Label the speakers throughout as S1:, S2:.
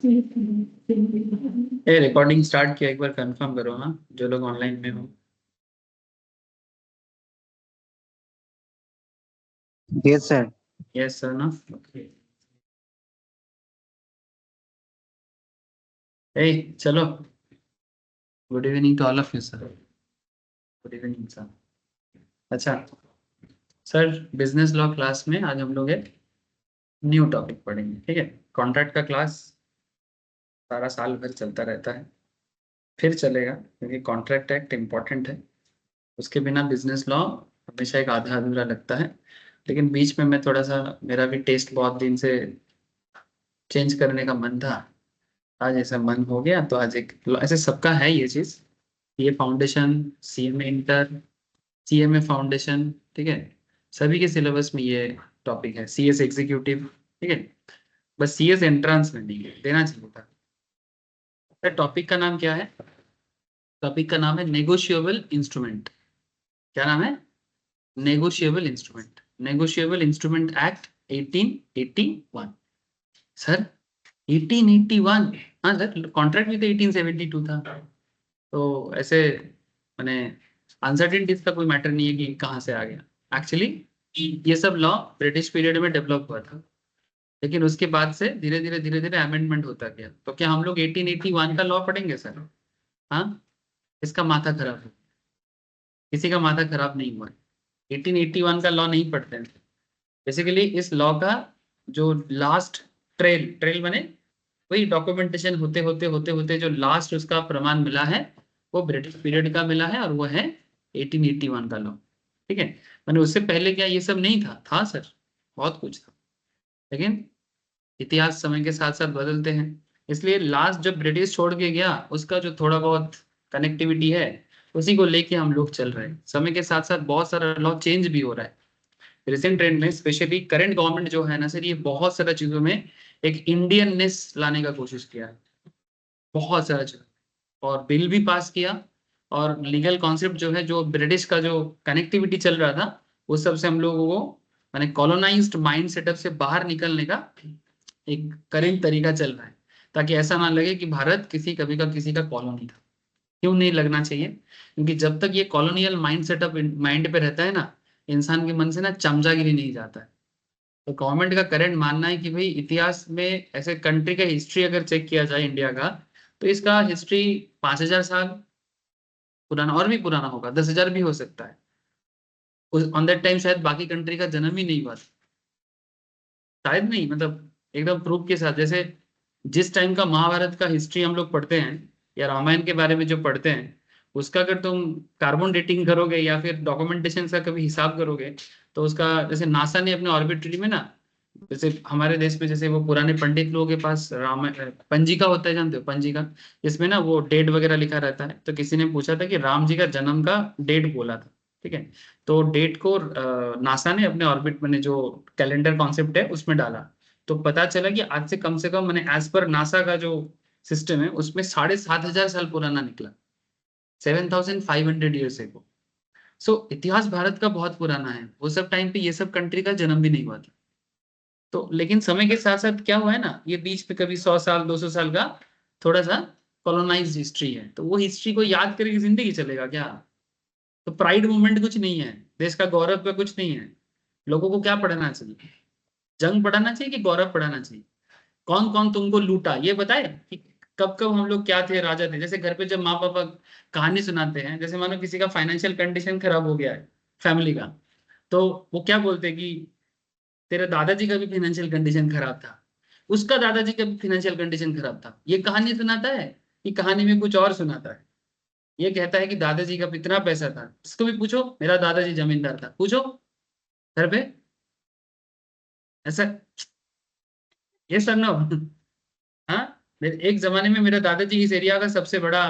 S1: A recording start किया, एक बार confirm करो हाँ, जो लोग ऑनलाइन में हो।
S2: Yes sir.
S1: यस सर ना, ओके। ए चलो, good evening to all of you sir. Good evening sir. अच्छा सर, बिजनेस लॉ क्लास में आज हम लोग एक न्यू टॉपिक पढ़ेंगे, ठीक है। कॉन्ट्रैक्ट का क्लास सारा साल भर चलता रहता है, फिर चलेगा क्योंकि कॉन्ट्रैक्ट एक्ट इम्पॉर्टेंट है। उसके बिना बिजनेस लॉ हमेशा एक आधा अधूरा लगता है। लेकिन बीच में मैं थोड़ा सा, मेरा भी टेस्ट बहुत दिन से चेंज करने का मन था। आज ऐसा मन हो गया तो आज एक, ऐसे सबका है ये चीज, ये foundation, CMA inter, CMA foundation, ठीक है। सभी के सिलेबस में ये टॉपिक है, सीएस एग्जीक्यूटिव, ठीक है। बस सीएस एंट्रेंस में नहीं है, देना चाहिए था। टॉपिक का नाम क्या है? टॉपिक का नाम है नेगोशिएबल इंस्ट्रूमेंट। क्या नाम है? Negotiable instrument. Negotiable instrument act 1881। Sir 1881? हाँ सर, कॉन्ट्रैक्ट भी तो 1872 था। तो ऐसे मैंने, अनसर्टेनिटीज का कोई मैटर नहीं है कि कहाँ से आ गया। एक्चुअली ये सब लॉ ब्रिटिश पीरियड में डेवलप हुआ था, लेकिन उसके बाद से धीरे धीरे अमेंडमेंट होता गया। तो क्या हम लोग 1881 का लॉ पढ़ेंगे सर? हाँ, इसका माथा खराब है। किसी का माथा खराब नहीं हुआ है। 1881 का लॉ नहीं पढ़ते हैं। बेसिकली इस लॉ का जो लास्ट ट्रेल ट्रेल बने, वही डॉक्यूमेंटेशन होते होते होते होते जो लास्ट उसका प्रमाण मिला है, वो ब्रिटिश पीरियड का मिला है, और वो है 1881 का लॉ, ठीक है। मैंने उससे पहले क्या ये सब नहीं था? था सर, बहुत कुछ था। लेकिन इतिहास समय के साथ साथ बदलते हैं। इसलिए लास्ट जब ब्रिटिश छोड़ के गया, उसका जो थोड़ा बहुत कनेक्टिविटी है, उसी को लेके हम लोग चल रहे हैं। समय के साथ साथ बहुत सारा लॉ चेंज भी हो रहा है। रिसेंट ट्रेंड में स्पेशली करंट गवर्नमेंट जो है ना सर, ये बहुत सारा चीजों में एक इंडियननेस लाने का कोशिश किया है, बहुत सारा चीज। और बिल भी पास किया, और लीगल कॉन्सेप्ट जो है, जो ब्रिटिश का जो कनेक्टिविटी चल रहा था, उस सब से हम लोगों को, माने कॉलोनाइज्ड माइंड सेटअप से बाहर निकलने का एक करेंट तरीका चल रहा है, ताकि ऐसा ना लगे कि भारत किसी कभी का किसी का कॉलोनी था। क्यों नहीं लगना चाहिए? क्योंकि जब तक ये कॉलोनियल माइंड सेटअप माइंड पे रहता है ना, इंसान के मन से ना चमचागिरी नहीं जाता है। तो गवर्नमेंट का करंट मानना है कि भाई इतिहास में ऐसे कंट्री का हिस्ट्री अगर चेक किया जाए इंडिया का, तो इसका हिस्ट्री 5,000 साल पुराना, और भी पुराना होगा, 10,000 भी हो सकता है। उस ऑन दैट टाइम शायद बाकी कंट्री का जन्म ही नहीं हुआ था, शायद नहीं, मतलब एकदम प्रूफ के साथ। जैसे जिस टाइम का महाभारत का हिस्ट्री हम लोग पढ़ते हैं, या रामायण के बारे में जो पढ़ते हैं, उसका अगर तुम कार्बन डेटिंग करोगे या फिर डॉक्यूमेंटेशन का कभी हिसाब करोगे, तो उसका, जैसे नासा ने अपने ऑर्बिटरी में ना, जैसे हमारे देश में जैसे वो पुराने पंडित लोगों के पास रामायण पंजिका होता है, जानते हो पंजिका? इसमें ना वो डेट वगैरह लिखा रहता है। तो किसी ने पूछा था कि राम जी का जन्म का डेट बोला था, ठीक है। तो डेट को नासा ने अपने ऑर्बिट में जो कैलेंडर कॉन्सेप्ट है उसमें डाला। तो पता चला कि आज से कम मैंने, एज पर नासा का जो सिस्टम है, उसमें 7,500 साल पुराना निकला, 7,500 ईयर्स एगो। सो इतिहास भारत का बहुत पुराना है। वो सब टाइम पे ये सब कंट्री का जन्म भी नहीं हुआ था। तो लेकिन समय के साथ साथ क्या हुआ है ना, ये बीच में कभी 100 साल 200 साल का थोड़ा सा कॉलोनाइज हिस्ट्री है, तो वो हिस्ट्री को याद करके जिंदगी चलेगा क्या? तो प्राइड मूवमेंट कुछ नहीं है, देश का गौरव का कुछ नहीं है। लोगों को क्या पढ़ना चाहिए? जंग पढ़ाना चाहिए कि गौरव पढ़ाना चाहिए? कौन कौन तुमको लूटा ये बताए, कि कब कब हम लोग क्या थे, राजा थे। जैसे घर पे जब माँ पापा कहानी सुनाते हैं, जैसे मानो किसी का फाइनेंशियल कंडीशन खराब हो गया है, फैमिली का, तो वो क्या बोलते हैं कि तेरे दादाजी का भी फाइनेंशियल कंडीशन खराब था, उसका दादाजी का भी फाइनेंशियल कंडीशन खराब था। ये कहानी सुनाता है कि कहानी में कुछ और सुनाता है? ये कहता है कि दादाजी का इतना पैसा था, इसको भी पूछो, मेरा दादाजी जमींदार था, पूछो घर पे, ऐसा। ये सब ना हाँ, एक जमाने में मेरा दादाजी इस एरिया का सबसे बड़ा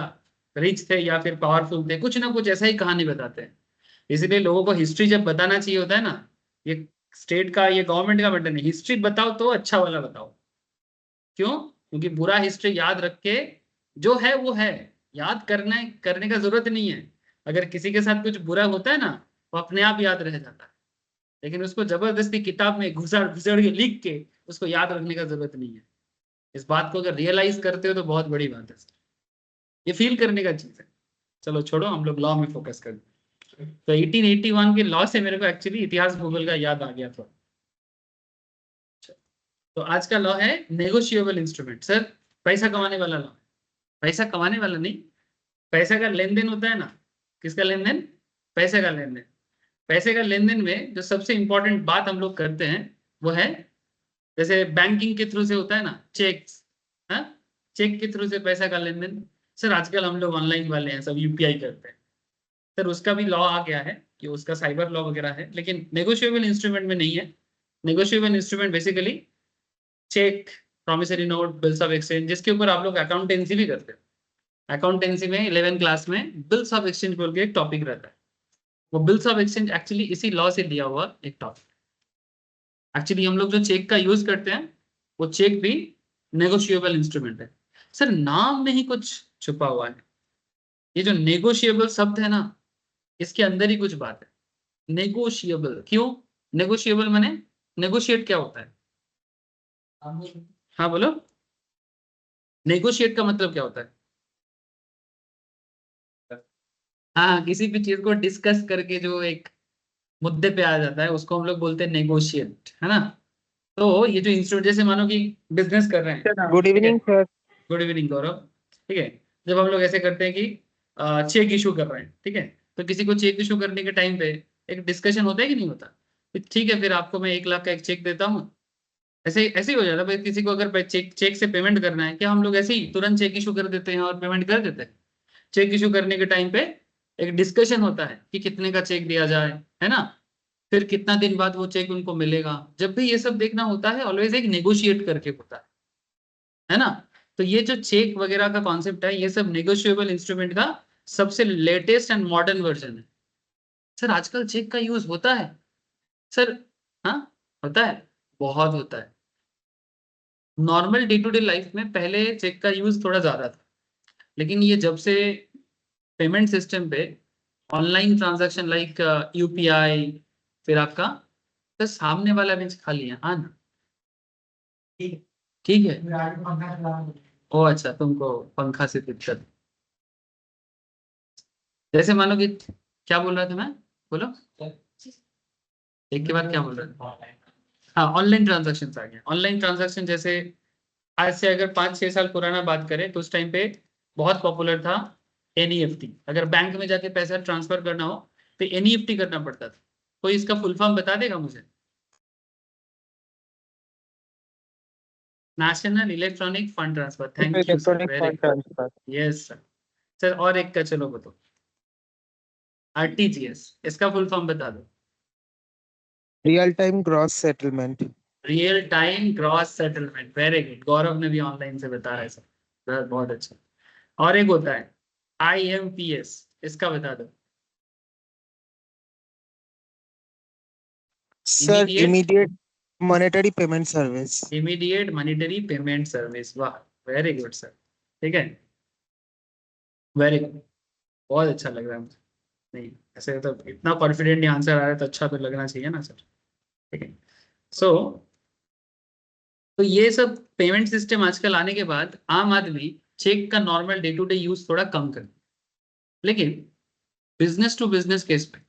S1: रिच थे या फिर पावरफुल थे, कुछ ना कुछ ऐसा ही कहानी बताते हैं। इसीलिए लोगों को हिस्ट्री जब बताना चाहिए होता है ना, ये स्टेट का, ये गवर्नमेंट का मैटर नहीं, हिस्ट्री बताओ तो अच्छा वाला बताओ। क्यों? क्योंकि बुरा हिस्ट्री याद रख के, जो है वो है, याद करने का जरूरत नहीं है। अगर किसी के साथ कुछ बुरा होता है ना, वो अपने आप याद रह जाता है। लेकिन उसको जबरदस्ती किताब में घुसड़ घुसड़ के लिख के उसको याद रखने का जरूरत नहीं है। इस बात को अगर रियलाइज करते हो तो बहुत बड़ी बात है, ये फील करने का चीज है। चलो छोड़ो, हम लोग लॉ में फोकस करते हैं। तो 1881 के लॉ से मेरे को एक्चुअली इतिहास भूगोल का याद आ गया था। तो आज का लॉ है नेगोशिएबल इंस्ट्रूमेंट। सर पैसा कमाने वाला लॉ, पैसा कमाने वाला नहीं, पैसे का लेन देन होता है ना। किसका लेन देन? पैसे का लेन देन। पैसे का लेन देन में जो सबसे इंपॉर्टेंट बात हम लोग करते हैं वो है, जैसे बैंकिंग के थ्रू से होता है ना चेक्स, हाँ, चेक के थ्रू से पैसा का लेन देन। सर आजकल हम लोग ऑनलाइन वाले हैं, सब यूपीआई करते हैं। सर उसका भी लॉ आ गया है कि उसका साइबर लॉ वगैरह है, लेकिन नेगोशिएबल इंस्ट्रूमेंट में नहीं है। Negotiable instrument basically cheque, promissory note, bills of exchange, जिसके ऊपर आप लोग अकाउंटेंसी भी करते हैं। अकाउंटेंसी में 11 क्लास में बिल्स ऑफ एक्सचेंज बोल के एक टॉपिक रहता है। वो बिल्स ऑफ एक्सचेंज एक्चुअली इसी लॉ से दिया हुआ एक टॉपिक। एक्चुअली हम लोग जो चेक का यूज करते हैं वो चेक भी नेगोशिएबल इंस्ट्रूमेंट है। सर नाम में ही कुछ छुपा हुआ है। ये जो नेगोशिएबल शब्द है ना, इसके अंदर ही कुछ बात है। नेगोशिएबल क्यों? नेगोशिएबल माने नेगोशिएट क्या होता है? हाँ बोलो, नेगोशिएट का मतलब क्या होता है? हाँ, किसी भी चीज को डिस्कस करके जो एक मुद्दे पे आ जाता है उसको हम लोग बोलते हैं नेगोशिएट, है ना। तो ये जो इंस्टीट्यूट, जैसे मानो कि बिजनेस कर रहे हैं।
S2: Good evening sir.
S1: Good evening Gaurav. ठीक है, जब हम लोग ऐसे करते हैं कि चेक इशू कर रहे हैं, ठीक है, तो किसी को चेक इशू करने के टाइम पे एक डिस्कशन होता है कि नहीं होता? ठीक है, फिर आपको मैं 1 लाख का एक चेक देता हूँ। ऐसे ही हो जाता है भाई। किसी को अगर चेक चेक से पेमेंट करना है, क्या हम लोग ऐसे ही तुरंत चेक इशू कर देते हैं और पेमेंट कर देते हैं? चेक इशू करने के टाइम पे एक डिस्कशन होता है कि कितने का चेक दिया जाए, है ना। फिर कितना दिन बाद वो चेक उनको मिलेगा। जब भी ये सब देखना होता है ऑलवेज एक नेगोशिएट करके होता है ना। तो ये जो चेक वगैरह का कॉन्सेप्ट है, ये सब नेगोशिएबल इंस्ट्रूमेंट का सबसे लेटेस्ट एंड मॉडर्न वर्जन है। सर आजकल चेक का यूज होता है? सर हाँ, होता है, बहुत होता है। Normal day to day life में पहले चेक का यूज थोड़ा ज्यादा था, लेकिन ये जब से पेमेंट सिस्टम पे ऑनलाइन ट्रांजैक्शन लाइक यूपीआई, फिर आपका तो सामने वाला बेंच खाली है, हाँ ना, ठीक है। ओ अच्छा, तुमको पंखा से दिक्कत। जैसे मानो कि क्या बोल रहा था मैं, बोलो एक के बाद क्या बोल रहा था? हाँ, ऑनलाइन ट्रांजैक्शन आ गया। ऑनलाइन ट्रांजैक्शन जैसे आज से अगर 5-6 साल पुराना बात करें तो उस टाइम पे बहुत पॉपुलर था एनईएफटी। अगर बैंक में जाके पैसा ट्रांसफर करना हो तो एनईएफटी करना पड़ता था। कोई इसका फुल फॉर्म बता देगा मुझे? National electronic fund transfer. Thank you sir,
S2: electronic
S1: very
S2: fund
S1: good.
S2: Transfer.
S1: Yes sir. Sir और एक का चलो बताओ, आरटीजीएस, इसका फुल फॉर्म बता दो।
S2: Real time gross settlement.
S1: Real time gross settlement, very good. Gaurav ने भी ऑनलाइन से बता रहा है सर, बहुत अच्छा। और एक होता है आईएमपीएस, इसका बता दो।
S2: Sir
S1: immediate,
S2: immediate monetary payment service.
S1: Immediate monetary payment service, वाह, वेरी गुड सर। ठीक है, वेरी गुड, बहुत अच्छा लग रहा है मुझे। नहीं, ऐसे तो इतना कॉन्फिडेंटली आंसर आ रहा है तो अच्छा तो लगना चाहिए ना सर। ठीक है, सो तो ये सब पेमेंट सिस्टम आजकल आने के बाद आम आदमी चेक का normal day to day use थोड़ा कम कर, लेकिन बिजनेस टू बिजनेस केस में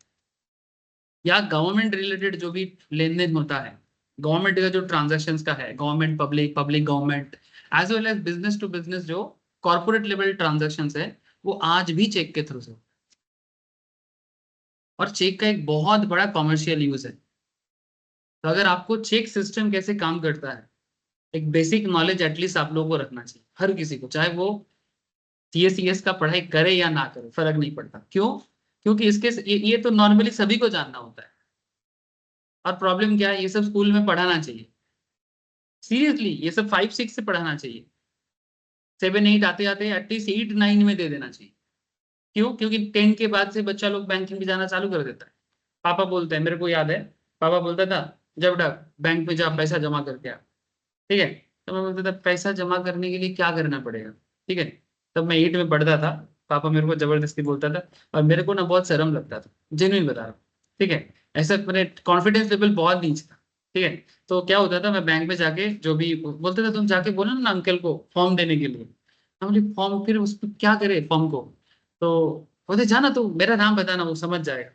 S1: या गवर्नमेंट रिलेटेड जो भी लेन देन होता है, गवर्नमेंट का जो ट्रांजेक्शन का है, government public, public government, as well as business to business जो कॉर्पोरेट लेवल ट्रांजेक्शन है, वो आज भी चेक के थ्रू से। और चेक का एक बहुत बड़ा कॉमर्शियल यूज है। तो अगर आपको चेक सिस्टम कैसे काम करता है, एक बेसिक नॉलेज एटलीस्ट आप लोगों को रखना चाहिए, हर किसी को, चाहे वो सीएसईएस का पढ़ाई करे या ना करे, फर्क नहीं पड़ता। क्यों? क्योंकि इसके ये तो नॉर्मली सभी को जानना होता है। और प्रॉब्लम क्या है, ये सब स्कूल में पढ़ाना चाहिए, सीरियसली ये सब 5-6 से पढ़ाना चाहिए। 7-8 आते आते एटलीस्ट 8-9 में दे देना चाहिए। क्यों? क्योंकि 10 के बाद से बच्चा लोग बैंकिंग में जाना चालू कर देता है। पापा बोलते हैं, मेरे को याद है, पापा बोलता था जब तक बैंक में जा पैसा जमा करके आ। ठीक है, तो मैं बोलता था पैसा जमा करने के लिए क्या करना पड़ेगा? ठीक है, तब मैं 8 में पढ़ता था, पापा मेरे को जबरदस्ती बोलता था और मेरे को ना बहुत शर्म लगता था, जेन्युइन बता रहा हूँ। ठीक है, ऐसा मेरे कॉन्फिडेंस लेवल बहुत नीचे था। ठीक है। तो क्या होता था, मैं बैंक में जाके जो भी बोलते थे, तुम जाके बोलो ना अंकल को फॉर्म देने के लिए। हम बोले फॉर्म, फिर उस पर क्या करे फॉर्म को। तो बोलते जाना, तू मेरा नाम बताना, वो समझ जाएगा।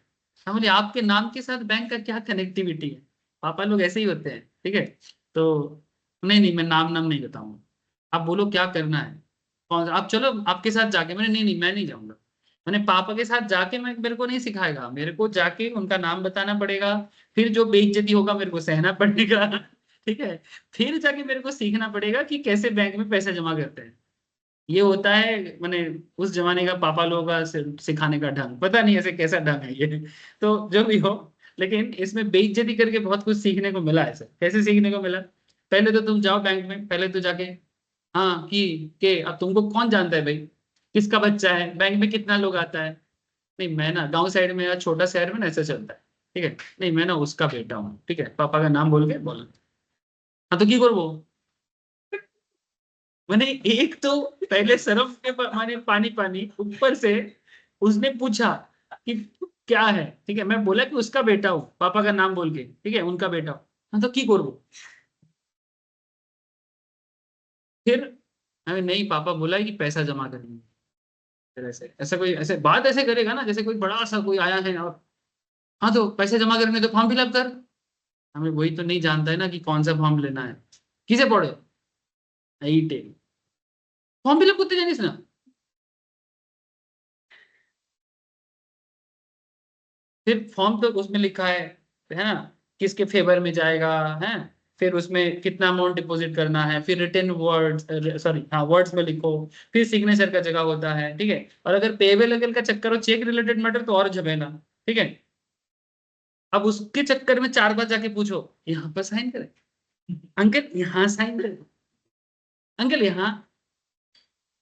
S1: हम बोले आपके नाम के साथ बैंक का क्या कनेक्टिविटी है। पापा लोग ऐसे ही होते हैं, ठीक है। तो नहीं नहीं, मैं नाम नाम नहीं बताऊंगा, आप बोलो क्या करना है। कौन, आप चलो आपके साथ जाके। मैंने नहीं नहीं, मैं नहीं जाऊंगा। मैंने पापा के साथ जाके, मैं मेरे को नहीं सिखाएगा, मेरे को जाके उनका नाम बताना पड़ेगा। फिर जो बेइज्जती होगा मेरे को सहना पड़ेगा। ठीक है। फिर जाके मेरे को सीखना पड़ेगा कि कैसे बैंक में पैसा जमा करते हैं। ये होता है मैंने उस जमाने का पापा लोगों का सिखाने का ढंग, पता नहीं ऐसे कैसा ढंग है ये। तो जो भी हो, लेकिन इसमें बेइज्जती करके बहुत कुछ सीखने को मिला। ऐसे कैसे सीखने को मिला, पहले तो तुम जाओ बैंक में, पहले तो जाके हाँ कि अब तुमको कौन जानता है भाई, किसका बच्चा है, बैंक में कितना लोग आता है। नहीं मैं ना गांव साइड में या छोटा शहर में ना ऐसा चलता है, ठीक है। नहीं मैं ना उसका बेटा हूँ, ठीक है, पापा का नाम बोल के बोला। हाँ तो की करबो, मैंने एक तो पहले सरफ के माने पानी पानी ऊपर से उसने पूछा कि क्या है, ठीक है। मैं बोला कि उसका बेटा हूँ, पापा का नाम बोल के, ठीक है, उनका बेटा हूँ। हाँ तो की करबो, फिर अरे नहीं पापा बोला है कि पैसा जमा करेंगे। फिर ऐसे ऐसा कोई ऐसे बात ऐसे करेगा ना जैसे कोई बड़ा सा कोई आया है। और हाँ तो पैसे जमा करने तो फॉर्म फिलअप कर। हमें वही तो नहीं जानता है ना कि कौन सा फॉर्म लेना है, किसे पढ़े ईटे फॉर्म फिलअप करते जानिस ना। फिर फॉर्म तो उसमें लिखा है ना, किसके फेवर में जाएगा, है। फिर उसमें कितना अमाउंट डिपॉजिट करना है, फिर रिटर्न वर्ड्स, सॉरी हाँ वर्ड्स में लिखो। फिर सिग्नेचर का जगह होता है, ठीक है। और अगर पेबल अगल का चक्कर हो, चेक रिलेटेड मैटर, तो और झमेला, ठीक है। अब उसके चक्कर में 4 बार जाके पूछो, यहाँ पर साइन करें अंकल, यहाँ साइन करें अंकल, यहाँ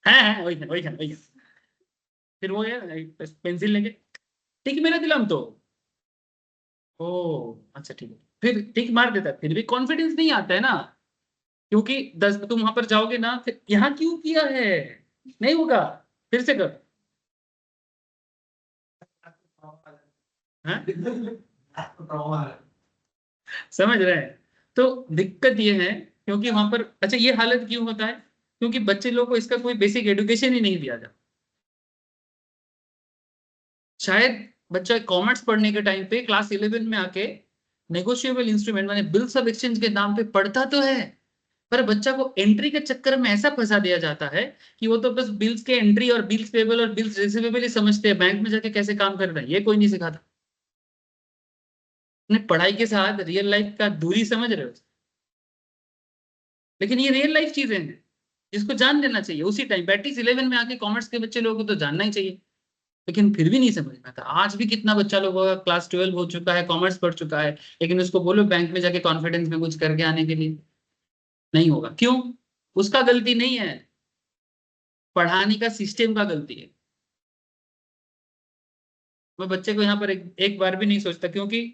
S1: है वही है वही है वही है। फिर वो है पेंसिल लेके टिक मेरा दिलम तो, ओ अच्छा ठीक है, फिर टिक मार देता है। फिर भी कॉन्फिडेंस नहीं आता है ना, क्योंकि 10 तुम वहां पर जाओगे ना, फिर यहाँ क्यों किया है, नहीं होगा, फिर से कर। हाँ? समझ रहे हैं। तो दिक्कत ये है, क्योंकि वहां पर अच्छा ये हालत क्यों होता है, क्योंकि बच्चे लोगों को इसका कोई बेसिक एजुकेशन ही नहीं दिया जाता। शायद बच्चा कॉमर्स पढ़ने के टाइम पे क्लास 11 में आके नेगोशिएबल इंस्ट्रूमेंट माने बिल्स ऑफ एक्सचेंज के नाम पे पढ़ता तो है, पर बच्चा को एंट्री के चक्कर में ऐसा फंसा दिया जाता है कि वो तो बस बिल्स के एंट्री और बिल्स पेबल और बिल्स रिसीवेबल ही समझते हैं, बैंक में जाके कैसे काम करना है ये कोई नहीं सिखाता। अपने पढ़ाई के साथ रियल लाइफ का दूरी समझ रहे हो, लेकिन ये रियल लाइफ चीजें हैं जिसको जान लेना चाहिए उसी टाइम। बैटिस 11 में आके कॉमर्स के बच्चे लोगों को तो जानना ही चाहिए, लेकिन फिर भी नहीं समझ में आता। आज भी कितना बच्चा लोग होगा क्लास 12 हो चुका है, कॉमर्स पढ़ चुका है, लेकिन उसको बोलो बैंक में जाके कॉन्फिडेंस में कुछ करके आने के लिए, नहीं होगा। क्यों, उसका गलती नहीं है, पढ़ाने का सिस्टम का गलती है। मैं बच्चे को यहाँ पर एक बार भी नहीं सोचता, क्योंकि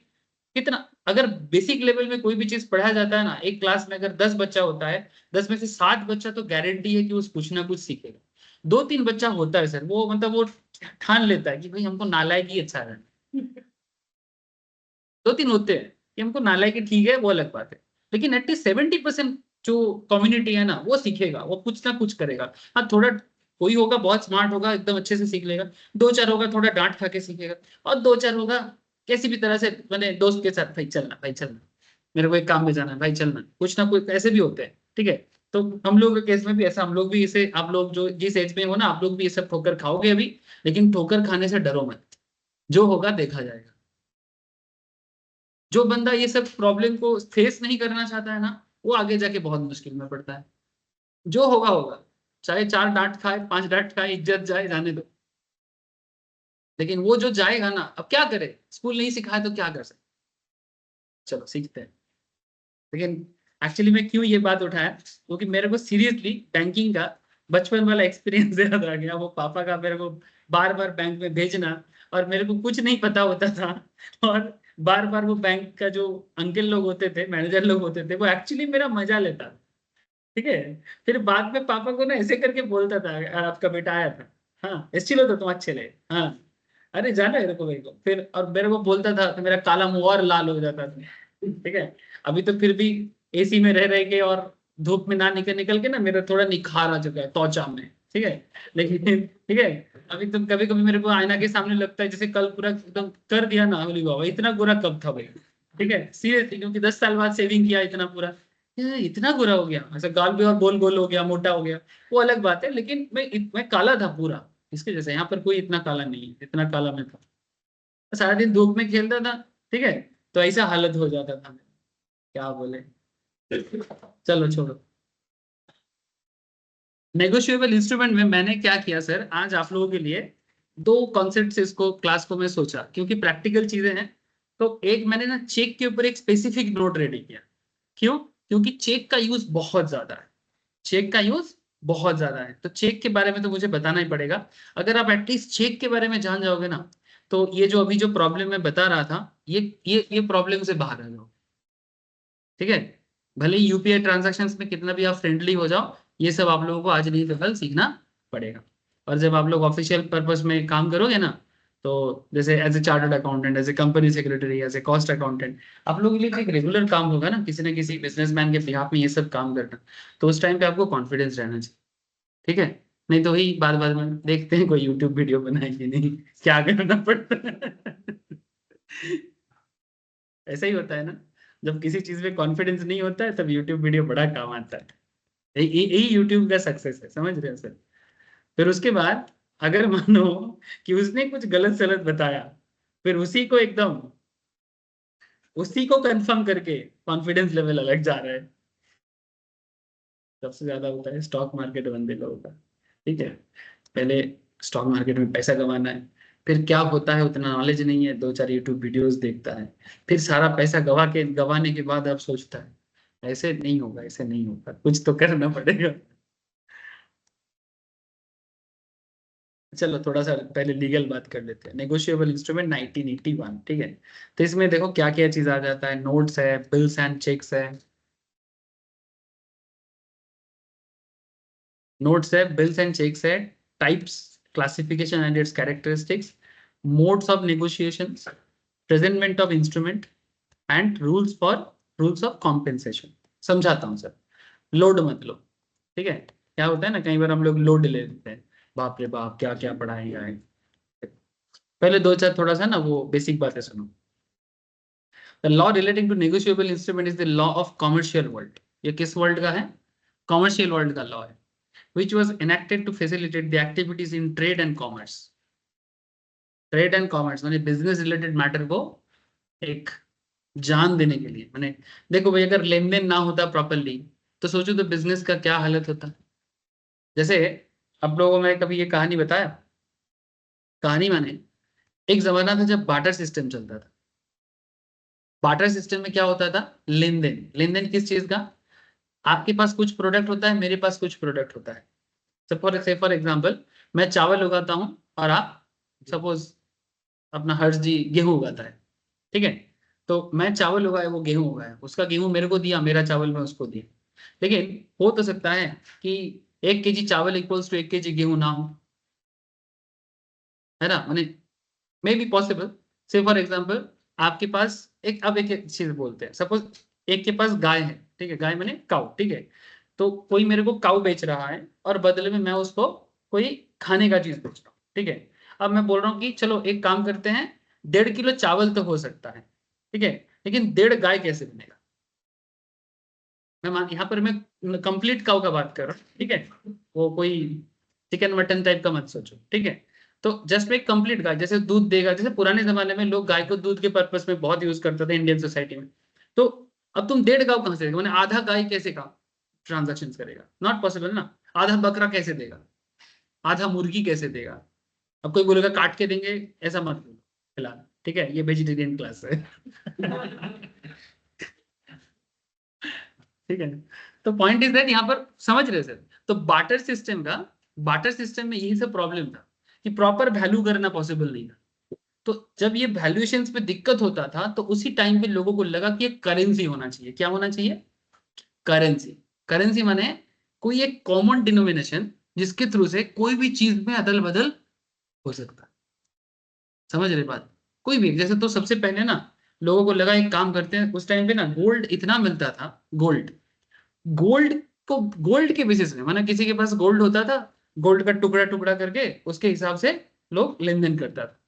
S1: कितना अगर बेसिक लेवल में कोई भी चीज पढ़ाया जाता है ना, एक क्लास में अगर 10 बच्चा होता है, 10 में से 7 बच्चा तो गारंटी है कि उस कुछ ना कुछ सीखेगा। 2-3 बच्चा होता है सर, वो मतलब वो ठान लेता है कि भाई हमको नालायक ही अच्छा है। 2-3 होते हैं कि हमको नालायक ही ठीक है, वो अलग बात है। लेकिन एटलीस्ट 70% जो कम्युनिटी है ना वो सीखेगा, वो कुछ ना कुछ करेगा। हाँ थोड़ा कोई होगा बहुत स्मार्ट होगा, एकदम अच्छे से सीख लेगा। 2-4 होगा थोड़ा डांट खा के सीखेगा, और 2-4 होगा कैसी भी तरह से मैंने दोस्त के साथ भाई चलना, मेरे को एक काम में जाना है भाई चलना, कुछ ना कुछ ऐसे भी होते हैं, ठीक है। तो हम लोग के केस में भी ऐसा, हम लोग भी इसे, आप लोग जो जिस एज में हो ना, आप लोग भी ये सब ठोकर खाओगे अभी, लेकिन ठोकर खाने से डरो मत, जो होगा देखा जाएगा। जो बंदा ये सब प्रॉब्लम को फेस नहीं करना चाहता है ना, वो आगे जाके बहुत मुश्किल में पड़ता है। जो होगा होगा, चाहे 4 डांट खाए 5 डांट खाए, इज्जत जाए जाने दो। लेकिन वो जो जाएगा ना, अब क्या करे, स्कूल नहीं सिखाए तो क्या कर सकते, चलो सीखते हैं। लेकिन एक्चुअली मैं क्यों ये बात उठाया, क्योंकि मेरे को सीरियसली बैंकिंग का बचपन वाला एक्सपीरियंस याद आ गया। वो पापा का मेरे को बार बार बैंक में भेजना, और मेरे को कुछ नहीं पता होता था, और बार बार वो बैंक का जो अंकल लोग होते थे, मैनेजर लोग होते थे, वो एक्चुअली मेरा मजा लेता था, ठीक है। फिर बाद में पापा को ना ऐसे करके बोलता था, आपका बेटा आया था, हाँ ऐसे लो तो तुम अच्छे ले, हाँ अरे जाना है देखो मेरे को, फिर और मेरे को बोलता था तो मेरा काला मुंह और लाल हो जाता था। ठीक है, अभी तो फिर भी एसी में रह के और धूप में ना निकल निकल के ना मेरा थोड़ा निखार आ चुका है त्वचा में, ठीक है, लेकिन ठीक है, अभी तो कभी कभी मेरे को आईना के सामने लगता है जैसे कल पूरा एकदम कर दिया ना, बोली बाबा इतना गोरा कब था भाई, ठीक है, सीरियसली, क्योंकि 10 साल बाद सेविंग किया इतना पूरा, ये इतना गोरा हो गया, ऐसा गाल भी और गोल गोल हो गया, मोटा हो गया, वो अलग बात है, लेकिन मैं काला था पूरा, इसके जैसे यहाँ पर कोई इतना काला नहीं है, इतना काला मैं था, सारा दिन धूप में खेलता था, ठीक है, तो ऐसा हालत हो जाता था, क्या बोले, चलो छोड़ो। नेगोशिएबल इंस्ट्रूमेंट में मैंने क्या किया सर, आज आप लोगों के लिए दो कॉन्सेप्ट से इसको क्लास को मैं सोचा, क्योंकि प्रैक्टिकल चीजें हैं, तो एक मैंने ना चेक के ऊपर एक स्पेसिफिक नोट रेडी किया। क्यों? क्योंकि चेक का यूज बहुत ज्यादा है, चेक का यूज बहुत ज्यादा है, तो चेक के बारे में तो मुझे बताना ही पड़ेगा। अगर आप एटलीस्ट चेक के बारे में जान जाओगे ना, तो ये जो अभी जो प्रॉब्लम मैं बता रहा था, ये प्रॉब्लम से बाहर आ जाओ, ठीक है, भले ही यूपीआई ट्रांजैक्शंस में कितना भी आप फ्रेंडली हो जाओ, ये सब आप लोगों को आज नहीं तो कल सीखना पड़ेगा। और जब आप लोग ऑफिशियल पर्पस में काम करोगे ना, तो जैसे as a chartered accountant, as a company secretary, as a cost accountant, आप लोगों के लिए तो एक रेगुलर काम होगा ना किसी बिजनेसमैन के बिहाफ में ये सब काम करना, तो उस टाइम पे आपको कॉन्फिडेंस रहना चाहिए, ठीक है, नहीं तो ही बाद बाद में देखते हैं कोई यूट्यूब वीडियो बनाएगी नहीं, क्या करना पड़ता है। ऐसा ही होता है ना, जब किसी चीज में कॉन्फिडेंस नहीं होता है तब यूट्यूब वीडियो बड़ा काम आता है, यही यूट्यूब का सक्सेस है, समझ रहे हो सर। फिर उसके बाद अगर मानो कि उसने कुछ गलत सलत बताया, फिर उसी को कंफर्म करके कॉन्फिडेंस लेवल अलग जा रहा है, सबसे ज्यादा होता है स्टॉक मार्केट बंदे लोगों का, ठीक है, पहले स्टॉक मार्केट में पैसा कमाना है, फिर क्या होता है उतना नॉलेज नहीं है, दो चार यूट्यूब वीडियोस देखता है, फिर सारा पैसा गवाने के बाद अब सोचता है ऐसे नहीं होगा, ऐसे नहीं होगा, कुछ तो करना पड़ेगा। चलो थोड़ा सा पहले लीगल बात कर लेते हैं, नेगोशिएबल इंस्ट्रूमेंट 1981, ठीक है, तो इसमें देखो क्या क्या चीज आ जाता है, नोट्स है, बिल्स एंड चेक्स है, नोट्स है, बिल्स एंड चेक्स है, types, classification and it's characteristics, modes of negotiations, presentment of instrument and rules of compensation. समझाता हूँ सर, लोड मत लो, ठीक है, क्या होता है ना कई बार हम लोग लोड ले लेते हैं, बाप रे बाप क्या क्या पढ़ाएगा है। पहले दो चार थोड़ा सा ना वो बेसिक बातें सुनो। The law relating to negotiable instrument is the law of commercial world. ये किस वर्ल्ड का है? कॉमर्शियल वर्ल्ड का लॉ है, which was enacted to facilitate the activities in trade and commerce। Trade and commerce माने business related matter को एक जान देने के लिए, माने देखो भाई अगर लेन देन ना होता प्रॉपरली, तो सोचो तो बिजनेस का क्या हालत होता। जैसे आप लोगों में कभी ये कहानी बताया, कहानी माने एक जमाना था जब बाटर सिस्टम चलता था। बाटर सिस्टम में क्या होता था? लेन देन, लेन देन किस चीज का? आपके पास कुछ प्रोडक्ट होता है, मेरे पास कुछ प्रोडक्ट होता है। फॉर एग्जाम्पल मैं चावल उगाता हूं और आप सपोज अपना हर्ष जी गेहूं उगाता है, ठीक है, तो मैं चावल उगाया, वो गेहूं उगाया, उसका गेहूं मेरे को दिया, मेरा चावल मैं उसको दिया, लेकिन हो तो सकता है कि 1 केजी चावल इक्वल्स टू 1 केजी गेहूं ना हो, है ना, मैंने मे बी पॉसिबल। से फॉर एग्जाम्पल आपके पास एक, अब एक चीज बोलते हैं, सपोज एक के पास गाय है, ठीक है, गाय मैंने काउ, ठीक है, तो कोई मेरे को काउ बेच रहा है और बदले में मैं उसको कोई खाने का चीज बेच रहा हूँ, ठीक है, अब मैं बोल रहा हूँ कि चलो एक काम करते हैं, 1.5 किलो चावल तो हो सकता है, ठीक है, लेकिन 1.5 गाय कैसे बनेगा? यहाँ पर मैं कंप्लीट काउ का बात कर रहा हूँ, ठीक है, वो कोई चिकन मटन टाइप का मत सोचो, ठीक है, तो जस्ट में कंप्लीट गाय जैसे दूध देगा, जैसे पुराने जमाने में लोग गाय को दूध के पर्पस में बहुत यूज करते थे इंडियन सोसाइटी में, तो अब तुम 1.5 गाय कहां से देगा, मैंने आधा गाय कैसे का ट्रांजेक्शन करेगा? नॉट पॉसिबल ना। आधा बकरा कैसे देगा? आधा मुर्गी कैसे देगा? अब कोई बोलेगा काट के देंगे, ऐसा मत बोलो फिलहाल, ठीक है, ये वेजिटेरियन क्लास है। ठीक है, तो पॉइंट इज दैट यहाँ पर समझ रहे सर, तो बाटर सिस्टम में यही सब प्रॉब्लम था कि प्रॉपर वैल्यू करना पॉसिबल नहीं था, तो जब ये वैल्यूएशंस पे दिक्कत होता था तो उसी टाइम पे लोगों को लगा कि एक करेंसी होना चाहिए। क्या होना चाहिए? करेंसी। करेंसी माने कोई एक कॉमन डिनोमिनेशन जिसके थ्रू से कोई भी चीज में अदल बदल हो सकता है। समझ रहे बात? कोई भी, जैसे तो सबसे पहले ना लोगों को लगा एक काम करते हैं, उस टाइम पे ना गोल्ड इतना मिलता था, गोल्ड गोल्ड गोल्ड के बेसिस में, माना किसी के पास गोल्ड होता था, गोल्ड का टुकड़ा टुकड़ा करके उसके हिसाब से लोग लेन देन करता था।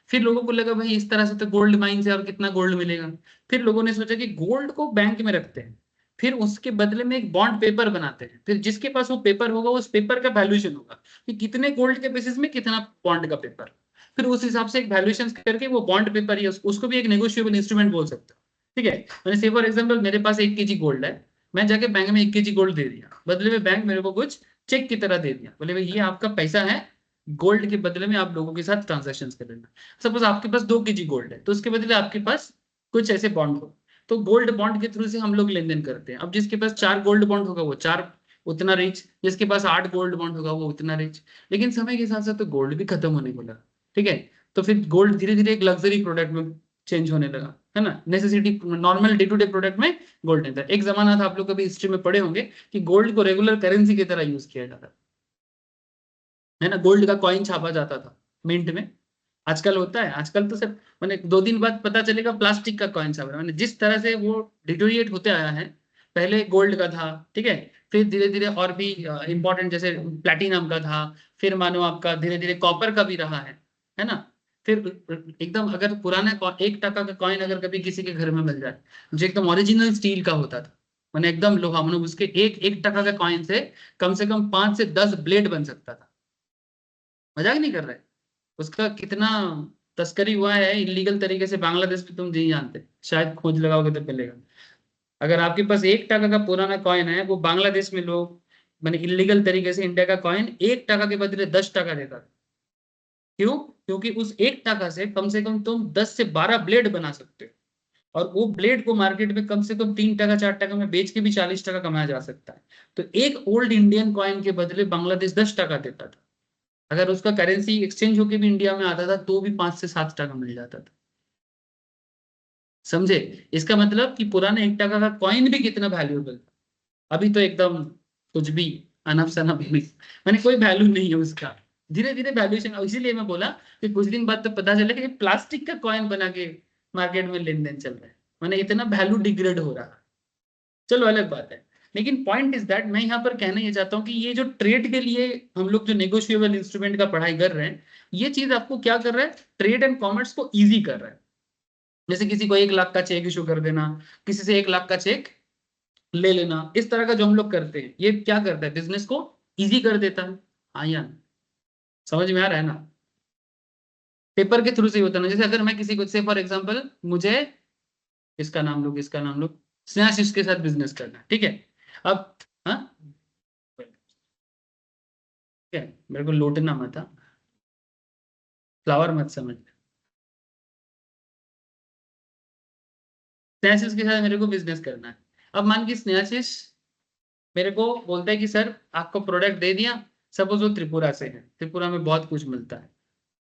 S1: फिर लोगों को लगा भाई इस तरह से तो गोल्ड माइन से और कितना गोल्ड मिलेगा। फिर लोगों ने सोचा कि गोल्ड को बैंक में रखते हैं, फिर उसके बदले में एक बॉन्ड पेपर बनाते हैं, फिर जिसके पास वो पेपर होगा उस पेपर का वैल्यूएशन होगा कि कितने गोल्ड के बेसिस में कितना बॉन्ड का पेपर। फिर उस हिसाब से एक वैल्यूएशन करके वो बॉन्ड पेपर या उसको भी एक नेगोशिएबल इंस्ट्रूमेंट बोल सकते हो। ठीक है, मैंने से फॉर एग्जाम्पल मेरे पास 1 kg गोल्ड है, मैं जाके बैंक में 1 kg गोल्ड दे दिया, बदले में बैंक मेरे को कुछ चेक की तरह दे दिया, बोले भाई ये आपका पैसा है, गोल्ड के बदले में आप लोगों के साथ ट्रांजेक्शन कर लेना। सपोज आपके पास 2 kg गोल्ड है, तो उसके बदले आपके पास कुछ ऐसे बॉन्ड हो, तो गोल्ड बॉन्ड के थ्रू से हम लोग लेन देन करते हैं। अब जिसके पास 4 गोल्ड बॉन्ड होगा वो 4 उतना रिच, जिसके पास 8 गोल्ड बॉन्ड होगा वो उतना रिच। लेकिन समय के साथ साथ तो गोल्ड भी खत्म होने को लगा। ठीक है, तो फिर गोल्ड धीरे धीरे एक लग्जरी प्रोडक्ट में चेंज होने लगा, है ना, necessity normal day to day product में गोल्ड नहीं था। एक जमाना था, आप लोग कभी हिस्ट्री में पढ़े होंगे कि गोल्ड को रेगुलर करेंसी की तरह यूज किया जाता है ना, गोल्ड का कॉइन छापा जाता था मिंट में। आजकल होता है, आजकल तो सिर्फ मैंने 2 दिन बाद पता चलेगा प्लास्टिक का कॉइन छाप रहा है। मैंने जिस तरह से वो डिटोरिएट होते आया है, पहले गोल्ड का था, ठीक है, फिर धीरे धीरे और भी इंपॉर्टेंट जैसे प्लैटिनम का था, फिर मानो आपका धीरे धीरे कॉपर का भी रहा है ना। फिर एकदम अगर पुराना 1 टका का कॉइन अगर कभी किसी के घर में मिल जाए जो एकदम ओरिजिनल स्टील का होता था, मैंने एकदम लोहा, मैंने उसके एक 1 टका का कॉइन से कम 5 से 10 ब्लेड बन सकता था। मजाक नहीं कर रहे, उसका कितना तस्करी हुआ है इलीगल तरीके से बांग्लादेश में, तुम नहीं जानते, शायद खोज लगाओगे तो मिलेगा। अगर आपके पास 1 टका का पुराना कॉइन है, वो बांग्लादेश में लोग मैंने इलीगल तरीके से इंडिया का कॉइन 1 टका के बदले 10 टका देता था। क्यों? क्योंकि उस 1 टका से कम तुम 10 से 12 ब्लेड बना सकते हो, और वो ब्लेड को मार्केट में कम से कम 3 टका 4 टका में बेच के भी 40 टका कमाया जा सकता है। तो एक ओल्ड इंडियन कॉइन के बदले बांग्लादेश 10 टका देता था। अगर उसका करेंसी एक्सचेंज होके भी इंडिया में आता था तो भी 5 से 7 टका मिल जाता था। समझे? इसका मतलब कि पुराने 1 टका का कॉइन भी कितना वैल्यूएबल था। अभी तो एकदम कुछ भी अनफ शनफ भी, मैंने कोई वैल्यू नहीं है उसका। धीरे धीरे वैल्यूएशन, इसीलिए मैं बोला कि कुछ दिन बाद तो पता चले कि प्लास्टिक का कॉइन बना के मार्केट में लेन देन चल रहा है, मैंने इतना वैल्यू डिग्रेड हो रहा है। चलो अलग बात है, लेकिन पॉइंट इज दैट मैं यहाँ पर कहना ये चाहता हूँ कि ये जो ट्रेड के लिए हम लोग जो नेगोशिएबल इंस्ट्रूमेंट का पढ़ाई कर रहे हैं, ये चीज आपको क्या कर रहा है, ट्रेड एंड कॉमर्स को इजी कर रहा है। जैसे किसी को 1 लाख का चेक इशू कर देना, किसी से 1 लाख का चेक ले लेना, इस तरह का जो हम लोग करते हैं, ये क्या करता है, बिजनेस को इजी कर देता है। हाँ या नहीं? समझ में आ रहा है ना? पेपर के थ्रू से ही होता है ना। जैसे अगर मैं किसी को से फॉर एग्जाम्पल मुझे इसका नाम लो स्नेहाशीष के साथ बिजनेस करना है, ठीक है। अब हाँ, ठीक है, मेरे को लौटना मत था, फ्लावर मत समझ। स्नेहाशीष के साथ मेरे को बिजनेस करना है। अब मान की स्नेहाशीष मेरे को बोलता है कि सर आपको प्रोडक्ट दे दिया, सपोज वो त्रिपुरा से है, त्रिपुरा में बहुत कुछ मिलता है,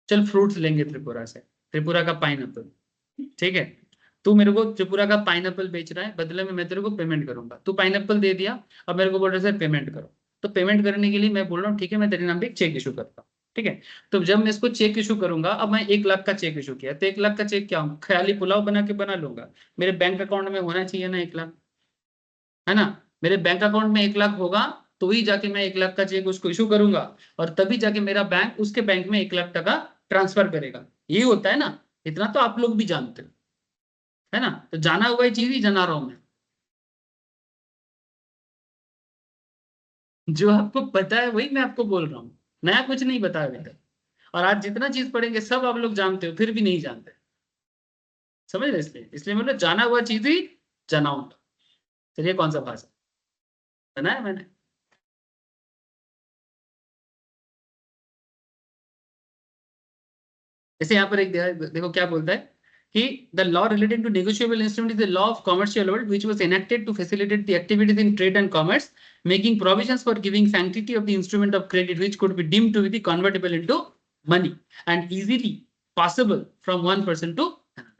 S1: चल फ्रूट्स लेंगे त्रिपुरा से, त्रिपुरा का पाइनएप्पल, ठीक है। तू मेरे को त्रिपुरा का पाइनएप्पल बेच रहा है, बदले में मैं तेरे को पेमेंट करूंगा, तू पाइनएप्पल दे दिया, अब मेरे को बोल रहा है सर पेमेंट करो। तो पेमेंट करने के लिए मैं बोल रहा हूँ ठीक है, मैं तेरे नाम पे एक चेक इशू करता हूँ, ठीक है। तो जब मैं इसको चेक इशू करूंगा, अब मैं 1 लाख का चेक इशू किया, तो 1 लाख का चेक क्या हूँ, ख्याली पुलाव बना के बना लूंगा, मेरे बैंक अकाउंट में होना चाहिए ना 1 लाख, है ना। मेरे बैंक अकाउंट में 1 लाख होगा तो ही जाके मैं 1 लाख का चेक उसको इशू करूंगा, और तभी जाके मेरा बैंक उसके बैंक में 1 लाख टका ट्रांसफर करेगा। यही होता है ना, इतना तो आप लोग भी जानते हो, है ना। तो जाना हुआ चीज ही जना रहा हूं मैं, जो आपको पता है वही मैं आपको बोल रहा हूँ, नया कुछ नहीं बताया अभी तक। और आज जितना चीज पढ़ेंगे सब आप लोग जानते हो, फिर भी नहीं जानते, समझ रहे? इसलिए इसलिए मतलब जाना हुआ चीज ही जनाऊं। चलिए कौन सा भाषा बनाया मैंने? जैसे यहाँ पर एक देखो क्या बोलता है कि the law related to negotiable instrument is the law of commercial world which was enacted to facilitate the activities in trade and commerce, making provisions for giving sanctity of the instrument of credit which could be deemed to be convertible into money and easily passable from one person to another.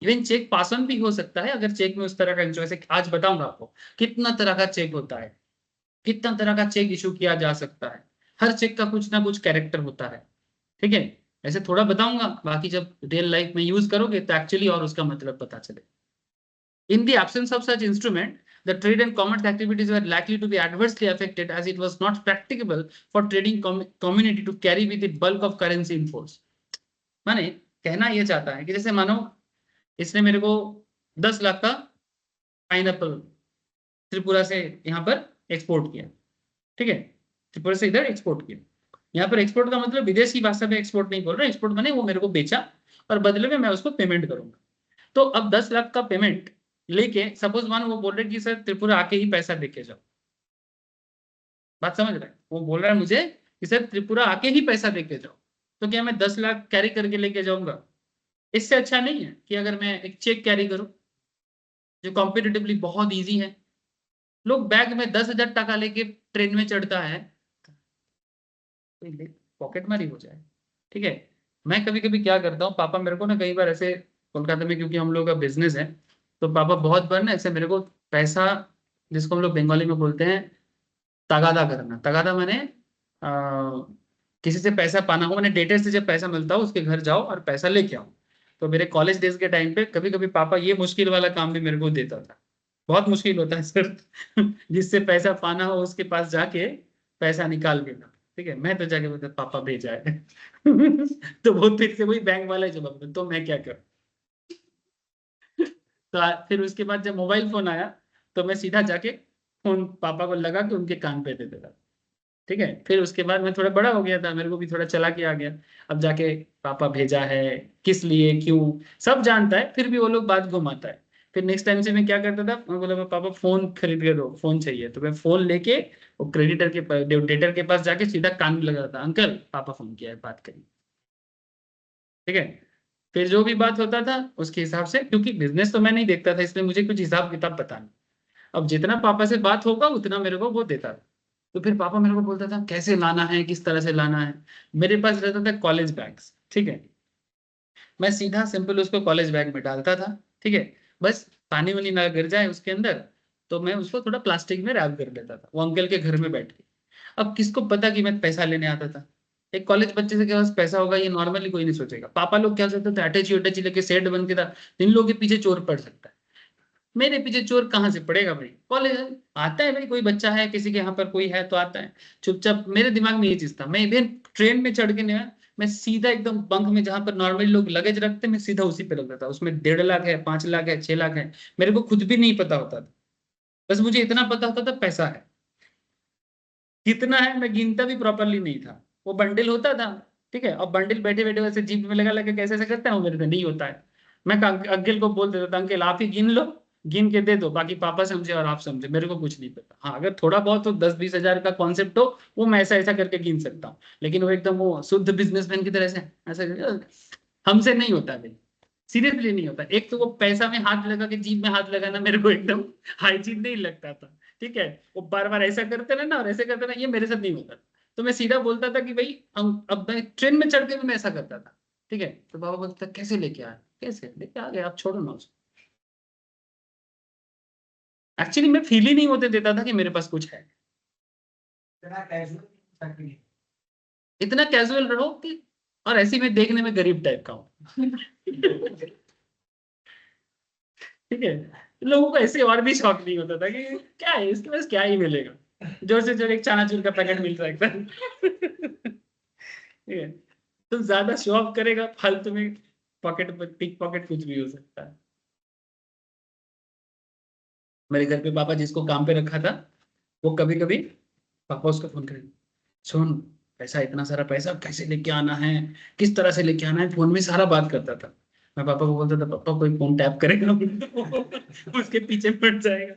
S1: Even cheque pass on भी हो सकता है अगर check में उस तरह का जैसे आज बताऊंगा आपको कितना तरह का चेक होता है, कितना तरह का चेक इशू किया जा सकता है, हर चेक का कुछ ना कुछ कैरेक्टर होता है, ठीक है। ऐसे थोड़ा बताऊंगा, बाकी जब रियल लाइफ में यूज करोगे तो एक्चुअली और उसका मतलब पता चले। In the absence of such instrument, the trade and commerce activities were likely to be adversely affected as it was not practicable for trading community to carry with it bulk of currency in force. माने कहना ये चाहता है कि जैसे मानो इसने मेरे को 10 लाख का पाइनएप्पल त्रिपुरा से यहाँ पर एक्सपोर्ट किया, ठीक है, त्रिपुरा से इधर एक्सपोर्ट किया। यहाँ पर एक्सपोर्ट का मतलब विदेश की भाषा में एक्सपोर्ट नहीं बोल रहा, एक्सपोर्ट माने वो मेरे को बेचा और बदले में मैं उसको पेमेंट करूंगा। तो अब 10 लाख का पेमेंट लेके सपोज मान वो बोल रहे कि सर त्रिपुरा आके ही पैसा देके जाओ, बात समझ रहे हैं? वो बोल रहा है मुझे कि सर त्रिपुरा आके ही पैसा देके जाओ, तो क्या मैं 10 लाख कैरी करके लेके जाऊंगा? इससे अच्छा नहीं है कि अगर मैं एक चेक कैरी करूं जो कॉम्पिटिटिवली बहुत ईजी है। लोग बैग में 10,000 टका लेके ट्रेन में चढ़ता है, पॉकेट मारी हो जाए, ठीक है। मैं कभी कभी क्या करता हूँ, पापा मेरे को ना कई बार ऐसे कोलकाता में, क्योंकि हम लोग का बिजनेस है, तो पापा बहुत बार ना ऐसे मेरे को पैसा, जिसको हम लोग बंगाली में बोलते हैं तगादा करना, तगादा मैंने किसी से पैसा पाना हो, मैंने डेटर से जब पैसा मिलता हो उसके घर जाओ और पैसा लेके आओ। तो मेरे कॉलेज डेज के टाइम पे कभी कभी पापा ये मुश्किल वाला काम भी मेरे को देता था। बहुत मुश्किल होता है सर जिससे पैसा पाना हो उसके पास जाके पैसा निकाल के ला, ठीक है। मैं तो जाके बोलता पापा भेजा है तो वो फिर से वही बैंक वाला जवाब, तो मैं क्या करूं। तो फिर उसके बाद जब मोबाइल फोन आया तो मैं सीधा जाके फोन पापा को लगा के उनके कान पे दे देता, ठीक है। फिर उसके बाद मैं थोड़ा बड़ा हो गया था, मेरे को भी थोड़ा चालाकी आ गया। अब जाके पापा भेजा है किस लिए क्यों सब जानता है, फिर भी वो लोग बात घुमाता है। फिर नेक्स्ट टाइम से मैं क्या करता था, मैं बोला मैं पापा फोन खरीद के दो, फोन चाहिए, तो मैं फोन लेके वो क्रेडिटर के डेटर के पास जाके सीधा कान में लगा था, अंकल पापा फोन किया है बात करिए, ठीक है। फिर जो भी बात होता था उसके हिसाब से, क्योंकि बिजनेस तो मैं नहीं देखता था इसलिए मुझे कुछ हिसाब किताब बताना, अब जितना पापा से बात होगा उतना मेरे को वो देता था। तो फिर पापा मेरे को बोलता था कैसे लाना है, किस तरह से लाना है। मेरे पास रहता था कॉलेज बैग्स, ठीक है, मैं सीधा सिंपल उसको कॉलेज बैग में डालता था, ठीक है। बस पानी वानी ना गिर जाए उसके अंदर, तो मैं उसको थोड़ा प्लास्टिक में रैप कर लेता था, वो अंकल के घर में बैठ के। अब किसको पता कि मैं पैसा लेने आता था? एक कॉलेज बच्चे से के पास पैसा होगा ये नॉर्मली कोई नहीं सोचेगा। पापा लोग क्या सोचते थे, अटैची उटैची लेके सेट बन के था, इन लोगों के पीछे चोर पड़ सकता है। मेरे पीछे चोर कहाँ से पड़ेगा भाई, कॉलेज आता है भाई, कोई बच्चा है किसी के यहाँ पर कोई है तो आता है चुपचाप। मेरे दिमाग में ये चीज था, मैं इवन ट्रेन में चढ़ के नहीं आया, मैं सीधा एकदम बंक में जहां पर नॉर्मली लोग लगेज रखते मैं सीधा उसी पे लगता था। उसमें 1.5 लाख है, 5 लाख है, 6 लाख है, मेरे को खुद भी नहीं पता होता था, बस मुझे इतना पता होता था पैसा है। कितना है मैं गिनता भी प्रॉपरली नहीं था, वो बंडल होता था, ठीक है, और बंडल बैठे बैठे वैसे जीप में लगा लगा कैसे ऐसे करता है वो मेरे से नहीं होता है। मैं अंकल को बोल देता था अंकल आप ही गिन लो, गिन के दे दो, बाकी पापा समझे और आप समझे, मेरे को कुछ नहीं पता। हाँ अगर थोड़ा बहुत हो 10-20 हजार का कॉन्सेप्ट हो वो मैं ऐसा ऐसा करके गिन सकता हूँ, लेकिन वो एकदम वो शुद्ध बिजनेसमैन की तरह से ऐसा हमसे नहीं होता भाई, सीरियसली नहीं होता। एक तो वो पैसा में हाथ लगा के जीभ में हाथ लगाना मेरे को एकदम हाइजीन नहीं लगता था, ठीक है। वो बार बार ऐसा करते ना और ऐसे करते ना, ये मेरे साथ नहीं होता। तो मैं सीधा बोलता था कि भाई हम अब मैं ट्रेन में चढ़ के भी मैं ऐसा करता था, ठीक है। तो बाबा बोलता था कैसे लेके आए, कैसे लेके आ गए आप, छोड़ो ना उसको। एक्चुअली मैं फील ही नहीं होते देता था कि मेरे पास कुछ है। इतना कैजुअल रहो कि, और ऐसे में देखने में गरीब टाइप का हूँ ठीक है। लोगों को ऐसे और भी शौक नहीं होता था कि क्या है इसके पास क्या ही मिलेगा, जोर से जोर एक चनाचूर का पैकेट मिल सकता है ठीक है। तो ज्यादा शो ऑफ करेगा फालतू में, पॉकेट पिक पॉकेट कुछ भी हो सकता है। मेरे घर पे पापा जिसको काम पे रखा था वो कभी कभी पापा उसको फोन करेंगे, सुन पैसा, इतना सारा पैसा कैसे लेके आना है, किस तरह से लेके आना है, फोन में सारा बात करता था। मैं पापा को बोलता था पापा कोई फोन टैप करेगा उसके पीछे पड़ जाएगा।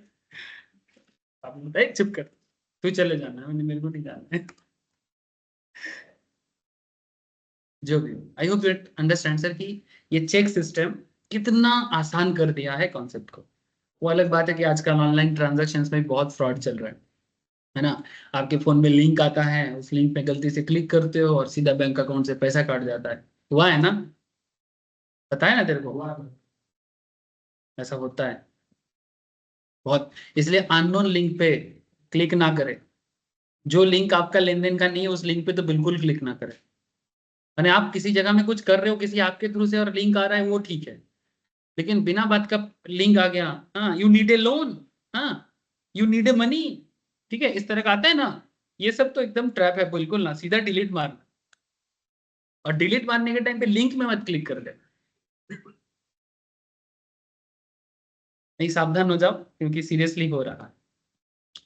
S1: पापा बोलता है चुप कर, तू चले जाना, मैंने मेरे को नहीं जाना है जो भी हो। I hope you understand sir कि ये चेक सिस्टम कितना आसान कर दिया है कॉन्सेप्ट को। वो अलग बात है कि आजकल ऑनलाइन ट्रांजैक्शंस में बहुत फ्रॉड चल रहा है ना। आपके फोन में लिंक आता है, उस लिंक पे गलती से क्लिक करते हो और सीधा बैंक अकाउंट से पैसा काट जाता है। हुआ है ना, पता है ना तेरे को, ऐसा होता है बहुत। इसलिए अननोन लिंक पे क्लिक ना करें, जो लिंक आपका लेन देन का नहीं है उस लिंक पे तो बिल्कुल क्लिक ना करें। यानी आप किसी जगह में कुछ कर रहे हो किसी आपके थ्रू से और लिंक आ रहा है वो ठीक है, लेकिन बिना बात का लिंक आ गया, हाँ यू नीड ए लोन, हाँ यू नीड ए मनी, ठीक है, इस तरह का आता है ना, ये सब तो एकदम ट्रैप है, बिल्कुल ना, सीधा डिलीट मारना। और डिलीट मारने के टाइम पे लिंक में मत क्लिक कर देना, नहीं सावधान हो जाओ क्योंकि सीरियसली हो रहा है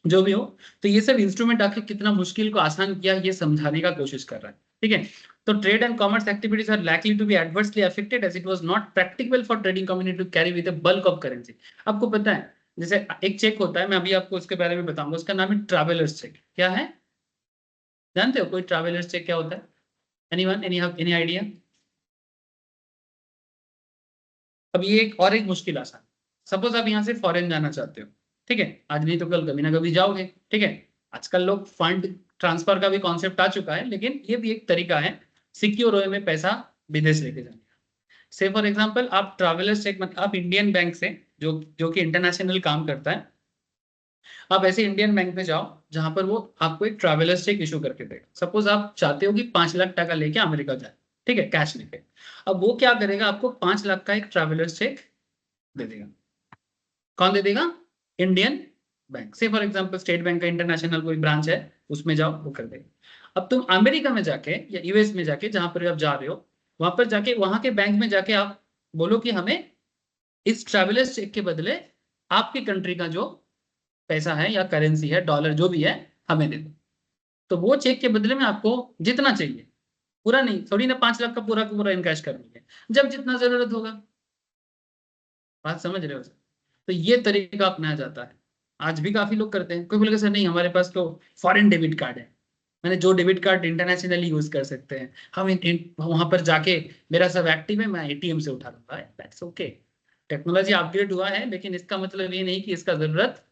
S1: जो भी हो। तो ये सब इंस्ट्रूमेंट आखिर कितना मुश्किल को आसान किया ये समझाने का कोशिश कर रहा है, ठीक है। तो trade and commerce activities are likely to be adversely affected as it was not practical for trading community to carry with the bulk of currency. आपको पता है जैसे एक चेक होता है, मैं अभी आपको उसके बारे में बताऊंगा, उसका नाम है ट्रैवलर्स चेक। क्या है, जानते हो कोई ट्रैवलर्स चेक क्या होता है? Anyone, any idea? अब ये एक मुश्किल आसान, सपोज आप यहाँ से फॉरेन जाना चाहते हो, ठीक है, आज नहीं तो कल कभी ना कभी जाओगे, ठीक है। आजकल लोग फंड ट्रांसफर का भी कॉन्सेप्ट आ चुका है, लेकिन ये भी एक तरीका है सिक्योर वे में पैसा विदेश लेके जाने का। से फॉर एग्जांपल आप ट्रैवलर्स चेक मतलब आप इंडियन बैंक से जो जो कि इंटरनेशनल काम करता है, आप ऐसे इंडियन बैंक में जाओ जहां पर वो आपको एक ट्रैवलर्स चेक इशू करके देगा। सपोज आप चाहते हो कि 5 लाख टका लेके अमेरिका जाए, ठीक है, कैश लेके। अब वो क्या करेगा, आपको 5 लाख का एक ट्रैवलर्स चेक दे देगा। कौन दे देगा? इंडियन बैंक से, फॉर एग्जांपल स्टेट बैंक का इंटरनेशनल कोई ब्रांच है उसमें जाओ, वो कर देगा। अब तुम अमेरिका में जाके या यूएस में जाके जहां पर आप जा रहे हो, वहां पर जाके वहां के बैंक में जाके आप बोलो कि हमें इस ट्रैवलर्स चेक के बदले आपकी कंट्री का जो पैसा है या करेंसी है, डॉलर जो भी है, हमें दे दो। तो वो चेक के बदले में आपको जितना चाहिए, पूरा नहीं, थोड़ी ना 5 लाख का पूरा इनकैश करनी है, जब जितना जरूरत होगा। बात समझ रहे हो सर? तो ये तरीका अपनाया जाता है, आज भी काफी लोग करते हैं। कोई बोलेगा सर नहीं हमारे पास तो फॉरेन डेबिट कार्ड है, मैंने जो डेबिट कार्ड इंटरनेशनली यूज कर सकते हैं, हम वहां पर जाके मेरा सब एक्टिव है, मैं एटीएम से उठा लूंगा, दैट्स ओके। टेक्नोलॉजी अपग्रेड हुआ है, लेकिन इसका मतलब ये नहीं कि इसका जरूरत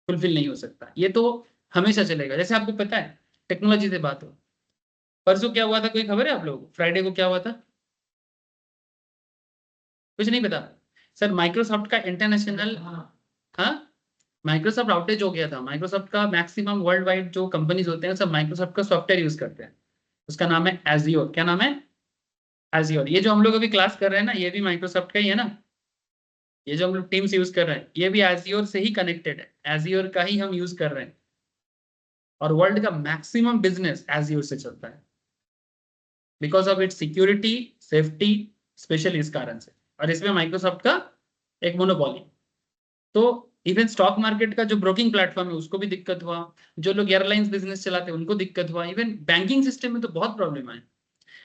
S1: फुलफिल नहीं हो सकता, ये तो हमेशा चलेगा। जैसे आपको पता है, टेक्नोलॉजी से बात हो, परसों क्या हुआ था, कोई खबर है आप लोगों को? फ्राइडे को क्या हुआ था? कुछ नहीं पता? सर माइक्रोसॉफ्ट का इंटरनेशनल, हाँ, माइक्रोसॉफ्ट आउटेज हो गया था। माइक्रोसॉफ्ट का मैक्सिमम वर्ल्ड वाइड जो कंपनीज होते हैं सब माइक्रोसॉफ्ट का सॉफ्टवेयर यूज करते हैं, उसका नाम है एजियोर। क्या नाम है? एजियोर। ये जो हम लोग अभी क्लास कर रहे हैं ना, ये भी माइक्रोसॉफ्ट का ही है ना, ये जो हम लोग टीम्स यूज कर रहे हैं ये भी एजियोर से ही कनेक्टेड है, एजियोर का ही हम यूज कर रहे हैं। और वर्ल्ड का मैक्सिमम बिजनेस एजियोर से चलता है because of its security, safety, specially इस कारण से। और इसमें माइक्रोसॉफ्ट का एक मोनोपोली। तो इवन स्टॉक मार्केट का जो ब्रोकिंग प्लेटफॉर्म है उसको भी दिक्कत हुआ, जो लोग एयरलाइंस बिजनेस चलाते हैं उनको दिक्कत हुआ, इवन बैंकिंग सिस्टम में तो बहुत प्रॉब्लम आए।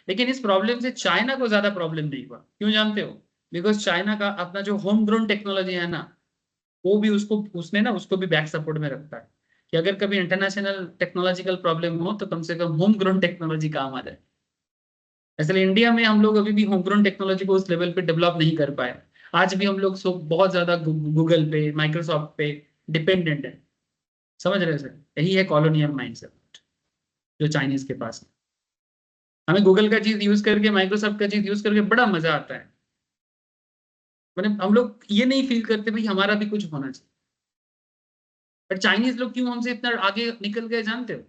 S1: लेकिन इस प्रॉब्लम से चाइना को ज्यादा प्रॉब्लम नहीं हुआ, क्यों जानते हो? बिकॉज चाइना का अपना जो होम ग्रोन टेक्नोलॉजी है ना, वो भी उसने ना उसको भी बैक सपोर्ट में रखता है कि अगर कभी इंटरनेशनल टेक्नोलॉजिकल प्रॉब्लम हो तो कम से कम होम ग्रोन टेक्नोलॉजी काम आ जाए। इसलिए इंडिया में हम लोग अभी भी होमग्रोन टेक्नोलॉजी को उस लेवल पे डेवलप नहीं कर पाए। आज भी हम लोग बहुत ज्यादा गूगल पे, माइक्रोसॉफ्ट पे डिपेंडेंट है। समझ रहे हैं सर? यही है कॉलोनियल माइंडसेट जो चाइनीज के पास है। हमें गूगल का चीज यूज करके, माइक्रोसॉफ्ट का चीज यूज करके बड़ा मजा आता है, मतलब हम लोग ये नहीं फील करते भाई हमारा भी कुछ होना चाहिए। पर चाइनीज लोग क्यों हमसे इतना आगे निकल गए जानते हो?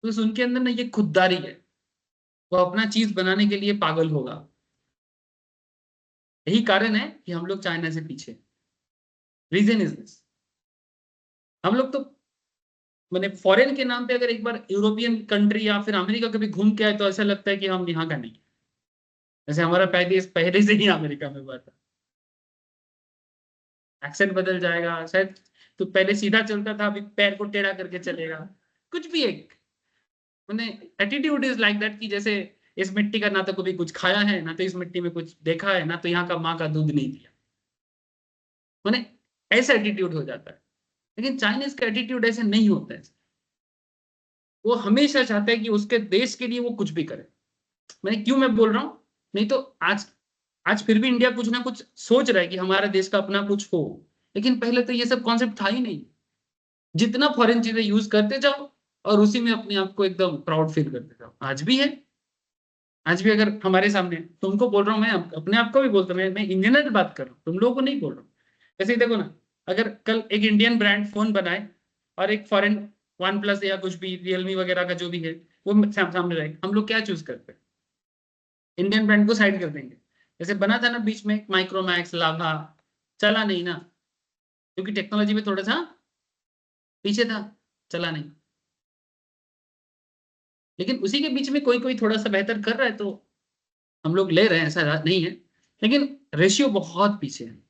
S1: तो उनके अंदर ना ये खुददारी है, वो अपना चीज बनाने के लिए पागल होगा। यही कारण है कि हम लोग चाइना से पीछे। रीजन इज दिस, हम लोग तो मैंने फॉरेन के नाम पे अगर एक बार यूरोपियन कंट्री या फिर अमेरिका कभी घूम के आए तो ऐसा लगता है कि हम यहाँ का नहीं। जैसे हमारा पहले से ही अमेरिका में हुआ था, एक्सेंट बदल जाएगा शायद। तो पहले सीधा चलता था, अभी पैर को टेढ़ा करके चलेगा। कुछ भी एक मैंने एटीट्यूड इज लाइक दैट कि जैसे इस मिट्टी का ना तो कभी कुछ खाया है, ना तो इस मिट्टी में कुछ देखा है, ना तो यहाँ का माँ का दूध नहीं दिया, मैंने ऐसा एटीट्यूड हो जाता है। लेकिन चाइनीज का एटीट्यूड ऐसे नहीं होता है, वो हमेशा चाहता है कि उसके देश के लिए वो कुछ भी करे। मैं बोल रहा हूँ, नहीं तो आज आज फिर भी इंडिया कुछ ना कुछ सोच रहा है कि हमारा देश का अपना कुछ हो, लेकिन पहले तो ये सब कॉन्सेप्ट था ही नहीं। जितना फॉरेन चीजें यूज करते जाओ और उसी में अपने आप को एकदम प्राउड फील करते जाओ। आज भी है, आज भी अगर हमारे सामने, तुमको बोल रहा हूँ, मैं अपने आप को भी बोलता हूँ, मैं इंडियन बात कर रहा हूँ, तुम लोगों को नहीं बोल रहा हूँ। ऐसे ही देखो ना, अगर कल एक इंडियन ब्रांड फोन बनाए और एक फॉरेन वन प्लस या कुछ भी रियलमी वगैरह का जो भी है वो सामने रहे, हम लोग क्या चूज करते हैं? इंडियन ब्रांड को साइड कर देंगे। जैसे बना था ना बीच में माइक्रोमैक्स, लाभा, चला नहीं ना, क्योंकि टेक्नोलॉजी में थोड़ा सा पीछे था, चला नहीं। लेकिन उसी के बीच में कोई कोई थोड़ा सा बेहतर कर रहा है तो हम लोग ले रहे हैं, ऐसा नहीं है, लेकिन रेशियो बहुत पीछे है।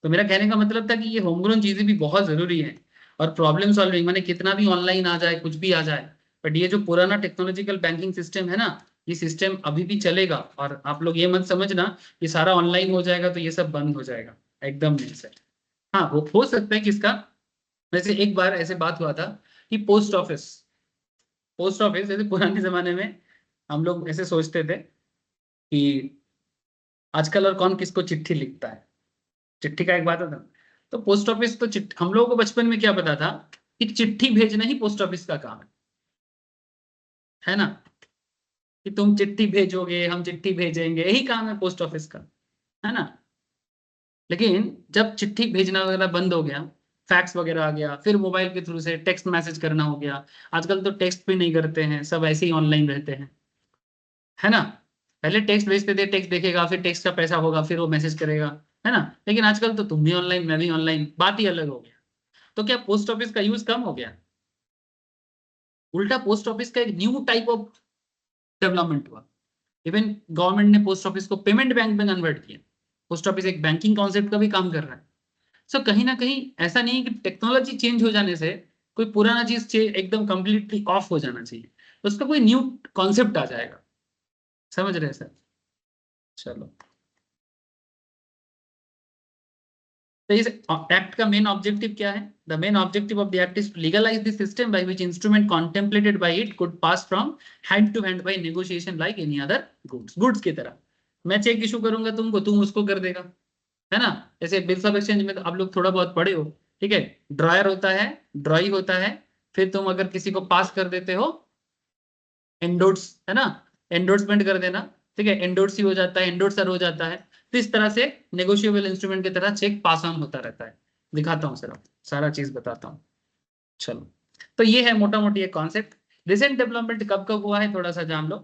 S1: तो मेरा कहने का मतलब था कि ये होमग्रोन चीजें भी बहुत जरूरी है, और प्रॉब्लम सॉल्विंग, माने कितना भी ऑनलाइन आ जाए, कुछ भी आ जाए, बट ये जो पुराना टेक्नोलॉजिकल बैंकिंग सिस्टम है ना, ये सिस्टम अभी भी चलेगा। और आप लोग ये मत समझना कि सारा ऑनलाइन हो जाएगा तो ये सब बंद हो जाएगा, एकदम नहीं सर। हाँ, वो हो सकता है कि इसका, वैसे एक बार ऐसे बात हुआ था कि पोस्ट ऑफिस जैसे पुराने जमाने में हम लोग ऐसे सोचते थे कि आजकल और कौन किसको चिट्ठी लिखता है, चिट्ठी का एक बात होता। तो पोस्ट ऑफिस तो हम लोगों को बचपन में क्या पता था कि चिट्ठी भेजना ही पोस्ट ऑफिस का काम है ना, कि तुम चिट्ठी भेजोगे, हम चिट्ठी भेजेंगे, यही काम है पोस्ट ऑफिस का, है ना। लेकिन जब चिट्ठी भेजना वगैरह बंद हो गया, फैक्स वगैरह आ गया, फिर मोबाइल के थ्रू से टेक्स्ट मैसेज करना हो गया। आजकल तो टेक्स्ट भी नहीं करते हैं, सब ऐसे ही ऑनलाइन रहते हैं, है ना। पहले टेक्स्ट भेजते थे, टेक्स्ट देखेगा, फिर टेक्स्ट का पैसा होगा, फिर वो मैसेज करेगा, है ना। लेकिन आजकल तो तुम भी ऑनलाइन, मैं भी ऑनलाइन, बात ही अलग हो गया। तो क्या पोस्ट ऑफिस का यूज कम हो गया? उल्टा पोस्ट ऑफिस का एक न्यू टाइप ऑफ डेवलपमेंट हुआ। इवन गवर्नमेंट ने पोस्ट ऑफिस को पेमेंट बैंक में कन्वर्ट किया। पोस्ट ऑफिस एक बैंकिंग कॉन्सेप्ट का भी काम कर रहा है। सो कहीं ना कहीं ऐसा नहीं है कि टेक्नोलॉजी चेंज हो जाने से कोई पुराना चीज एकदम कंप्लीटली ऑफ हो जाना चाहिए, तो उसका कोई न्यू कॉन्सेप्ट आ जाएगा। समझ रहे हैं सर? चलो, तो इस एक्ट का मेन ऑब्जेक्टिव क्या है? The main objective of the act is to legalise the system by which instrument contemplated by it could pass from hand to hand by negotiation like any other goods की तरह। मैं check issue करूंगा तुमको, तुम उसको कर देगा, है ना। जैसे बिल्स ऑफ एक्सचेंज में तो आप लोग थोड़ा बहुत पढ़े हो, ठीक है। ड्रॉयर होता है, ड्रॉई होता है, फिर तुम अगर किसी को पास कर देते हो, एंडोर्स, है ना, एंडोर्समेंट कर देना, ठीक है, एंडोर्स ही हो जाता है, एंडोर्सर हो जाता है। तो इस तरह से नेगोशिएबल इंस्ट्रूमेंट की तरह चेक पास ऑन होता रहता है। दिखाता हूँ सर, आपको सारा चीज बताता हूँ। चलो, तो ये है मोटा मोटी एक कॉन्सेप्ट। रिसेंट डेवलपमेंट कब कब हुआ है थोड़ा सा जान लो।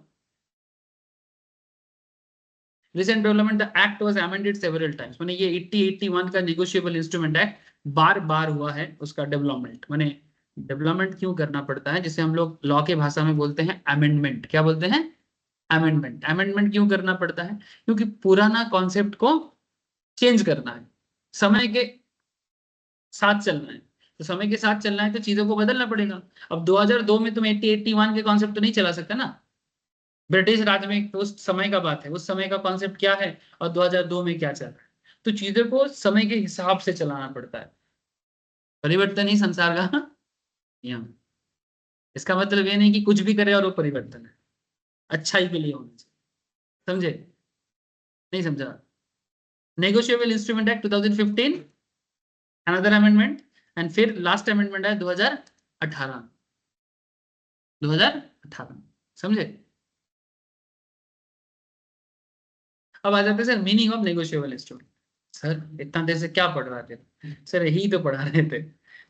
S1: Recent development, the act was amended several times, माने ये 81 का नेगोशिएबल इंस्ट्रूमेंट एक्ट बार बार हुआ है उसका डेवलपमेंट। माने डेवलपमेंट क्यों करना पड़ता है, जिसे हम लोग लॉ के भाषा में बोलते हैं अमेंडमेंट। क्या बोलते हैं? अमेंडमेंट। अमेंडमेंट क्यों करना पड़ता है? क्योंकि पुराना कॉन्सेप्ट को चेंज करना है, समय के साथ चलना है। तो समय के साथ चलना है तो चीजों को बदलना पड़ेगा। अब 2002 में तुम 80-81 के कॉन्सेप्ट तो नहीं चला सकता ना। ब्रिटिश राज में तो उस समय का बात है, उस समय का कॉन्सेप्ट क्या है और 2002 में क्या चल रहा है। तो चीजों को समय के हिसाब से चलाना पड़ता है। परिवर्तन ही संसार का नियम है। इसका मतलब ये नहीं कि कुछ भी करे और वो परिवर्तन है, अच्छाई के लिए होना चाहिए। समझे? नहीं समझा? Negotiable instrument act 2015, another amendment, and फिर लास्ट अमेंडमेंट है 2018। 2018, समझे? अब आ जाते हैं sir meaning of negotiable instrument. Sir इतना देर से क्या पढ़ रहे थे सर? यही तो पढ़ा रहे थे।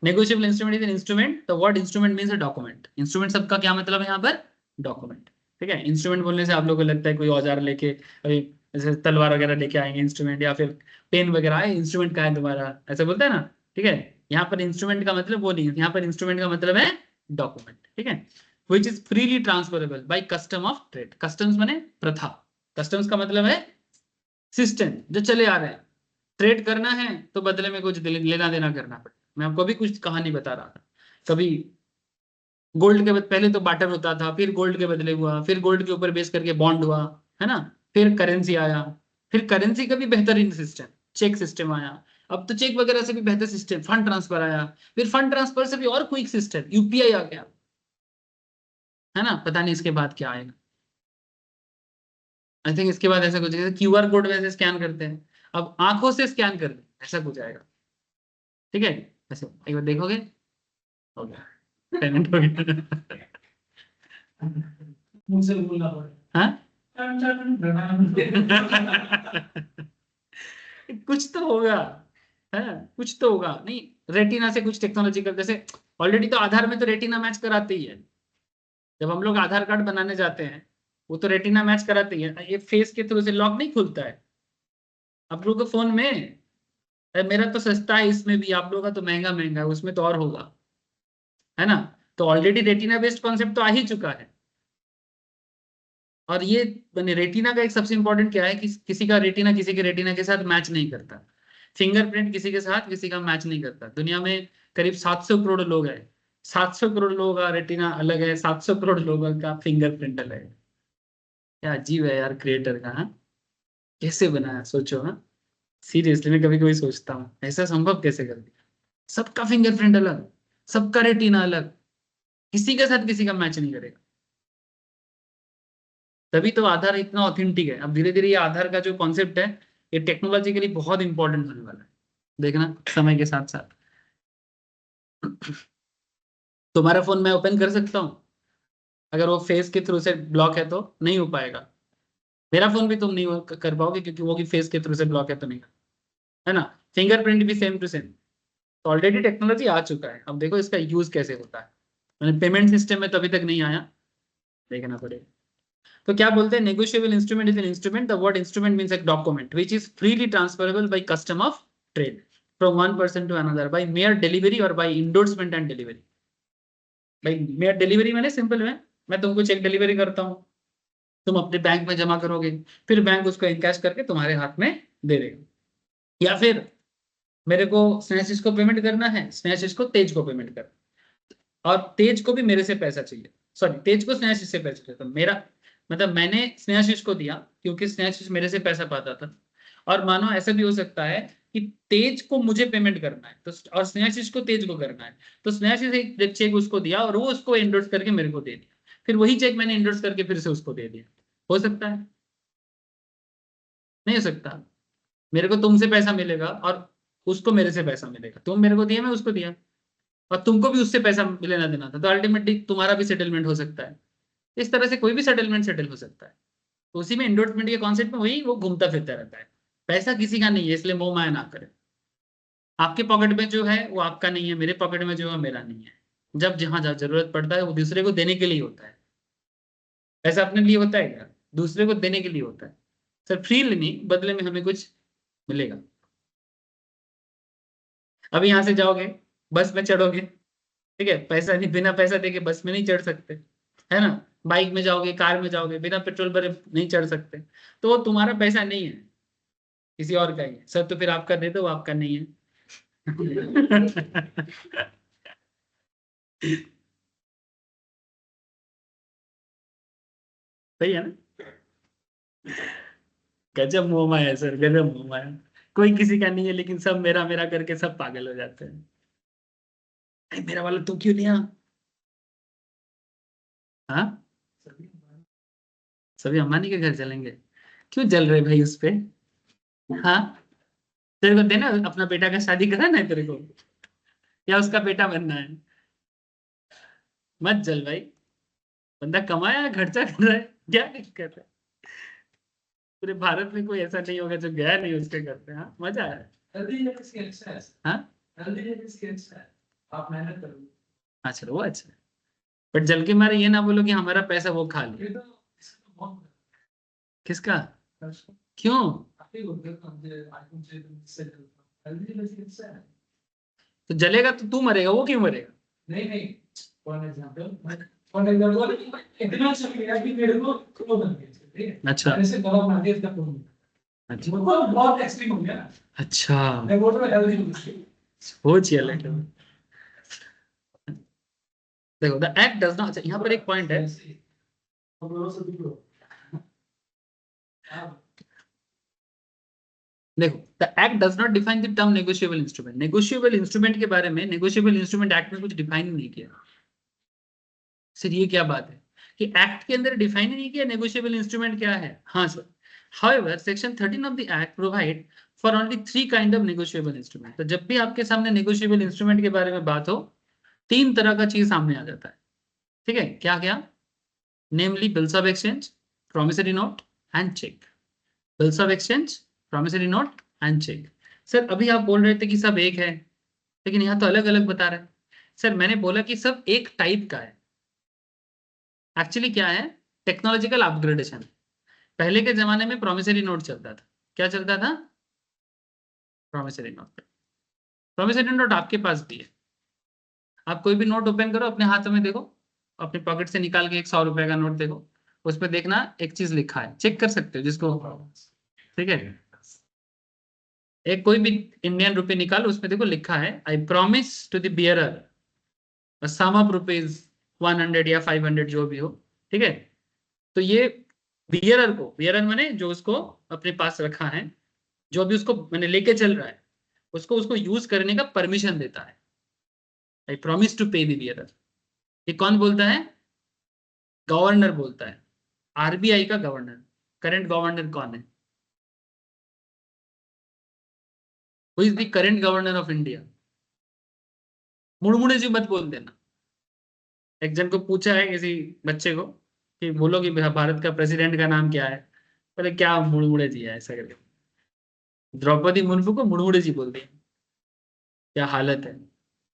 S1: Negotiable instrument is an instrument, the word instrument means a document. Instrument शब्द का क्या मतलब है यहाँ पर? डॉक्यूमेंट। ठीक है, इंस्ट्रूमेंट बोलने से आप लोगों को लगता है कोई औजार लेके, अभी जैसे तलवार वगैरह लेके आएंगे इंस्ट्रूमेंट, या फिर पेन वगैरह आए, इंस्ट्रूमेंट का है तुम्हारा, ऐसा बोलते हैं ना। ठीक है, यहाँ पर इंस्ट्रूमेंट का मतलब वो नहीं है, यहाँ पर इंस्ट्रूमेंट का मतलब है डॉक्यूमेंट। ठीक है, which is freely transferable by custom of trade. Customs माने प्रथा, कस्टम्स का मतलब है सिस्टम जो चले आ रहे हैं। ट्रेड करना है तो बदले में कुछ लेना देना करना पड़ेगा। मैं आपको अभी कुछ कहानी बता रहा था। कभी गोल्ड के पहले तो बाटर होता था, फिर गोल्ड के बदले हुआ, फिर गोल्ड के ऊपर बेस करके बॉन्ड हुआ, है ना। फिर करेंसी आया, फिर करेंसी का भी बेहतरीन सिस्टम चेक सिस्टम आया। अब तो चेक वगैरह से भी बेहतर सिस्टम फंड ट्रांसफर आया, फिर फंड ट्रांसफर से भी और क्विक सिस्टम यूपीआई आ गया, है ना। पता नहीं इसके बाद क्या आएगा। आई थिंक इसके बाद ऐसा कुछ जैसे क्यूआर कोड वैसे स्कैन करते हैं, अब आंखों से स्कैन कर दे, ऐसा कुछ आएगा। ठीक है, ऐसे एक बार देखोगे, हो गया, पेमेंट हो गया। मुझसे बोलना पड़ेगा, हाँ। कुछ तो होगा, है, कुछ तो होगा। नहीं, रेटिना से कुछ टेक्नोलॉजिकल, जैसे ऑलरेडी तो आधार में तो रेटिना मैच कराते ही है। जब हम लोग आधार कार्ड बनाने जाते हैं वो तो रेटिना मैच कराती है, ये फेस के थ्रू से लॉक नहीं खुलता है आप लोगों के फोन में। अरे मेरा तो सस्ता है, इसमें भी आप लोगों का तो महंगा महंगा है, उसमें तो और होगा, है ना। तो ऑलरेडी रेटिना बेस्ड कॉन्सेप्ट तो आ ही चुका है। और ये रेटिना का एक सबसे इंपॉर्टेंट क्या है कि किसी का रेटिना किसी के रेटिना के साथ मैच नहीं करता। फिंगरप्रिंट किसी के साथ किसी का मैच नहीं करता। दुनिया में करीब 700 करोड़ लोग हैं, 700 करोड़ लोगों का रेटिना अलग है, 700 करोड़ लोगों का फिंगरप्रिंट अलग है। क्या अजीब है यार क्रिएटर का, हाँ। कैसे बनाया सोचो, हाँ। सीरियसली मैं कभी कभी सोचता हूँ ऐसा संभव कैसे कर दिया। सबका फिंगरप्रिंट अलग, सबका रेटिना अलग, किसी के साथ किसी का मैच नहीं करेगा। तभी तो आधार इतना ऑथेंटिक है। अब धीरे धीरे ये आधार का जो कॉन्सेप्ट है ये टेक्नोलॉजी के लिए बहुत इंपॉर्टेंट होने वाला है, देखना समय के साथ साथ। तुम्हारा फोन मैं ओपन कर सकता हूँ, अगर वो फेस के थ्रू से ब्लॉक है तो नहीं हो पाएगा। मेरा फोन भी तुम नहीं कर पाओगे क्योंकि वो भी फेस के थ्रू से ब्लॉक है तो नहीं, है ना। फिंगरप्रिंट भी सेम टू सेम। तो ऑलरेडी टेक्नोलॉजी आ चुका है, अब देखो इसका यूज कैसे होता है। मैंने पेमेंट सिस्टम में तो अभी तक नहीं आया, देखना पड़ेगा। तो क्या बोलते हैं, negotiable instrument is an instrument, the word instrument means एक document which is freely transferable by custom of trade from one person to another by mere delivery और बाय इंडोर्समेंट एंड डिलीवरी। भाई मेयर डिलीवरी मैंने simple में, मैं तुमको check delivery करता हूँ, तुम अपने बैंक में जमा करोगे, फिर बैंक उसको इनकैश करके तुम्हारे हाथ में दे देगा। या फिर मेरे को स्नेहाशीष को पेमेंट करना है, स्नेहाशीष को तेज को पेमेंट करना, और तेज को भी मेरे से पैसा चाहिए, सॉरी तेज को स्नेहाशीष से पैसा चाहिए, तो मेरा मतलब मैंने स्नेहाशीष को दिया क्योंकि स्नेहाशीष मेरे से पैसा पाता था। और मानो ऐसा भी हो सकता है कि तेज को मुझे पेमेंट करना है तो, और स्नेहाशीष को तेज को करना है, तो स्नेहाशीष एक चेक उसको दिया और वो उसको एंडोर्स करके मेरे को दे दिया, फिर वही चेक मैंने एंडोर्स करके फिर से उसको दे दिया। हो सकता है, नहीं हो सकता। मेरे को तुमसे पैसा मिलेगा और उसको मेरे से पैसा मिलेगा, तुम मेरे को दिया मैं उसको दिया, और तुमको भी उससे पैसा लेना देना था, तो अल्टीमेटली तुम्हारा भी सेटलमेंट हो सकता है। इस तरह से कोई भी सेटलमेंट सेटल हो सकता है। तो उसी में एंडोर्समेंट के कॉन्सेप्ट में वही वो घूमता फिरता रहता है। पैसा किसी का नहीं है, इसलिए मोह माया ना करें। आपके पॉकेट में जो है वो आपका नहीं है, मेरे पॉकेट में जो है मेरा नहीं है। जब जहां जहाँ जरूरत पड़ता है वो दूसरे को देने के लिए होता है। पैसा अपने लिए होता है क्या, दूसरे को देने के लिए होता है। सर फ्री नहीं, बदले में हमें कुछ मिलेगा। अभी यहाँ से जाओगे, बस में चढ़ोगे, ठीक है, पैसा नहीं, बिना पैसा देके बस में नहीं चढ़ सकते, है ना। बाइक में जाओगे, कार में जाओगे, बिना पेट्रोल भरे नहीं चढ़ सकते। तो वो तुम्हारा पैसा नहीं है, किसी और का ही है। सर तो फिर आपका दे दो, वो आपका नहीं है। सही है ना। गजब मोह माया है सर, गजब मोह माया। कोई किसी का नहीं है लेकिन सब मेरा मेरा करके सब पागल हो जाते हैं। "अरे, मेरा वाला तू क्यों लिया। हाँ, सभी अंबानी के घर चलेंगे। क्यों जल रहे भाई उस पे। हाँ, तेरे को देना, अपना बेटा का शादी कराना है तेरे को, या उसका बेटा बनना है। मत जल भाई, बंदा कमाया है, खर्चा कर रहा है, क्या दिक्कत है। पूरे भारत में कोई ऐसा नहीं होगा जो गया नहीं उसके घर पे। हाँ, मजा आया।
S3: जल्दी जल्दी स्केच है।
S1: हाँ,
S3: जल्दी जल्दी स्केच है। आप मेहनत करो।
S1: हाँ चलो वो अच्छा है। बट जल के मारे ये ना बोलो कि हमारा पैसा वो खा
S3: ये
S1: लिया।
S3: तो इसका बहुत
S1: किसका,
S3: है।
S1: क्यों।
S3: आपके बोलते हैं मुझे आईफोन से से जल्दी जल्दी स्केच है।
S1: तो जलेगा तो तू मरेगा, वो क्यों मरेगा।
S3: नहीं नहीं, फॉर एग्जांपल इतना अच्छा किया कि मेरे को क्लो बन गया, ठीक है।
S1: अच्छा
S3: ऐसे दवा बना दिया इसका फोन।
S1: अच्छा
S3: वो बहुत एक्सट्रीम हो गया।
S1: अच्छा,
S3: मैं बोल रहा हूँ हेल्दी।
S1: हो चले। देखो द एक्ट डज नॉट, यहाँ पर एक पॉइंट है।
S3: हम लोगों से दूर हो।
S1: देखो the act does not define the term negotiable instrument. Negotiable instrument के बारे में नेगोशिएबल इंस्ट्रूमेंट एक्ट में कुछ डिफाइन नहीं किया। सर ये क्या बात है कि एक्ट के अंदर डिफाइन नहीं किया नेगोशिएबल इंस्ट्रूमेंट क्या है। हाँ sir, however section 13 of the act provide for only 3 kind of negotiable instrument. तो जब भी आपके सामने नेगोशिएबल इंस्ट्रूमेंट के बारे में बात हो, 3 तरह का चीज सामने आ जाता है, ठीक है। क्या क्या, namely bills of exchange, promissory note and cheque. Bills of exchange, promissory note and cheque. Sir अभी आप बोल रहे थे कि सब एक है, लेकिन यहाँ तो अलग अलग बता रहे हैं। सर मैंने बोला कि सब एक टाइप का है। एक्चुअली क्या है, टेक्नोलॉजिकल अपग्रेडेशन। पहले के जमाने में प्रोमिसरी नोट चलता था। क्या चलता था? Promissory note. प्रोमिसरी नोट आपके पास भी है। आप कोई भी नोट ओपन करो, अपने हाथ में देखो, अपने पॉकेट से निकाल के एक 100 रुपए का नोट देखो, उस पर देखना एक चीज लिखा है, चेक कर सकते हो जिसको, ठीक है। एक कोई भी इंडियन रुपए निकालो, उसमें देखो लिखा है I promise to the bearer sum of rupees 100 या 500 जो भी हो, ठीक है। तो ये बियरर को, बियरर माने जो उसको अपने पास रखा है, जो अभी उसको मैंने लेके चल रहा है, उसको उसको यूज करने का परमिशन देता है। I promise to pay the bearer. ये कौन बोलता है? गवर्नर बोलता है। आरबीआई का गवर्नर। करंट गवर्नर कौन है? Who is the current governor of India? मुड़मुड़े जी मत बोल देना। एक जन को पूछा है किसी बच्चे को कि बोलो कि भारत का प्रेसिडेंट का नाम क्या है, बोले क्या मुड़मुड़े जी है, ऐसा करके द्रौपदी मुर्मू को मुड़मुड़े जी बोल दिया। क्या हालत है,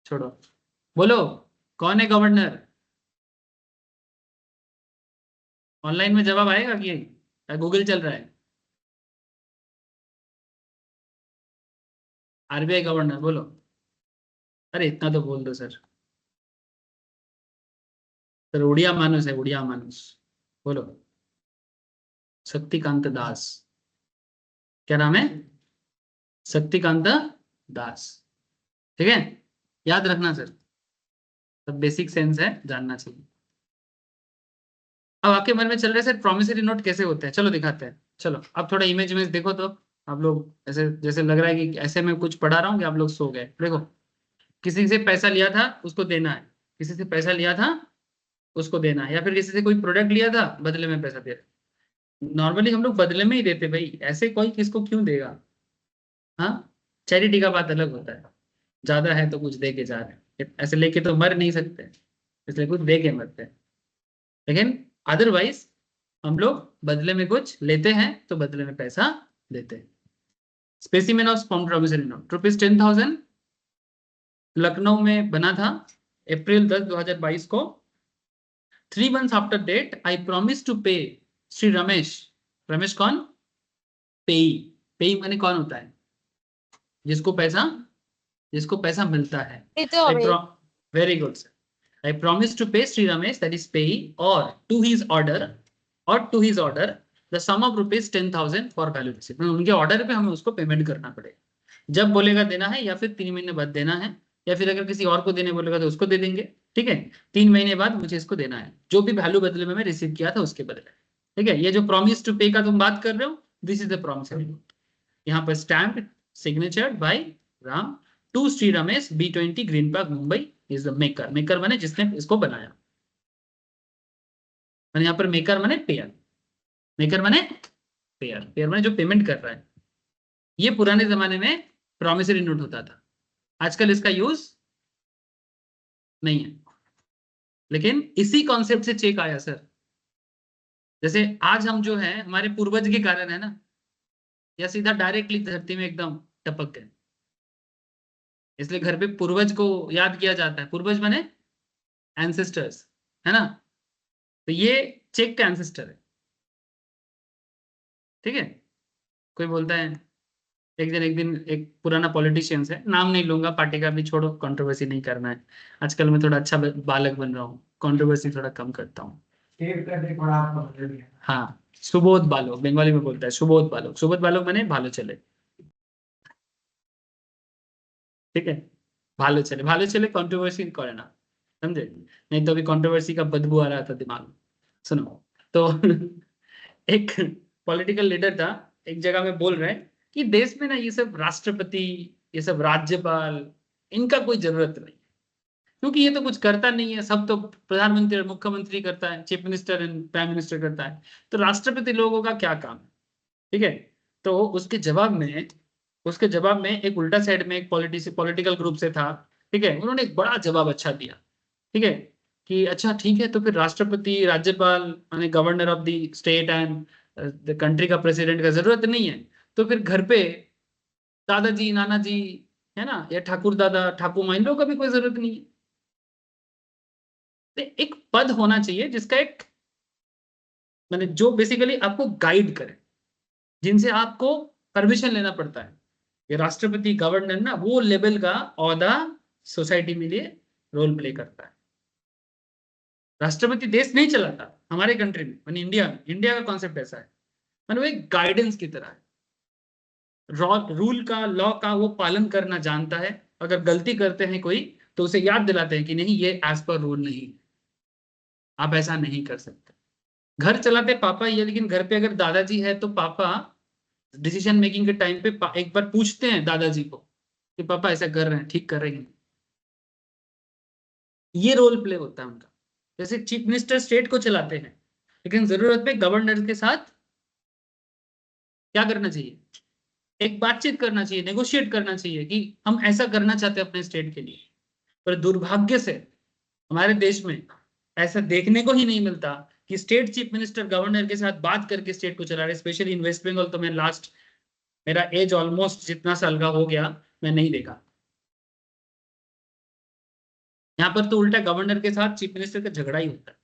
S1: छोड़ो। बोलो कौन है गवर्नर? ऑनलाइन में जवाब आएगा कि गूगल चल रहा है? आरबीआई गवर्नर बोलो। अरे इतना तो बोल दो सर। सर उड़िया मानुस है, उड़िया मानुस। बोलो। शक्तिकांत दास। क्या नाम है? शक्तिकांत दास। ठीक है, याद रखना सर, सब बेसिक सेंस है, जानना चाहिए। अब आपके मन में चल रहा है सर प्रोमिसरी नोट कैसे होते हैं, चलो दिखाते हैं। चलो अब थोड़ा इमेज इमेज देखो तो आप लोग, ऐसे जैसे लग रहा है कि ऐसे मैं कुछ पढ़ा रहा हूँ कि आप लोग सो गए। देखो, किसी से पैसा लिया था उसको देना है, किसी से पैसा लिया था उसको देना है, या फिर किसी से कोई प्रोडक्ट लिया था बदले में पैसा दे रहे। नॉर्मली हम लोग बदले में ही देते भाई, ऐसे कोई किसको क्यों देगा? हाँ, चैरिटी का बात अलग होता है, ज्यादा है तो कुछ दे के जा रहे हैं, ऐसे लेके तो मर नहीं सकते, इसलिए कुछ दे के मरते हैं। लेकिन अदरवाइज हम लोग बदले में कुछ लेते हैं तो बदले में पैसा देते हैं। Specimen of promissory note, ₹10,000 Lucknow में बना था अप्रैल 10, 2022 को। 3 months after date I promise to pay Shri Ramesh. Ramesh कौन? पेई। पेई माने कौन होता है? जिसको पैसा, जिसको पैसा मिलता है। Very good sir. I promise to pay Sri Ramesh, that is payee, or to his order, the sum of rupees 10,000 for value receipt। उनके ऑर्डर पे हमें उसको पेमेंट करना पड़ेगा। जब बोलेगा देना है, या फिर 3 महीने बाद देना है, या फिर अगर किसी और को देने बोलेगा तो उसको दे देंगे। ठीक है, 3 महीने बाद मुझे इसको देना है, जो भी वैल्यू बदले में मैं रिसीव किया था उसके बदले। ठीक है, ये जो प्रॉमिस टू पे का तुम बात कर रहे हो, this is the promissory note. यहाँ पर stamp signature by Ram to Shri Ramesh, B20 green park Mumbai is the maker. Maker माने जिसने इसको बनाया, मैंने यहाँ पर मेकर माने पेयर, मेकर माने पेयर, पेयर माने जो पेमेंट कर रहा है। ये पुराने जमाने में प्रॉमिसरी नोट होता था, आजकल इसका यूज नहीं है। लेकिन इसी कॉन्सेप्ट से चेक आया सर। जैसे आज हम जो है हमारे पूर्वज के कारण है ना, या सीधा डायरेक्टली धरती में एकदम टपक गए, इसलिए घर पे पूर्वज को याद किया जाता है। पूर्वज माने एंसेस्टर्स, है ना। तो ये चेक का एंसेस्टर है। ठीक है, कोई बोलता है, एक दिन एक पुराना पॉलिटिशियंस है, नाम नहीं लूंगा, पार्टी का भी छोड़ो, कंट्रोवर्सी नहीं करना है। आजकल मैं थोड़ा अच्छा बालक बन रहा हूँ, कंट्रोवर्सी थोड़ा कम करता हूँ। हाँ, सुबोध बालक बंगाली में बोलता है, सुबोध बालक। सुबोध बालक माने भालो चले। ठीक है, भालो चले, भालो चले, कंट्रोवर्सी करे ना, समझे? नहीं तो अभी कंट्रोवर्सी का बदबू आ रहा था दिमाग में। सुनो तो एक पॉलिटिकल लीडर था, एक जगह में बोल रहे हैं कि देश में ना ये सब राष्ट्रपति, ये सब राज्यपाल, इनका कोई जरूरत नहीं, क्योंकि ये तो कुछ करता नहीं है, सब तो प्रधानमंत्री और मुख्यमंत्री करता है, chief minister and prime minister करता है, तो राष्ट्रपति लोगों का क्या काम है? ठीक है, तो उसके जवाब में एक उल्टा साइड में एक पॉलिटिकल ग्रुप से था। ठीक है, उन्होंने एक बड़ा जवाब अच्छा दिया। ठीक है, कि अच्छा ठीक है, तो फिर राष्ट्रपति, राज्यपाल माने governor of the state and the country का प्रेसिडेंट का जरूरत नहीं है, तो फिर घर पे दादाजी, नाना जी, है ना, या ठाकुर दादा, ठाकुर माँ, इन लोगों का भी कोई जरूरत नहीं है। तो एक पद होना चाहिए जिसका एक मैंने जो बेसिकली आपको गाइड करे, जिनसे आपको परमिशन लेना पड़ता है। ये राष्ट्रपति गवर्नर ना वो लेवल का ओहदा सोसाइटी में लिए रोल प्ले करता है। राष्ट्रपति देश नहीं चलाता हमारे कंट्री में, मैंने इंडिया का कॉन्सेप्ट ऐसा है, मैंने वो एक गाइडेंस की तरह है। रूल का, लॉ का वो पालन करना जानता है। अगर गलती करते हैं कोई तो उसे याद दिलाते हैं कि नहीं ये एज पर रूल नहीं, आप ऐसा नहीं कर सकते। घर चलाते पापा ये, लेकिन घर पे अगर दादाजी है तो पापा डिसीजन मेकिंग के टाइम पे एक बार पूछते हैं दादाजी को कि पापा ऐसा कर रहे हैं, ठीक कर रहे हैं। ये रोल प्ले होता है उनका। जैसे चीफ मिनिस्टर स्टेट को चलाते हैं, लेकिन जरूरत पे गवर्नर के साथ क्या करना चाहिए, एक बातचीत करना चाहिए, नेगोशिएट करना चाहिए कि हम ऐसा करना चाहते हैं अपने स्टेट के लिए। पर दुर्भाग्य से हमारे देश में ऐसा देखने को ही नहीं मिलता कि स्टेट चीफ मिनिस्टर गवर्नर के साथ बात करके स्टेट को चला रहे। स्पेशली इन वेस्ट बंगाल तो मैं मेरा एज ऑलमोस्ट जितना साल का हो गया, मैं नहीं देखा। यहाँ पर तो उल्टा गवर्नर के साथ चीफ मिनिस्टर का झगड़ा ही होता है।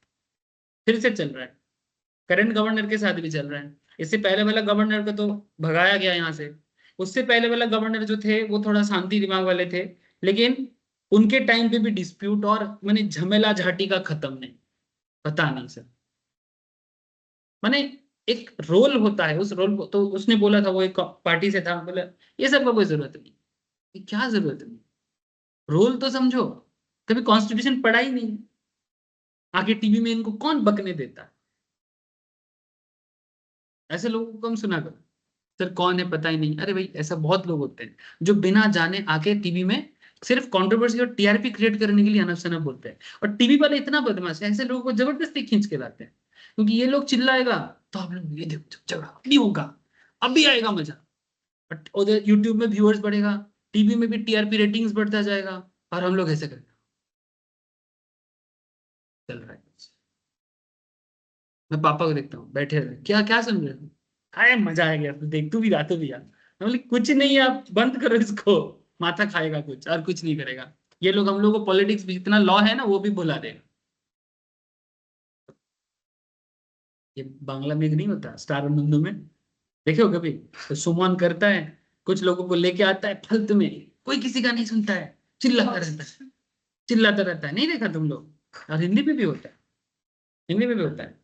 S1: फिर से चल रहा है, करंट गवर्नर के साथ भी चल रहा है। इससे पहले वाला गवर्नर को तो भगाया गया यहाँ से। उससे पहले वाला गवर्नर जो थे वो थोड़ा शांति दिमाग वाले थे, लेकिन उनके टाइम पे भी डिस्प्यूट और मैंने झमेला झाटी का खत्म नहीं, पता नहीं सर। मैंने एक रोल होता है, उस रोल को तो उसने बोला था, वो एक पार्टी से था, बोला ये सब का कोई जरूरत नहीं, ये क्या जरूरत नहीं, रोल तो समझो। कभी कॉन्स्टिट्यूशन पढ़ा ही नहीं, आके टीवी में इनको कौन बकने देता है। ऐसे लोगों को हम सुना करो, सर कौन है पता ही नहीं। अरे भाई ऐसा बहुत लोग होते हैं जो बिना जाने आके टीवी में सिर्फ कंट्रोवर्सी और टीआरपी क्रिएट करने के लिए अनफ शनफ बोलते हैं। और टीवी वाले इतना बदमाश है, ऐसे लोगों को जबरदस्ती खींच के लाते हैं, क्योंकि ये लोग चिल्लाएगा तो आप लोग ये देखो झगड़ा अभी होगा, अभी आएगा मजा। बट उधर यूट्यूब में व्यूअर्स बढ़ेगा, टीवी में भी टीआरपी रेटिंग्स बढ़ता जाएगा, और हम लोग ऐसे करते चल रहा है। मैं पापा को देखता हूँ बैठे रहे, क्या क्या सुन रहे हो, अरे मजा आ गया, तू देख, तू भी गा, तू भी गा। मैं बोली कुछ नहीं, आप बंद करो इसको, माथा खाएगा कुछ और कुछ नहीं करेगा। ये लोग हम लोग को पॉलिटिक्स भी जितना लॉ है ना वो भी भुला देगा। ये बांग्ला में नहीं होता स्टार नंदू में, देखे हो कभी, तो सुमन करता है, कुछ लोगों को लेके आता है फालतू में, कोई किसी का नहीं सुनता है, चिल्लाता रहता है, चिल्लाता रहता है, नहीं देखा तुम लोग। और हिंदी में भी होता है, हिंदी में भी होता है।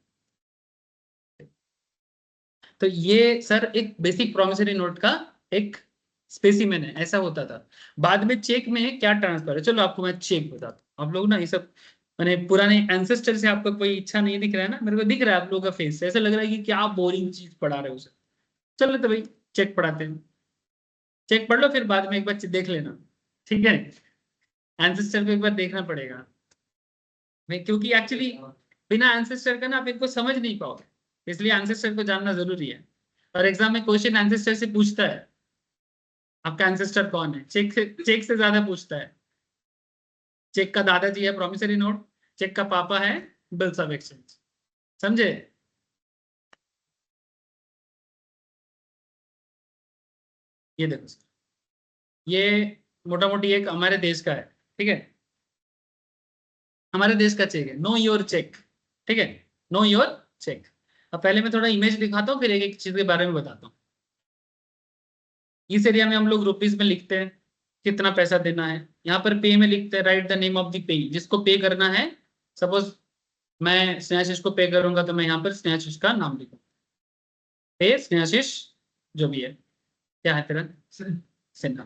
S1: तो ये सर एक बेसिक प्रोमिसरी नोट का एक स्पेसिमेन है, ऐसा होता था। बाद में चेक में क्या ट्रांसफर है, चलो आपको मैं चेक बताता हूँ। आप लोग ना ये सब मैंने पुराने एंसेस्टर से आपको कोई इच्छा नहीं दिख रहा है ना, मेरे को दिख रहा है आप लोगों का फेस, ऐसा लग रहा है कि क्या बोरिंग चीज पढ़ा रहे हो सर। चलो तो भाई चेक पढ़ाते हैं, चेक पढ़ लो, फिर बाद में एक बार देख लेना, ठीक है। एंसेस्टर को एक बार देखना पड़ेगा, मैं क्योंकि एक्चुअली बिना एंसेस्टर का ना आप इनको समझ नहीं पाओगे, इसलिए एंसेस्टर को जानना जरूरी है। और एग्जाम में क्वेश्चन एंसेस्टर से पूछता है आपका एंसेस्टर कौन है, चेक से ज्यादा पूछता है। चेक का दादाजी है प्रोमिसरी नोट, चेक का पापा है बिल्स ऑफ एक्सचेंज, समझे। ये देखो सर, ये मोटा मोटी एक हमारे देश का है, ठीक है, हमारे देश का चेक है, नो योर चेक, ठीक है, नो योर चेक। अब पहले मैं थोड़ा इमेज दिखाता हूँ, फिर एक एक चीज के बारे में बताता हूँ। इस एरिया में हम लोग रुपीज में लिखते हैं कितना पैसा देना है, यहाँ पर पे में लिखते हैं right the name of the pay, जिसको पे करना है। सपोज मैं स्नेहाशीष को पे करूंगा तो मैं यहाँ पर स्नेहाशीष का नाम लिखूंगा, पे स्नेहाशीष जो भी है, क्या है तेरा, सिन्हा,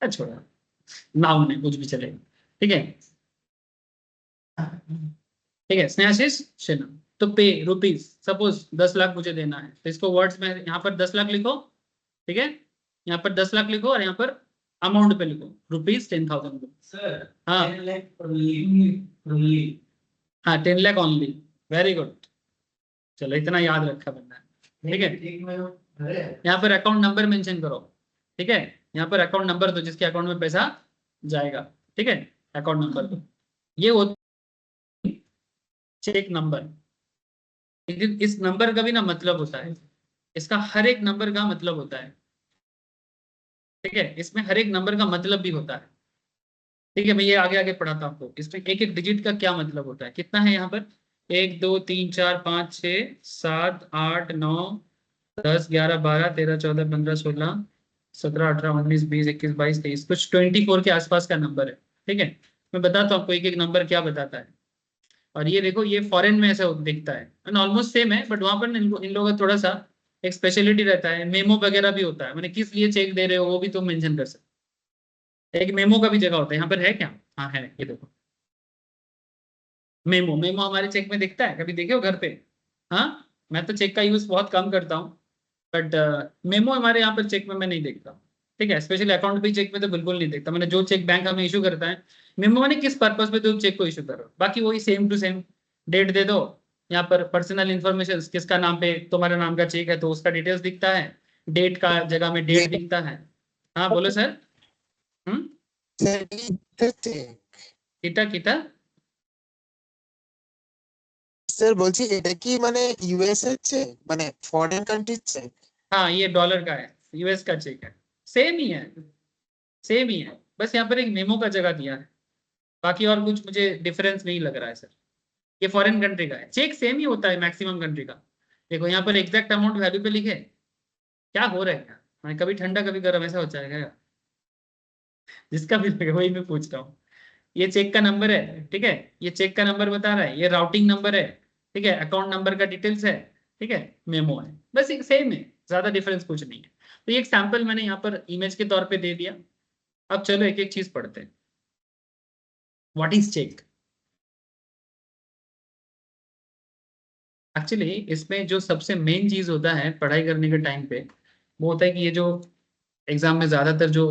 S1: छोड़ा नाम नहीं, कुछ भी चलेगा, ठीक है, ठीक है, स्नेहाशीष सिन्हा। तो पे रुपीज, सपोज 10 लाख मुझे देना है, तो इसको वर्ड्स में यहाँ पर 10 लाख लिखो, ठीक है, यहाँ पर 10 लाख लिखो और यहाँ पर अमाउंट पे लिखो ₹10,000।
S3: सर
S1: हाँ
S3: 10 लाख only
S1: हाँ 10 लाख ओनली, वेरी गुड, चलो इतना याद रखा बंदा है, ठीक है।
S3: एक में
S1: यहाँ पर अकाउंट नंबर मेंशन करो, ठीक है, यहाँ पर अकाउंट नंबर दो जिसके अकाउंट में पैसा जाएगा, ठीक है, अकाउंट नंबर दो। ये होता चेक नंबर, लेकिन इस नंबर का भी ना मतलब होता है, इसका हर एक नंबर का मतलब होता है, ठीक है, इसमें हर एक नंबर का मतलब भी होता है, ठीक है। मैं ये आगे आगे पढ़ाता हूँ आपको, इसमें एक एक डिजिट का क्या मतलब होता है, कितना है यहाँ पर 1 2 3 4 5 6 7 8 9 10 11 12 13 14 15 16 17 18 19 20 21 22 23 कुछ 24 के आसपास का नंबर है। ठीक है, मैं बताता हूँ आपको एक एक नंबर क्या बताता है। और ये देखो, ये फॉरेन में ऐसा दिखता है एंड ऑलमोस्ट सेम है, बट वहां पर इन लोगों का थोड़ा सा एक स्पेशलिटी रहता है, मेमो वगैरह भी होता है, मैंने किस लिए चेक दे रहे हो वो भी तुम मेंशन कर सकते हो। एक मेमो का भी जगह होता है, यहाँ पर है क्या? हाँ है, ये देखो मेमो। मेमो हमारे चेक में दिखता है, कभी देखे हो घर पे? हाँ, मैं तो चेक का यूज बहुत कम करता हूँ, बट मेमो हमारे यहाँ पर चेक में मैं नहीं देखता। ठीक है, स्पेशली अकाउंट भी चेक में तो बिल्कुल नहीं देखता मैंने। जो चेक बैंक हमें इशू करता है, मेमो मैंने किस पर्पज पे तुम चेक को इशू करो, बाकी वही सेम टू सेम। डेट दे दो, यहाँ पर पर्सनल इन्फॉर्मेशन, किसका नाम पे तुम्हारे नाम का चेक है तो उसका डिटेल्स दिखता है, डेट का जगह में
S2: ये
S1: डेट दिखता है। हाँ बोलो सर। हम्म, किता किता।
S2: স্যার বলছি এটা কি মানে ইউএস এর চেক মানে ফরেন কান্ট্রির চেক?
S1: हाँ ये डॉलर का है, यूएस का चेक है। सेम ही है, सेम ही है, बस यहाँ पर एक मेमो का जगह दिया है, बाकी और कुछ मुझे डिफरेंस नहीं लग रहा है सर। ये फॉरेन कंट्री का है, चेक सेम ही होता है मैक्सिमम कंट्री का। देखो यहाँ पर एग्जैक्ट अमाउंट वैल्यू पे लिखे, क्या हो रहा है क्या? मैं कभी ठंडा कभी गर्म ऐसा हो जाएगा क्या? जिसका भी लगे वही मैं पूछ रहा हूँ। ये चेक का नंबर है, ठीक है, ये चेक का नंबर बता रहा है, ये राउटिंग नंबर है, ठीक है, अकाउंट नंबर का डिटेल्स है, ठीक है, मेमो है, बस एक सेम है, ज्यादा डिफरेंस कुछ नहीं है। तो ये एक सैंपल मैंने यहाँ पर इमेज के तौर पे दे दिया। अब चलो एक एक चीज पढ़ते हैं। What is check? एक्चुअली इसमें जो सबसे मेन चीज होता है पढ़ाई करने के टाइम पे, वो होता है कि ये जो एग्जाम में ज्यादातर जो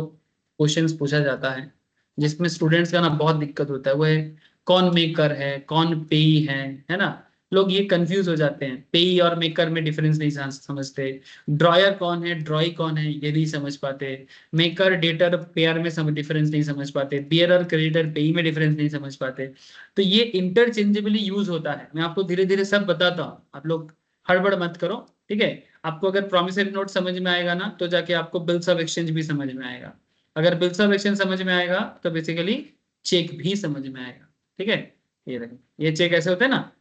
S1: क्वेश्चंस पूछा जाता है, जिसमें स्टूडेंट्स का ना बहुत दिक्कत होता है, वो है कौन मेकर है कौन पेई है ना। लोग ये कंफ्यूज हो जाते हैं, पेई और मेकर में डिफरेंस नहीं समझते। ड्रॉयर कौन है ड्रॉई कौन है ये नहीं समझ पाते। मेकर डेटर पेयर में डिफरेंस नहीं समझ पाते, बियरर क्रेडिटर पेई में डिफरेंस नहीं समझ पाते। तो ये इंटरचेंजेबली यूज होता है, मैं आपको धीरे धीरे सब बताता हूँ, आप लोग हड़बड़ मत करो। ठीक है, आपको अगर प्रॉमिसरी नोट समझ में आएगा ना तो जाके आपको बिल्स ऑफ एक्सचेंज भी समझ में आएगा। अगर बिल्स ऑफ एक्सचेंज समझ में आएगा तो बेसिकली चेक भी समझ में आएगा। ठीक है, ये देखो ये चेक ऐसे होते हैं ना,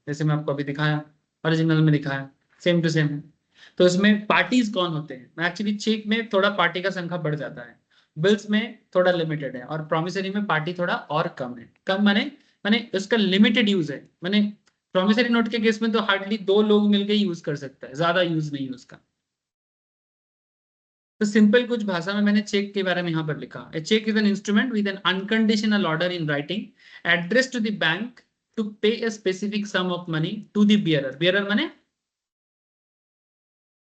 S1: जैसे मैं आपको अभी दिखाया, ओरिजिनल में दिखाया, सेम टू सेम है। तो इसमें पार्टीज कौन होते हैं? एक्चुअली चेक में थोड़ा पार्टी का संख्या बढ़ जाता है, बिल्स में थोड़ा लिमिटेड है, और प्रॉमिसरी में पार्टी थोड़ा और कम है। कम माने माने उसका लिमिटेड यूज है, माने प्रॉमिसरी नोट के केस में तो हार्डली 2 लोग मिलकर यूज कर सकता है, ज्यादा यूज नहीं है उसका। तो सिंपल कुछ भाषा में मैंने चेक के बारे में यहाँ पर लिखा, a cheque is an instrument with an unconditional order in writing address to the bank to pay a specific sum of money to the bearer. Bearer माने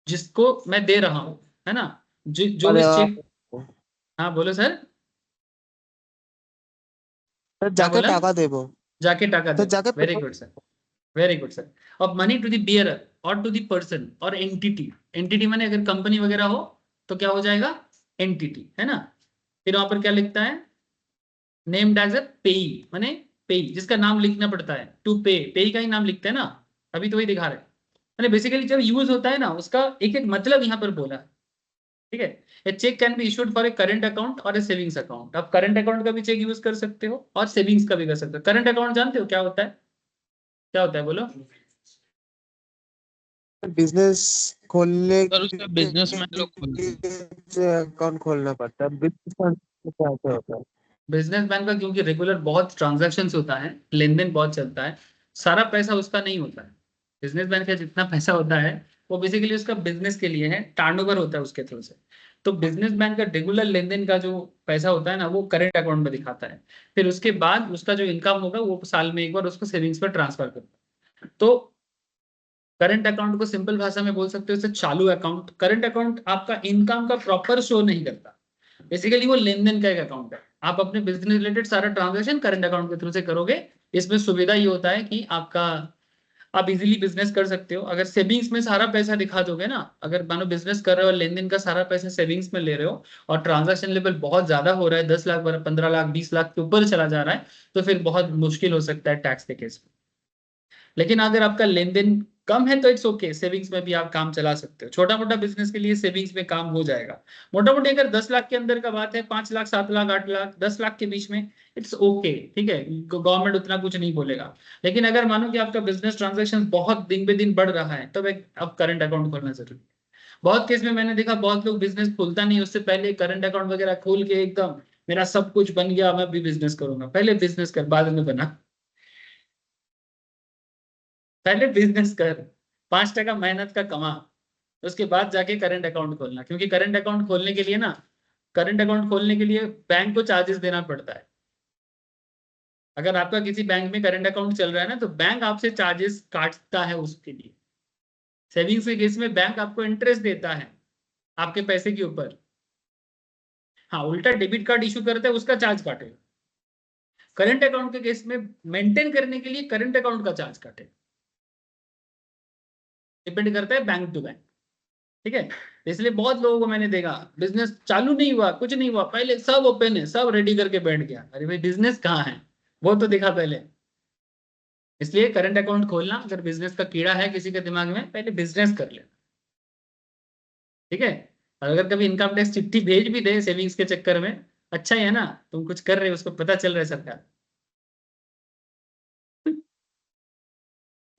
S1: जिसको मैं दे रहा हूं, है ना, जो इस चेक। हाँ बोलो सर।
S2: স্যার
S1: क्या
S2: যাকে
S1: बोला?
S2: টাকা দেবো,
S1: जाके टाका
S2: স্যার
S1: दे।
S2: যাকে
S1: very good sir, very good sir. अब मनी टू द बियरर और टू द पर्सन और एंटिटी। एंटिटी माने अगर कंपनी वगैरह हो तो क्या हो जाएगा? एंटिटी, है ना। फिर वहां पर क्या लिखता है? नेम्ड एज अ पेई, माने पेई जिसका नाम लिखना पड़ता है, टू पे, पेई का ही नाम लिखते हैं ना, अभी तो वही दिखा रहे हैं। माने बेसिकली जब यूज होता है ना उसका एक एक मतलब यहाँ पर बोला है। ठीक है, a cheque can be issued for a current account और ए सेविंग्स अकाउंट। आप करंट अकाउंट का भी चेक यूज कर सकते हो और सेविंग्स का भी कर सकते हो। करंट अकाउंट जानते हो क्या होता है? क्या होता है बोलो?
S2: बिजनेस खोलने
S4: सर
S2: के
S4: उसका बिजनेसमैन लोग खोलते हैं।
S2: लिए अकाउंट खोलना पड़ता है। बिजनेस कैसे होता है?
S1: बिजनेस मैन का क्योंकि रेगुलर बहुत ट्रांजेक्शन होता है, लेन देन बहुत चलता है, सारा पैसा उसका नहीं होता है। बिजनेसमैन का जितना पैसा होता है वो बेसिकली उसका बिजनेस के लिए है, टर्नओवर होता है उसके थ्रू से। तो बिजनेसमैन का रेगुलर लेन देन का जो पैसा होता है ना वो करंट अकाउंट में दिखाता है। फिर उसके बाद उसका जो इनकम होगा वो साल में एक बार उसको सेविंग्स पर ट्रांसफर करता है। तो करंट अकाउंट को सिंपल भाषा में बोल सकते हो इसे चालू अकाउंट। करंट अकाउंट आपका इनकम का प्रॉपर शो नहीं करता, बेसिकली वो लेन देन का एक अकाउंट है। आप अपने बिजनेस रिलेटेड सारा ट्रांजैक्शन करंट अकाउंट के थ्रू से करोगे। इसमें सुविधा ये होता है कि आपका आप इजीली बिजनेस कर सकते हो। अगर सेविंग्स में सारा पैसा दिखा दोगे ना, अगर मानो बिजनेस कर रहे हो, लेन देन का सारा पैसा सेविंग्स में ले रहे हो और ट्रांजैक्शन लेवल बहुत ज्यादा हो रहा है, 10 लाख 15 लाख 20 लाख के ऊपर चला जा रहा है, तो फिर बहुत मुश्किल हो सकता है टैक्स के केस में। लेकिन अगर आपका लेन देन कम है तो इट्स ओके, सेविंग्स में भी आप काम चला सकते हो। छोटा मोटा बिजनेस के लिए सेविंग्स में काम हो जाएगा। मोटा मोटी अगर 10 लाख के अंदर का बात है, 5 लाख 7 लाख 8 लाख 10 लाख के बीच में, इट्स ओके, ठीक है, गवर्नमेंट उतना कुछ नहीं बोलेगा। लेकिन अगर मानो कि आपका बिजनेस ट्रांजेक्शन बहुत दिन पे दिन बढ़ रहा है, तब एक अब करंट अकाउंट खोलना जरूरी है। बहुत केस में मैंने देखा बहुत लोग बिजनेस खुलता नहीं, उससे पहले करंट अकाउंट वगैरह खोल के एकदम मेरा सब कुछ बन गया, मैं भी बिजनेस करूंगा। पहले बिजनेस कर, बाद में बना। पहले बिजनेस कर, 5 टका मेहनत का कमा, उसके बाद जाके करंट अकाउंट खोलना। क्योंकि करंट अकाउंट खोलने के लिए ना, करंट अकाउंट खोलने के लिए बैंक को चार्जेस देना पड़ता है। अगर आपका किसी बैंक में करंट अकाउंट चल रहा है ना, तो बैंक आपसे चार्जेस काटता है उसके लिए। सेविंग्स के केस में बैंक आपको इंटरेस्ट देता है आपके पैसे के ऊपर। हाँ, उल्टा डेबिट कार्ड इशू करता है, उसका चार्ज काटेगा। करंट अकाउंट के केस में मेंटेन करने के लिए करंट अकाउंट का चार्ज काटेगा। डिपेंड करता है बैंक टू बैंक, ठीक है। इसलिए बहुत लोगों को मैंने देखा बिजनेस चालू नहीं हुआ, कुछ नहीं हुआ, पहले सब ओपन है, सब रेडी करके बैठ गया। अरे भाई बिजनेस कहाँ है, वो तो दिखा पहले। इसलिए करंट अकाउंट खोलना, अगर बिजनेस का कीड़ा है किसी के दिमाग में, पहले बिजनेस कर लेना, ठीक है। और अगर कभी इनकम टैक्स चिट्ठी भेज भी दे सेविंग्स के चक्कर में, अच्छा ही है ना, तुम कुछ कर रहे हो, उसको पता चल रहा है सरकार,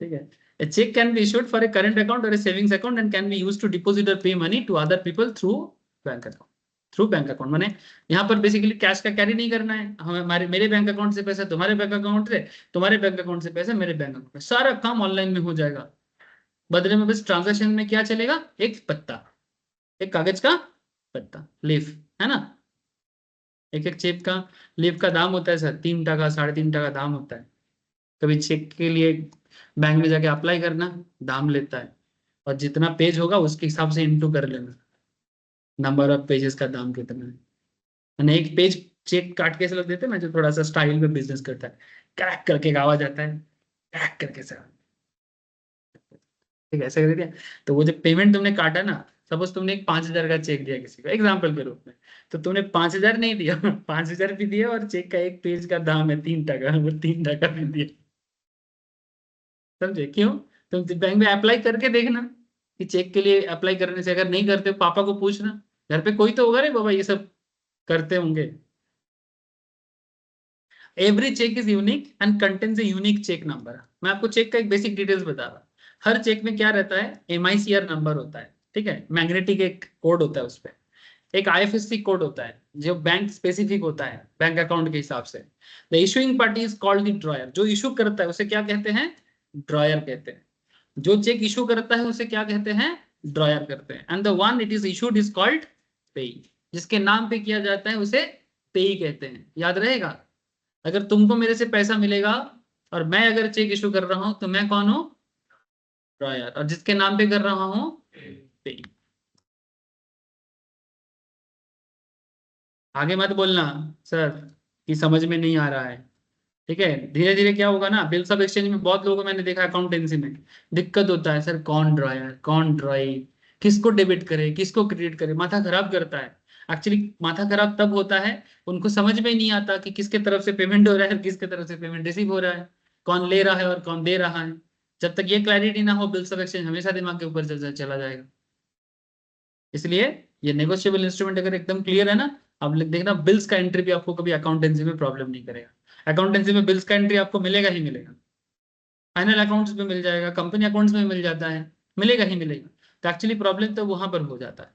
S1: ठीक है। A check can be issued for a current account or a savings account and can be used to deposit or pay money to other people through bank account. Through bank account माने यहाँ पर basically cash का carry नहीं करना है हमें, हमारे मेरे बैंक अकाउंट से पैसा तुम्हारे बैंक अकाउंट से, तुम्हारे बैंक अकाउंट से पैसा मेरे बैंक अकाउंट में, सारा काम ऑनलाइन में हो जाएगा। बदले में बस ट्रांजेक्शन में क्या चलेगा, एक पत्ता, एक कागज का पत्ता, लीफ, है ना। एक एक चेक का लीफ का दाम होता है सर 3 टका 3.5 टका दाम होता है। कभी चेक के लिए बैंक में जाके अप्लाई करना, दाम लेता है, और जितना पेज होगा उसके हिसाब से इंटू कर लेना, नंबर ऑफ पेजेस का दाम कितना है। यानी एक पेज चेक काट के ऐसे लोग देते हैं ना, जो थोड़ा सा स्टाइल में बिजनेस करता है, क्रैक करके एक आवाज आता है, क्रैक करके सर, ठीक है, ऐसा कर दिया। तो वो जब पेमेंट तुमने काटा ना, सपोज तुमने एक 5,000 का चेक दिया किसी को एग्जाम्पल के रूप में, तो तुमने 5,000 नहीं दिया 5,000 भी दिया, और चेक का एक पेज का दाम है 3 टका, वो 3 टका भी दिया। समझे क्यों? तुम बैंक में अप्लाई करके देखना कि चेक के लिए अप्लाई करने से, अगर नहीं करते पापा को पूछना, घर पे कोई तो होगा रे बाबा ये सब करते होंगे। Every cheque is unique and contains a unique cheque number. मैं आपको चेक का एक बेसिक डिटेल्स बता रहा। हर चेक में क्या रहता है, MICR नंबर होता है, ठीक है, मैग्नेटिक एक कोड होता है उस पर, एक IFSC कोड होता है जो बैंक स्पेसिफिक होता है बैंक अकाउंट के हिसाब से। The issuing party is called the dryer. जो इशू करता है उसे क्या कहते हैं, ड्रॉयर कहते हैं। जो चेक इशू करता है उसे क्या कहते हैं, ड्रॉयर करते हैं। And the one it is issued is called पेई। जिसके नाम पे किया जाता है उसे पेई कहते हैं, याद रहेगा। अगर तुमको मेरे से पैसा मिलेगा और मैं अगर चेक इशू कर रहा हूं तो मैं कौन हूं, ड्रॉयर, और जिसके नाम पे कर रहा हूं पेई। आगे मत बोलना सर कि समझ में नहीं आ रहा है, ठीक है। धीरे धीरे क्या होगा ना, बिल्स ऑफ एक्सचेंज में बहुत लोगों को मैंने देखा अकाउंटेंसी में दिक्कत होता है, सर कौन ड्रॉयर कौन ड्रॉई, किसको डेबिट करे किसको क्रेडिट करे, माथा खराब करता है। एक्चुअली माथा खराब तब होता है उनको समझ में नहीं आता कि किसके तरफ से पेमेंट हो रहा है, किसके तरफ से पेमेंट रिसीव हो रहा है, कौन ले रहा है और कौन दे रहा है। जब तक ये क्लैरिटी ना हो, बिल्स ऑफ एक्सचेंज हमेशा दिमाग के ऊपर चला जाएगा। इसलिए ये नेगोशिएबल इंस्ट्रूमेंट अगर एकदम क्लियर है ना, अब देखना बिल्स का एंट्री भी आपको कभी अकाउंटेंसी में प्रॉब्लम नहीं करेगा। अकाउंटेंसी में बिल्स का एंट्री आपको मिलेगा ही मिलेगा, फाइनल अकाउंट्स में मिल जाएगा, कंपनी अकाउंट्स में मिल जाता है, मिलेगा ही मिलेगा। तो एक्चुअली प्रॉब्लम तो वहां पर हो जाता है।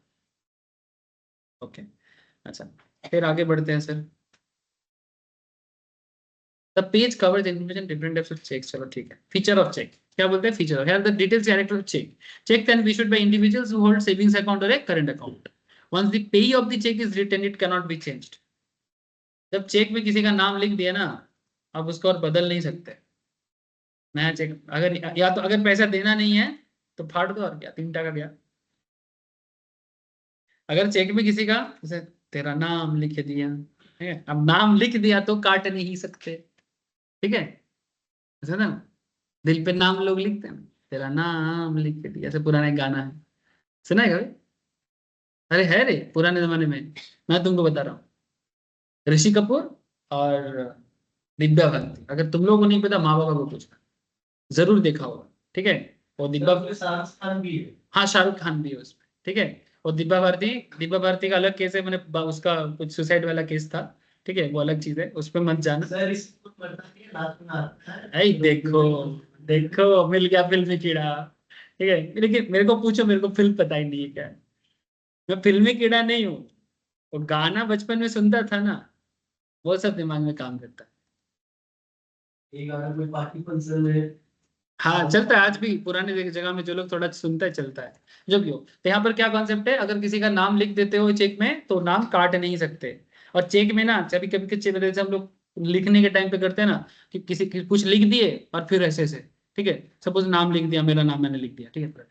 S1: ओके, अच्छा, फिर आगे बढ़ते हैं sir. The page covers information different types of cheques. चलो ठीक है, फीचर ऑफ चेक क्या बोलते हैं, feature here the details character of cheque. Cheque can be issued by individuals who hold savings account और a current account. Once the payee of the cheque is written it can not be changed. जब cheque में किसी का नाम लिख दिया ना, आप उसको और बदल नहीं सकते। नया चेक अगर, या तो अगर पैसा देना नहीं है तो फाड़ दो, और क्या 3 टका गया। अगर चेक में किसी का जैसे तेरा नाम लिख दिया, ठीक है, अब नाम लिख दिया तो काट नहीं सकते, ठीक है, ऐसा ना, दिल पे नाम लोग लिखते हैं, तेरा नाम लिख दिया, ऐसे पुराना एक गाना है, सुना है कभी? अरे है रे, पुराने जमाने में, मैं तुमको बता रहा हूँ, ऋषि कपूर और दिव्या भारती। अगर तुम लोगों को नहीं पता, माँ बाबा को पूछना। जरूर देखा होगा, ठीक है। और दिब्बा,
S3: शाहरुख खान भी है।
S1: हाँ शाहरुख खान भी है उसमें, ठीक है। और दिब्बा भारती का अलग केस है, मैंने उसका कुछ सुसाइड वाला केस था, ठीक है, वो अलग चीज है, उस पर मत जाना।
S3: सर इसको पता नहीं है, रात में आता है।
S1: ऐ देखो, देखो मिल गया फिल्मी कीड़ा, ठीक है। लेकिन मेरे को पूछो, मेरे को फिल्म पता ही नहीं है क्या है। मैं फिल्मी कीड़ा नहीं हूँ। वो गाना बचपन में सुनता था ना, वो सब दिमाग में काम करता है।
S3: एक अगर कोई पार्टी फंक्शन है।
S1: हाँ चलता है आज भी, पुराने जगह में जो लोग थोड़ा सुनता है चलता है। जो भी हो, तो यहाँ पर क्या कॉन्सेप्ट है, अगर किसी का नाम लिख देते हो चेक में तो नाम काट नहीं सकते। और चेक में ना कभी कभी चेक जैसे हम लोग लिखने के टाइम पे करते हैं ना, कि कुछ लिख दिए और फिर ऐसे ठीक है, सपोज नाम लिख दिया, मेरा नाम मैंने लिख दिया, ठीक है,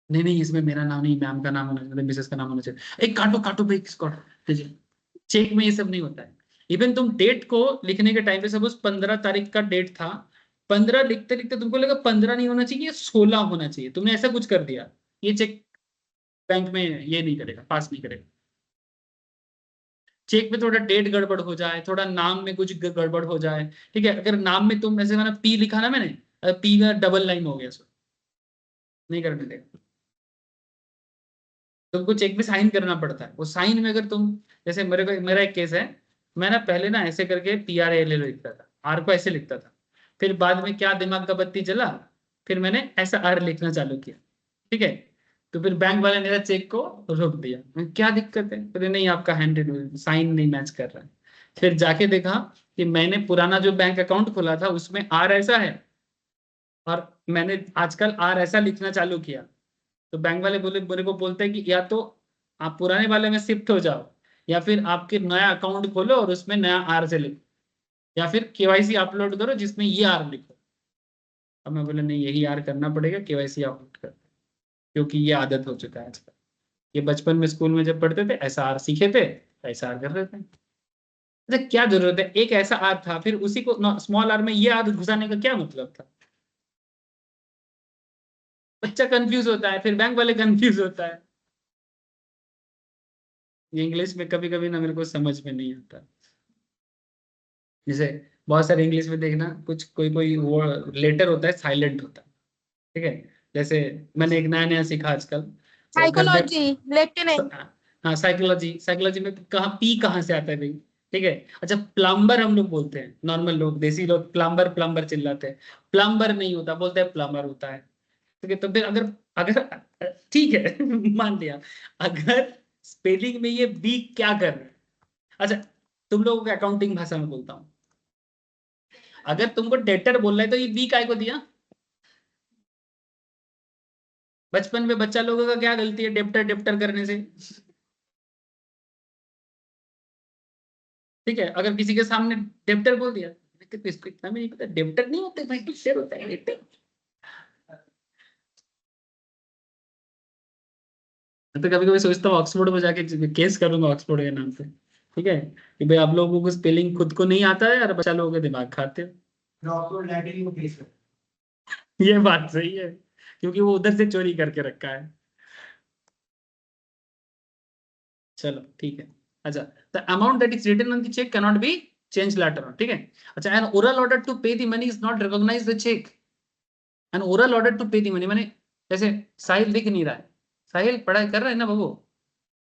S1: नहीं नहीं इसमें मेरा नाम नहीं, मैम का नाम होना चाहिए, मिसेस का नाम होना चाहिए, एक काटो काटो भाई किसको, चेक में ये सब नहीं होता है। इवन तुम डेट को लिखने के टाइम पे सपोज 15 तारीख का डेट था, 15 लिखते लिखते तुमको लगा 15 नहीं होना चाहिए, 16 होना चाहिए, तुमने ऐसा कुछ कर दिया, ये चेक बैंक में ये नहीं करेगा, पास नहीं करेगा। चेक में थोड़ा डेट गड़बड़ हो जाए, थोड़ा नाम में कुछ गड़बड़ हो जाए, ठीक है, अगर नाम में तुम ऐसे मैंने पी लिखा ना, मैंने पी का डबल लाइन हो गया, सो नहीं करने देगा। तुमको चेक में साइन करना पड़ता है, वो साइन में अगर तुम, जैसे मेरा एक केस है, मैं ना पहले ना ऐसे करके PRALL लिखता था, आर को ऐसे लिखता था, फिर बाद में क्या दिमाग का बत्ती जला, फिर मैंने ऐसा आर लिखना चालू किया, ठीक है। तो फिर बैंक वाले ने मेरा चेक को रोक दिया, क्या दिक्कत है, फिर नहीं आपका हैंड साइन नहीं मैच कर रहा है। फिर जाके देखा कि मैंने पुराना जो बैंक अकाउंट खोला था उसमें आर ऐसा है, और मैंने आजकल आर ऐसा लिखना चालू किया। तो बैंक वाले बोले, मेरे को बोलते हैं कि या तो आप पुराने वाले में शिफ्ट हो जाओ, या फिर आपके नया अकाउंट खोलो और उसमें नया आर से लिखो, या फिर KYC अपलोड करो जिसमें ये आर लिखो। अब मैं बोला नहीं, यही आर करना पड़ेगा, KYC अपलोड कर, क्योंकि ये आदत हो चुका है आजकल। ये बचपन में स्कूल में जब पढ़ते थे ऐसा आर सीखे थे, ऐसा आर कर रहे थे। अच्छा क्या जरूरत है, एक ऐसा आर था, फिर उसी को स्मॉल आर में ये आर घुसाने का क्या मतलब था। बच्चा कंफ्यूज होता है, फिर बैंक वाले कंफ्यूज होता है। ये इंग्लिश में कभी कभी ना मेरे को समझ में नहीं आता। जैसे बहुत सारे इंग्लिश में देखना, कुछ कोई कोई वो लेटर होता है साइलेंट होता है, ठीक है। जैसे मैंने एक नया नया सीखा आजकल, तो गंदा,
S5: साइकोलॉजी लेकिन नहीं।
S1: हाँ साइकोलॉजी, साइकोलॉजी में कहाँ पी कहाँ से आता है भाई, ठीक है। अच्छा प्लम्बर हम लोग बोलते हैं, नॉर्मल लोग देसी लोग प्लम्बर प्लम्बर चिल्लाते हैं, प्लम्बर नहीं होता, बोलते हैं प्लम्बर होता है, ठीक है। तो फिर अगर अगर ठीक है मान लिया, अगर स्पेलिंग में ये बी क्या कर रहा है। अच्छा तुम लोगों को अकाउंटिंग भाषा में बोलता हूँ, अगर तुमको डेटर बोल रहा है तो ये बी काय को दिया। बचपन में बच्चा लोगों का क्या गलती है डेप्टर डेप्टर करने से, ठीक है। अगर किसी के सामने डेप्टर बोल दिया, तो इसको इतना भी नहीं पता, डेप्टर नहीं होते भाई, डेप्टर होता है डेप्टर। तो कभी कभी सोचता हूँ ऑक्सफोर्ड में जाके केस करूंगा ऑक्सफोर्ड के नाम से, ठीक है, कि भाई आप लोगों को स्पेलिंग खुद को नहीं आता है और बच्चा लोगों के दिमाग खाते हो।
S3: ऑक्सफोर्ड लैटिन को केस कर।
S1: ये बात सही है, क्योंकि वो उधर से चोरी करके रखा है। चलो ठीक है। अच्छा, the amount that is written on the cheque can not be change later on, ठीक है। अच्छा an oral order to pay the money is not recognise the cheque, an oral order to pay the money माने, जैसे साहिल दिख नहीं रहा है, साहिल पढ़ाई कर रहा है ना बाबू,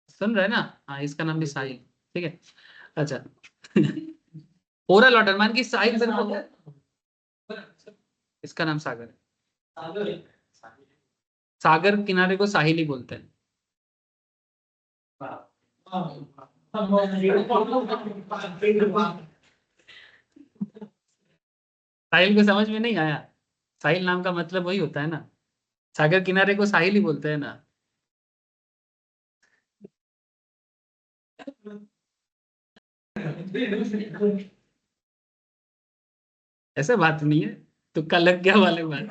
S1: सुन रहा है ना, हाँ इसका नाम भी साहिल, ठीक है। अच्छा ओरल ऑर्डर मान की साहिल सर को, इसका नाम सागर है, सागर किनारे को साहिल ही बोलते हैं। साहिल को समझ में नहीं आया, साहिल नाम का मतलब वही होता है ना, सागर किनारे को साहिल ही बोलते हैं ना। ऐसा बात नहीं है, तुक्का लग गया वाले बात।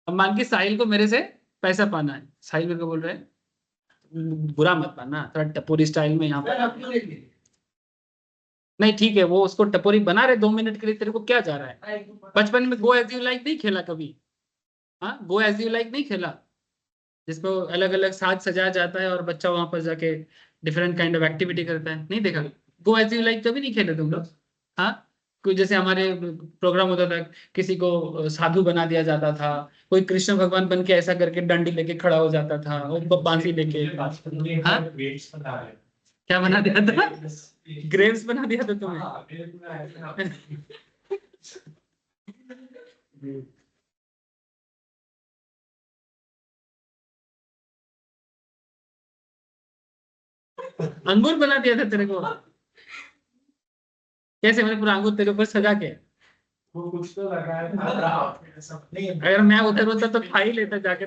S1: अब मान के साहिल को मेरे से पैसा पाना है, साहिल मेरे को बोल रहे हैं, बुरा मत पाना, थोड़ा टपोरी स्टाइल में यहाँ पर, नहीं ठीक है, वो उसको टपोरी बना रहे 2 मिनट के लिए, तेरे को क्या जा रहा है। बचपन में गो एज यू लाइक नहीं खेला कभी, हाँ गो एज यू लाइक नहीं खेला, जिसमें अलग अलग साज सजाया जाता है और बच्चा वहां पर जाके डिफरेंट काइंड ऑफ एक्टिविटी करता है, नहीं देखा। गो एज यू लाइक कभी नहीं खेले तुम लोग, हाँ कोई जैसे हमारे प्रोग्राम होता था, किसी को साधु बना दिया जाता था, कोई कृष्ण भगवान बन के ऐसा करके डंडी लेके खड़ा हो जाता था, और बांसी लेके। हाँ? क्या बना दिया था? ग्रेव्स बना दिया था तुम्हें? अंगूर बना दिया था तेरे को? कैसे? मैंने पूरा अंगूर तेरे ऊपर सजा के?
S3: वो कुछ तो लगाया था नहीं।
S1: अगर मैं उधर होता तो खा ही लेता जाके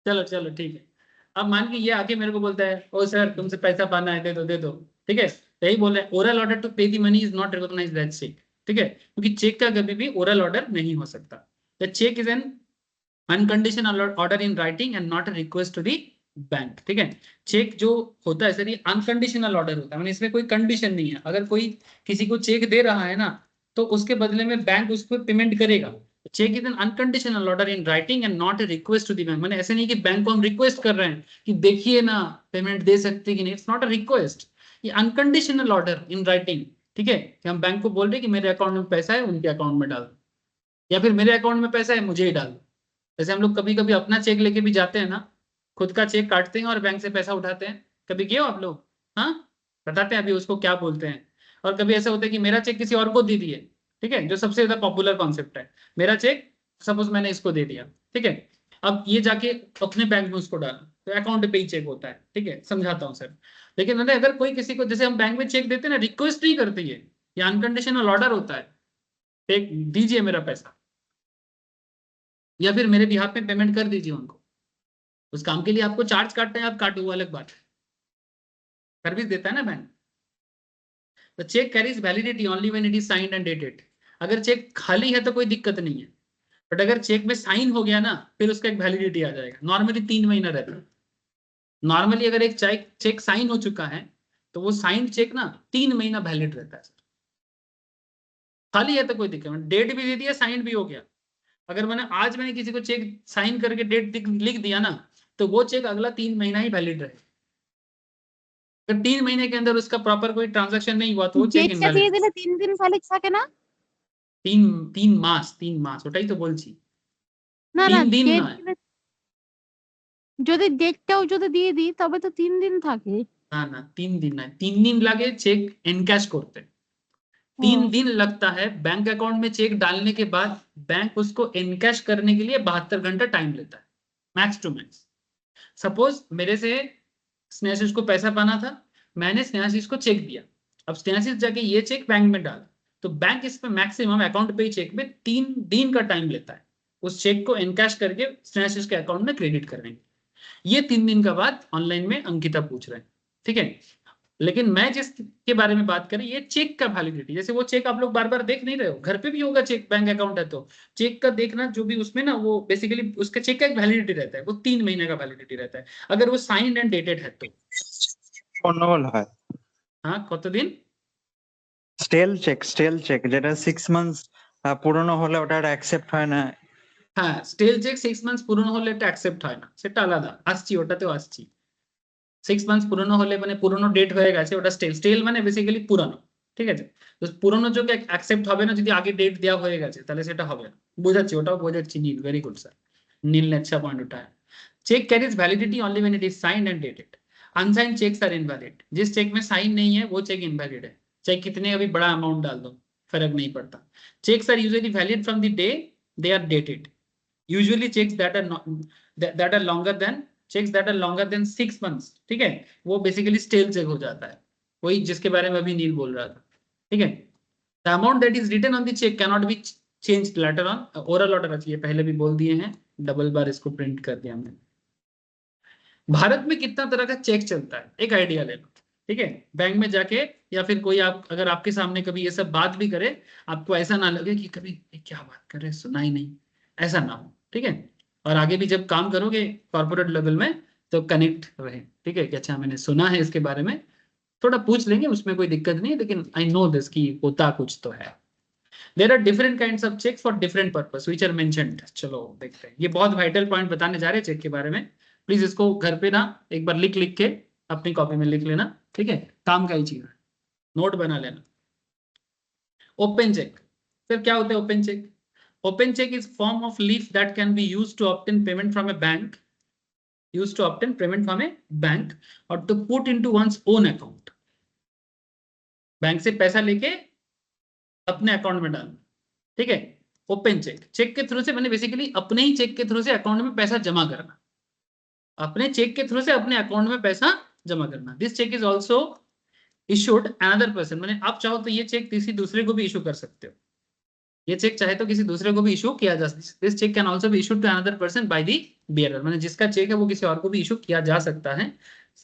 S1: चलो चलो ठीक है। अब मान के ये आके मेरे को बोलता है, ओ सर तुमसे पैसा पाना है, दे दो दे दो। ठीक है, यही बोल रहे हैं, oral order to pay the money is not recognised as cheque. ठीक है, क्योंकि चेक का कभी भी ओरल ऑर्डर नहीं हो सकता। The cheque is an unconditional order in writing and not a request to the bank. ठीक है, चेक जो होता है सर ये अनकंडीशनल ऑर्डर होता है, मतलब इसमें कोई कंडीशन नहीं है। अगर कोई किसी को चेक दे रहा है ना, तो उसके बदले में बैंक उसको पेमेंट करेगा। Cheque is an unconditional order in writing and not a request to the bank. मैंने ऐसे नहीं कि बैंक को हम रिक्वेस्ट कर रहे हैं कि देखिए ना पेमेंट दे सकते कि नहीं, इट्स नॉट अ रिक्वेस्ट, ये अनकंडीशनल ऑर्डर इन राइटिंग। ठीक है, कि हम बैंक को बोल रहे हैं कि मेरे अकाउंट में पैसा है, उनके अकाउंट में डाल दो, या फिर मेरे अकाउंट में पैसा है मुझे ही डाल दो। जैसे हम लोग कभी कभी अपना चेक लेके भी जाते हैं ना, खुद का चेक काटते हैं और बैंक से पैसा उठाते हैं। कभी किए हो आप लोग? हाँ, बताते हैं अभी उसको क्या बोलते हैं। और कभी ऐसा होता है कि मेरा चेक किसी और को दे दिए। ठीक है, जो सबसे ज्यादा पॉपुलर कॉन्सेप्ट है, मेरा चेक सपोज मैंने इसको दे दिया। ठीक है, अब ये जाके अपने बैंक में उसको डाला, तो अकाउंट पे ही चेक होता है। ठीक है, समझाता हूँ सर। लेकिन मैंने अगर कोई किसी को, जैसे हम बैंक में चेक देते हैं ना, रिक्वेस्ट नहीं करते, ये अनकंडीशनल ऑर्डर होता है, एक दीजिए मेरा पैसा, या फिर मेरे बिहाफ में पेमेंट कर दीजिए उनको। उस काम के लिए आपको चार्ज काटना है, आप काटो, वो अलग बात है, सर्विस देता है ना bank. The cheque carries validity only when it is signed and dated. अगर चेक खाली है तो कोई दिक्कत नहीं है, बट अगर चेक में साइन हो गया ना, फिर उसका एक वैलिडिटी आ जाएगा। नॉर्मली 3 महीना रहता है। नॉर्मली अगर एक चेक साइन हो चुका है, तो वो साइंड चेक ना 3 महीना वैलिड रहता है। खाली है तो कोई दिक्कत नहीं, डेट भी दे दिया, साइन भी हो गया। अगर मैंने किसी को चेक साइन करके डेट लिख दिया ना, तो वो चेक अगला 3 महीना ही वैलिड रहेगा। अगर 3 महीने के अंदर उसका प्रॉपर कोई ट्रांजैक्शन नहीं हुआ तो वो चेक
S5: ডেটটা দিয়ে
S1: इनवैलिड।
S5: দিলে 3 দিন ভ্যালিড থাকে না?
S1: 3 মাস ওটাই তো বলছি।
S5: না না
S1: 3 দিন
S5: ডেট
S1: নয়,
S5: দিলে যদি ডেটটাও যদি দিয়ে দিই তবে তো 3 দিন থাকে।
S1: না না 3 दिन নয়, 3 दिन লাগে चेक एनकैश करते। 3 दिन लगता है बैंक अकाउंट में चेक डालने के बाद, बैंक उसको एनकैश करने के लिए 72 घंटा टाइम लेता है, मैक्स टू मैक्स। सपोज मेरे से स्नेहाशीष को पैसा पाना था, मैंने स्नेहाशीष को चेक दिया, अब स्नेहाशीष जाके ये चेक बैंक में डाल, तो बैंक इस पे मैक्सिमम अकाउंट पे ही चेक में 3 दिन का टाइम लेता है उस चेक को एनकैश करके स्नेहाशीष के अकाउंट में क्रेडिट करने के। ये 3 दिन का बाद ऑनलाइन में अंकिता पूछ रहे हैं। ठीक है, लेकिन मैं जिस के बारे में बात करें, ये चेक का वैलिडिटी, जैसे वो चेक आप लोग बार बार देख नहीं रहे हो, घर पे भी होगा चेक, बैंक अकाउंट है तो चेक का देखना, जो भी उसमें ना, वो बेसिकली उसका चेक का एक वैलिडिटी रहता है, वो 3 महीने का वैलिडिटी रहता है, अगर वो साइंड एंड डेटेड है तो।
S6: গন্ডগোল হয়।
S1: हाँ, কতদিন?
S6: স্টেল চেক যেটা 6 মান্থস পুরনো হলে ওটা অ্যাকসেপ্ট হয় না।
S1: হ্যাঁ, স্টেল চেক 6 মান্থস পুরনো হলে এটা অ্যাকসেপ্ট হয় না, সেটা আলাদা, আসছি ওটাতেও আসছি। 6 মান্থস পুরনো হলে মানে পুরনো ডেট হয়ে গেছে, ওটা স্টেল মানে বেসিক্যালি পুরানো। ঠিক আছে, তো পুরনো যোগ অ্যাকসেপ্ট হবে না, যদি আগে ডেট দেওয়া হয়ে গেছে তাহলে সেটা হবে না। বোঝাচ্ছি, ওটাও বোঝাচ্ছি। Neel, very good sir, Neel ने अच्छा पॉइंट उठाया। Cheque carries validity only when it is signed and dated. Unsigned cheques are invalid. जिस चेक में साइन नहीं है वो चेक इनवैलिड है, चाहे कितने अभी बड़ा अमाउंट डाल दो, फर्क नहीं पड़ता। Cheques are usually valid from the day they are dated. Usually cheques that are longer than 6 months, ठीक है, वो बेसिकली स्टेल चेक हो जाता है, वही जिसके बारे में अभी नील बोल रहा था। ठीक है, the amount that is written on the cheque can not be change later on. Oral order ये पहले भी बोल दिए हैं, डबल बार इसको प्रिंट कर दिया हमने। भारत में कितना तरह का चेक चलता है, एक आइडिया ले लो। ठीक है, बैंक में जाके, या फिर कोई आप अगर आपके सामने कभी ये सब बात भी करे, आपको ऐसा ना लगे कि कभी क्या बात कर रहे, सुना ही नहीं, ऐसा ना हो। ठीक है, और आगे भी जब काम करोगे कॉर्पोरेट लेवल में तो कनेक्ट रहे। ठीक है, कि अच्छा मैंने सुना है इसके बारे में, थोड़ा पूछ लेंगे, उसमें कोई दिक्कत नहीं है, लेकिन आई नो दिस कि होता कुछ तो है। There are different kinds of checks for different purpose which are mentioned. चलो देखते हैं, ये बहुत वाइटल पॉइंट बताने जा रहे हैं चेक के बारे में। प्लीज इसको घर पे ना एक बार लिख के अपनी कॉपी में लिख लेना। ठीक है, काम का ही चीज है। नोट बना लेना। ओपन चेक, फिर क्या होता है open cheque? Open cheque is form of leaf that can be used to obtain payment from a bank, used to obtain payment from a bank और to put into one's own account. Bank से पैसा लेके अपने account में डालना, ठीक है। Open cheque, cheque के थ्रू से मैंने बेसिकली अपने ही चेक के थ्रू से अकाउंट में पैसा जमा करना, अपने चेक के थ्रू से अपने अकाउंट में पैसा जमा करना। This cheque is also issued another person, मैंने आप चाहो तो ये चेक किसी दूसरे को भी इशू कर सकते हो, ये चेक चाहे तो किसी दूसरे को भी इशू किया जा सकता है। This cheque can also be issued to another person by the bearer, मैंने जिसका चेक है वो किसी और को भी इशू किया जा सकता है,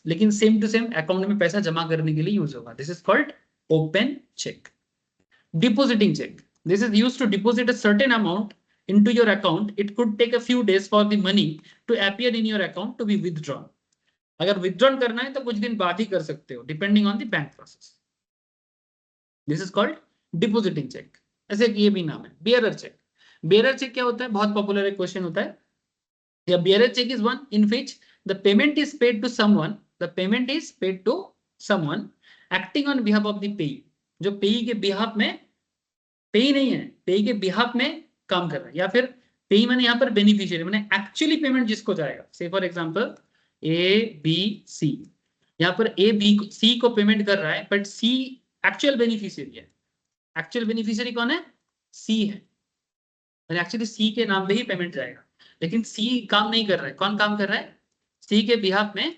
S1: लेकिन सेम टू सेम अकाउंट में पैसा जमा करने के लिए यूज होगा। This is called open cheque. Depositing cheque, this is used to deposit a certain amount into your account. It could take a few days for the money to appear in your account to be withdrawn. अगर withdrawn करना है तो कुछ दिन बाद ही कर सकते हो, depending on the bank process. This is called depositing check. ऐसे ये भी नाम है। bearer check. bearer check क्या होता है? बहुत पॉपुलर एक क्वेश्चन होता है। The bearer check is one in which the payment is paid to someone. The payment is paid to someone acting on behalf of the payee. जो पेई के बिहाफ में, पेई नहीं है, पेई के बिहाफ में काम कर रहा है, या फिर पेई मैंने यहाँ पर बेनिफिशियरी, मैंने एक्चुअली पेमेंट जिसको जाएगा, से for example A B C, यहाँ पर ए बी सी को पेमेंट कर रहा है बट सी एक्चुअल बेनिफिशियरी है। एक्चुअल बेनिफिशियरी कौन है? सी है, एक्चुअली सी के नाम पे ही पेमेंट जाएगा, लेकिन सी काम नहीं कर रहा है। कौन काम कर रहा है? सी के बिहाफ में,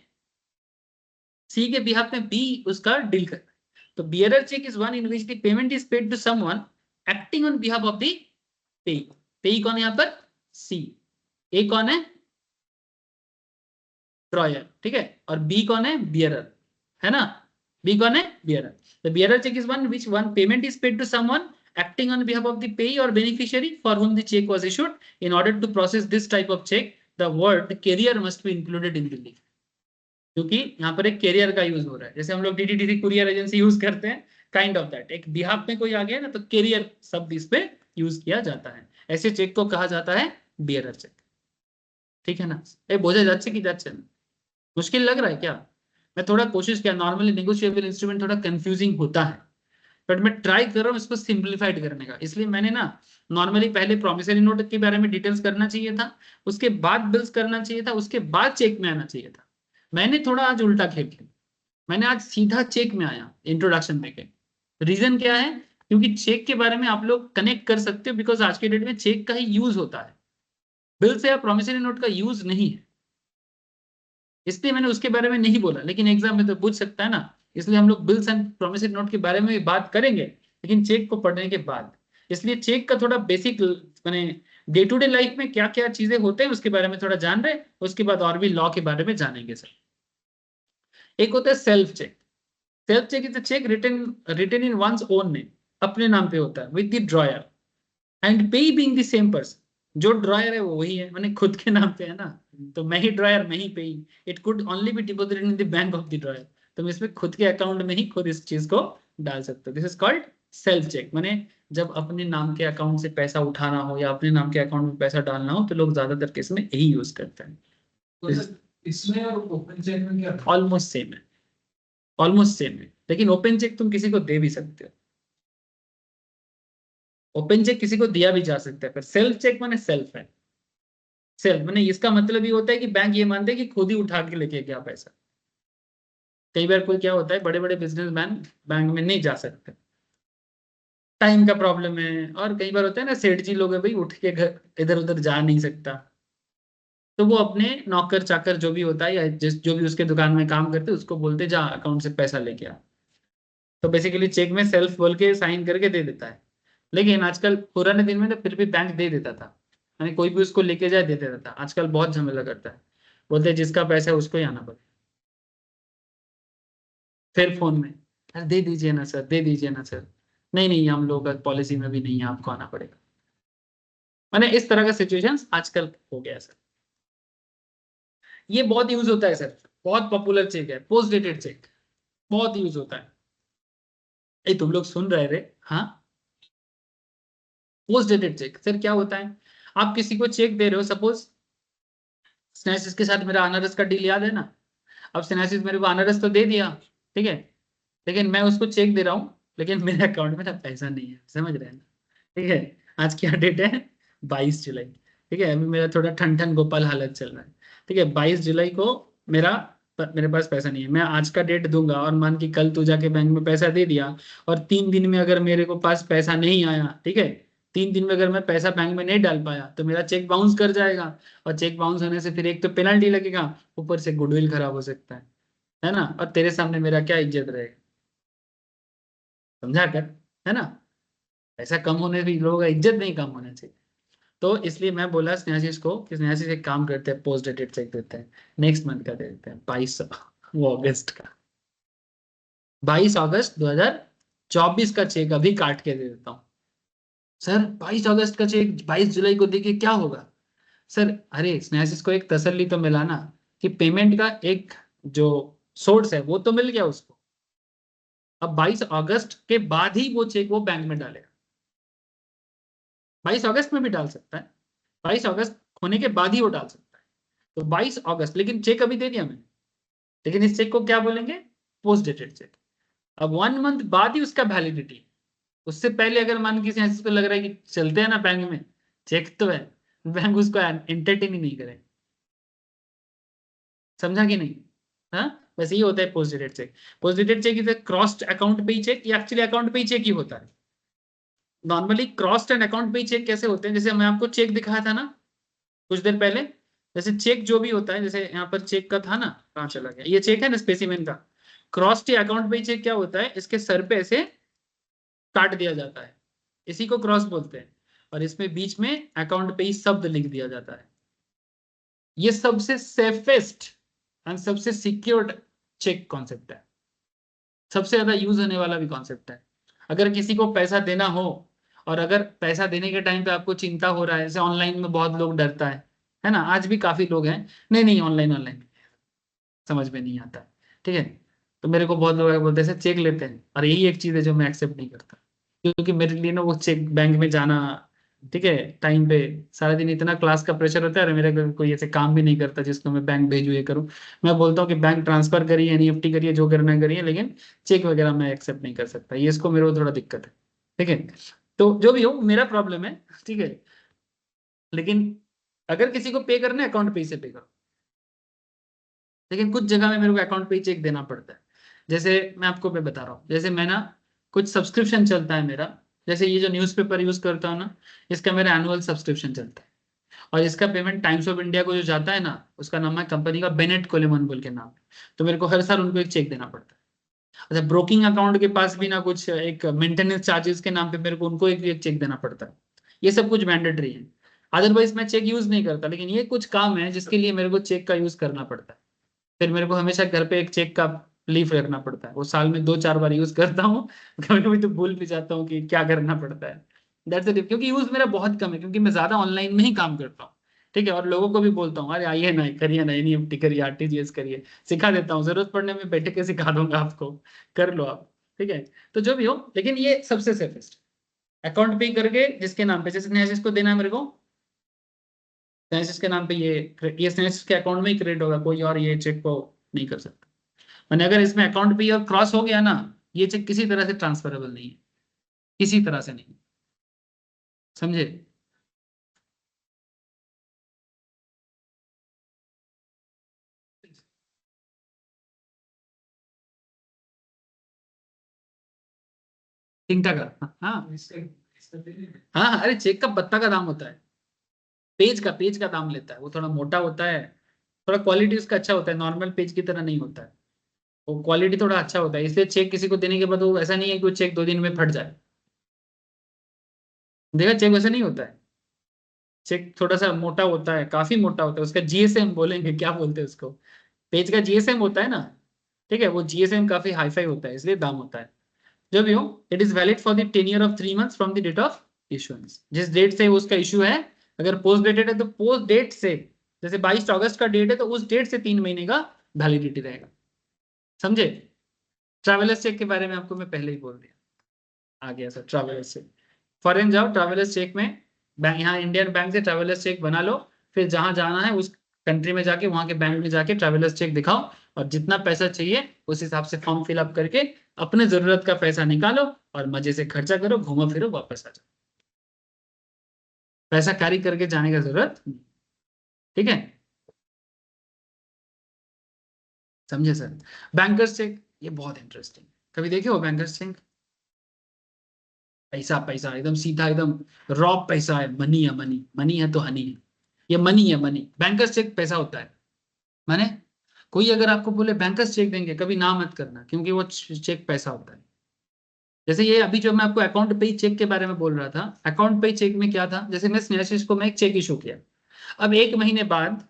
S1: सी के बिहाफ में बी उसका डील कर रहा है। तो bearer check is one in which the payment is paid to someone acting on behalf of the payee. payee कौन है यहाँ पर? C. A कौन है? ड्रॉयर, ठीक है, और B कौन है? bearer, है ना? B कौन है? bearer. The bearer check is one which one payment is paid to someone acting on behalf of the payee or beneficiary for whom the check was issued. In order to process this type of check, the word carrier must be included in the leaf. क्योंकि यहाँ पर एक career का use हो रहा है, जैसे हम लोग डीटीडीसी कुरियर एजेंसी यूज करते हैं, काइंड ऑफ दैट। एक बिहाफ में कोई आ गया ना तो कैरियर शब्द इस पे यूज किया जाता है। ऐसे चेक को कहा जाता है बियरर चेक, ठीक है ना? ए बोझा जाच्छे कि जाच्छे ना? मुश्किल लग रहा है क्या? मैं थोड़ा कोशिश किया, नॉर्मली नेगोशिएबल इंस्ट्रूमेंट थोड़ा कंफ्यूजिंग होता है, बट मैं ट्राई कर रहा हूँ इसको सिंप्लीफाइड करने का। इसलिए मैंने ना नॉर्मली पहले प्रोमिसरी नोट के बारे में डिटेल्स करना चाहिए था, उसके बाद बिल्स करना चाहिए था, उसके बाद चेक में आना चाहिए था। मैंने थोड़ा आज उल्टा खेल किया, मैंने आज सीधा चेक में आया इंट्रोडक्शन देके। रीजन क्या है? क्योंकि चेक के बारे में आप लोग कनेक्ट कर सकते हो, बिकॉज आज के डेट में चेक का ही यूज होता है, बिल से या प्रोमिसरी नोट का यूज नहीं है, इसलिए मैंने उसके बारे में नहीं बोला। लेकिन एग्जाम में तो पूछ सकता है ना, इसलिए हम लोग बिल्स एंड प्रोमिसरी नोट के बारे में भी बात करेंगे, लेकिन चेक को पढ़ने के बाद। इसलिए चेक का थोड़ा बेसिक मैंने डे टू डे लाइफ में क्या क्या चीजें होते हैं उसके बारे में थोड़ा जान रहे, उसके बाद और भी लॉ के बारे में जानेंगे सर। एक होता है self cheque. Self cheque is a cheque written in one's own name, अपने नाम पे होता है, with the drawer and payee being the same person. जो ड्रॉयर है वो वही है, मैंने खुद के नाम पे है ना, तो मैं ही ड्रॉयर मैं ही पेई। It could only be deposited in the bank of the dryer, तो मैं इसमें खुद के अकाउंट में ही खुद इस चीज को डाल सकता हूँ। This is called self cheque. मैंने जब अपने नाम के अकाउंट से पैसा उठाना हो या अपने नाम के अकाउंट में पैसा डालना हो तो लोग ज्यादातर केस में यही यूज करते हैं।
S3: इसमें और ओपन चेक में क्या?
S1: ऑलमोस्ट सेम है, ऑलमोस्ट सेम है, लेकिन ओपन चेक तुम किसी को दे भी सकते हो, ओपन चेक किसी को दिया भी जा सकता है, पर सेल्फ चेक माने सेल्फ है। सेल्फ माने इसका मतलब ये होता है कि बैंक ये मानते हैं कि खुद ही उठा के लेके गया पैसा। कई बार कोई क्या होता है, बड़े बड़े बिजनेसमैन बैंक में नहीं जा सकते, टाइम का प्रॉब्लम है, और कई बार होता है ना सेठ जी लोग है भाई, उठ के घर इधर उधर जा नहीं सकता, तो वो अपने नौकर चाकर जो भी होता है या जो भी उसके दुकान में काम करते उसको बोलते जा अकाउंट से पैसा लेके आ, तो बेसिकली चेक में सेल्फ बोल के साइन करके दे देता है। लेकिन आजकल पुराने दिन में तो फिर भी बैंक दे देता था, यानी कोई भी उसको लेके जाए दे देता था। आजकल बहुत झमेला करता है, बोलते हैं जिसका पैसा है उसको ही आना पड़े, फिर फोन में अरे दे दीजिए ना सर, दे दीजिए ना सर, नहीं नहीं हम लोग का पॉलिसी में भी नहीं है, आपको आना पड़ेगा। मैंने इस तरह का सिचुएशन आजकल हो गया सर। ये बहुत यूज होता है सर, बहुत पॉपुलर चेक है पोस्ट डेटेड चेक, बहुत यूज होता है। ए तुम लोग सुन रहे थे? हाँ, पोस्ट डेटेड चेक सर क्या होता है? आप किसी को चेक दे रहे हो, सपोज स्नेसिस के साथ मेरा अनारस का डील याद है ना, अब स्नेसिस मेरे को अनारस तो दे दिया, ठीक है, लेकिन मैं उसको चेक दे रहा हूँ, लेकिन मेरे अकाउंट में ना पैसा नहीं है, समझ रहे हैं ना? ठीक है, आज क्या डेट है? 22 जुलाई। ठीक है, अभी मेरा थोड़ा ठन ठन गोपाल हालत चल रहा है। ठीक है, 22 जुलाई को मेरा मेरे पास पैसा नहीं है, मैं आज का डेट दूंगा और मान कि कल तू जाके बैंक में पैसा दे दिया, और 3 दिन में अगर मेरे को पास पैसा नहीं आया, ठीक है, 3 दिन में अगर मैं पैसा बैंक में नहीं डाल पाया तो मेरा चेक बाउंस कर जाएगा, और चेक बाउंस होने से फिर एक तो पेनल्टी लगेगा, ऊपर से गुडविल खराब हो सकता है ना? और तेरे सामने मेरा क्या इज्जत रहेगा? समझा कर, है ना? ऐसा कम होने भी लोगों का इज्जत नहीं कम होना चाहिए। तो इसलिए मैं बोला स्नेहाशीष को कि स्नेहाशीष एक काम करते हैं, पोस्ट डेटेड चेक देते हैं, नेक्स्ट मंथ का दे देते हैं, 22 वो अगस्त का, 22 अगस्त 2024 का चेक अभी काट के दे देता हूँ। सर 22 अगस्त का चेक 22 जुलाई को देके क्या होगा? सर अरे स्नेहाशीष को एक तसल्ली तो मिला ना, कि पेमेंट का एक जो सोर्स है वो तो मिल गया उसको। अब 22 अगस्त के बाद ही वो चेक वो बैंक में डालेगा, 22 अगस्त में भी डाल सकता है, 22 अगस्त होने के बाद ही वो डाल सकता है। तो 22 अगस्त, लेकिन चेक अभी दे दिया मैंने, लेकिन इस चेक को क्या बोलेंगे? Post dated cheque. अब 1 मंथ बाद ही उसका वैलिडिटी है। उससे पहले अगर मान किसी ऐसे को लग रहा है कि चलते हैं ना बैंक में, चेक तो है, बैंक उसको एंटरटेन ही नहीं करे। समझा कि नहीं? हाँ, बस ये होता है post dated cheque. Post dated cheque is crossed account पे चेक, या एक्चुअली अकाउंट पे चेक ही होता है। नॉर्मली क्रॉस्ड एंड अकाउंट पे चेक कैसे होते हैं? जैसे मैं आपको चेक दिखाया था ना कुछ देर पहले, जैसे चेक जो भी होता है, जैसे यहाँ पर चेक का था ना, कहाँ चला गया, ये चेक है ना स्पेसिमेन का। क्रॉस टी अकाउंट पे चेक क्या होता है? इसके सर पे ऐसे काट दिया जाता है, इसी को क्रॉस बोलते हैं, और इसमें बीच में अकाउंट पे ही शब्द लिख दिया जाता है। ये सबसे सेफेस्ट एंड सबसे सिक्योर्ड चेक कॉन्सेप्ट है, सबसे ज्यादा यूज होने वाला भी कॉन्सेप्ट है। अगर किसी को पैसा देना हो, और अगर पैसा देने के टाइम पे आपको चिंता हो रहा है, जैसे ऑनलाइन में बहुत लोग डरता है ना? आज भी काफी लोग हैं, नहीं नहीं ऑनलाइन ऑनलाइन समझ में नहीं आता, ठीक है? तो मेरे को बहुत लोग बोलते हैं चेक लेते हैं, और यही एक चीज है जो मैं एक्सेप्ट नहीं करता, क्योंकि मेरे लिए ना वो चेक बैंक में जाना, ठीक है, टाइम पे, सारा दिन इतना क्लास का प्रेशर होता है, और मेरा कोई ऐसे काम भी नहीं करता जिसको मैं बैंक भेजू ये करूँ। मैं बोलता हूँ कि बैंक ट्रांसफर करिए, एनईएफटी करिए, जो करना है करिए, लेकिन चेक वगैरह मैं एक्सेप्ट नहीं कर सकता, ये इसको मेरे को थोड़ा दिक्कत है, ठीक है? तो जो भी हो मेरा प्रॉब्लम है, ठीक है, लेकिन अगर किसी को पे करना है अकाउंट पे ही से पे करो, लेकिन कुछ जगह में मेरे को अकाउंट पे ही चेक देना पड़ता है। जैसे मैं आपको मैं बता रहा हूँ, जैसे मैं ना कुछ सब्सक्रिप्शन चलता है मेरा, जैसे ये जो न्यूज़पेपर यूज करता हूँ ना, इसका मेरा एनुअल सब्सक्रिप्शन चलता है, और इसका पेमेंट टाइम्स ऑफ इंडिया को जो जाता है ना, उसका नाम है कंपनी का बेनेट कोलेमन बोल के नाम, तो मेरे को हर साल उनको एक चेक देना पड़ता है। अच्छा, ब्रोकिंग अकाउंट के पास भी ना कुछ एक मेंटेनेंस चार्जेस के नाम पे मेरे को उनको एक चेक देना पड़ता है। ये सब कुछ मैंडेटरी है, अदरवाइज मैं चेक यूज नहीं करता, लेकिन ये कुछ काम है जिसके लिए मेरे को चेक का यूज करना पड़ता है। फिर मेरे को हमेशा घर पे एक चेक का लीफ रखना पड़ता है, वो साल में 2-4 बार यूज करता हूँ, कभी कभी तो भूल भी जाता हूँ कि क्या करना पड़ता है। दैट्स इट, क्योंकि यूज मेरा बहुत कम है, क्योंकि मैं ज्यादा ऑनलाइन में ही काम करता हूँ, ठीक है? और लोगों को भी बोलता हूँ अरे आइए ना, करिए ना, एनईएफटी करिए, आरटीजीएस करिए, सिखा देता हूँ, जरूरत पड़ने में बैठ के सिखा दूंगा आपको, कर लो आप, ठीक है? तो जो भी हो, लेकिन ये सबसे सेफेस्ट अकाउंट पे करके, जिसके नाम पे, जैसे स्नेहाशीष को देना है मेरे को, स्नेहाशीष के नाम पे ये स्नेहाशीष के अकाउंट में ही क्रेडिट होगा, कोई और ये चेक को नहीं कर सकता। मैंने अगर इसमें अकाउंट पे और क्रॉस हो गया ना, ये चेक किसी तरह से ट्रांसफरेबल नहीं है, किसी तरह से नहीं, समझे? चिंता का, हाँ हाँ, अरे चेक का पत्ता का दाम होता है, पेज का दाम लेता है, वो थोड़ा मोटा होता है, थोड़ा क्वालिटी उसका अच्छा होता है, नॉर्मल पेज की तरह नहीं होता है, वो क्वालिटी थोड़ा अच्छा होता है, इसलिए चेक किसी को देने के बाद वो ऐसा नहीं है कि वो चेक 2 दिन में फट जाए। देखा, चेक वैसा नहीं होता है, चेक थोड़ा सा मोटा होता है, काफी मोटा होता है, उसका जीएसएम बोलेंगे, क्या बोलते हैं उसको, पेज का जीएसएम होता है ना, ठीक है? वो जीएसएम काफी हाईफाई होता है, इसलिए दाम होता है। जो भी हो, it is valid for the tenure of 3 months from the date of issuance, जिस डेट से उसका इशू है। अगर पोस्ट डेटेड है तो पोस्ट डेट से, जैसे 22 अगस्त का डेट है तो उस डेट से 3 महीने का वैलिडिटी रहेगा, समझे? ट्रैवलर्स चेक के बारे में आपको मैं पहले ही बोल दिया, आ गया सर ट्रैवलर्स चेक। फॉरेन जाओ, ट्रैवलर्स चेक में बैंक, यहाँ इंडियन बैंक से ट्रैवलर्स चेक बना लो, फिर जहां जाना है उस कंट्री में जाके, वहां के बैंक में जाके ट्रैवलर्स चेक दिखाओ, और जितना पैसा चाहिए उस हिसाब से फॉर्म फिलअप करके अपने जरूरत का पैसा निकालो और मजे से खर्चा करो, घूमो फिरो, वापस आ जाओ। पैसा कैरी करके जाने का जरूरत नहीं। ठीक है, समझे सर? बैंकर्स चेक ये बहुत इंटरेस्टिंग, कभी देखे हो बैंकर्स चेक? पैसा पैसा एकदम सीधा, एकदम रॉ पैसा है, मनी है, मनी मनी है तो हनी है, ये मनी है, मनी। बैंकर्स चेक पैसा होता है। माने कोई अगर आपको बोले बैंकर्स चेक देंगे, कभी ना मत करना, क्योंकि वो चेक पैसा होता है। जैसे ये अभी जो मैं आपको अकाउंट पे चेक के बारे में बोल रहा था, अकाउंट पे चेक में क्या था, जैसे मैं स्नेहाशीष को मैं एक चेक इशू किया, अब 1 महीने बाद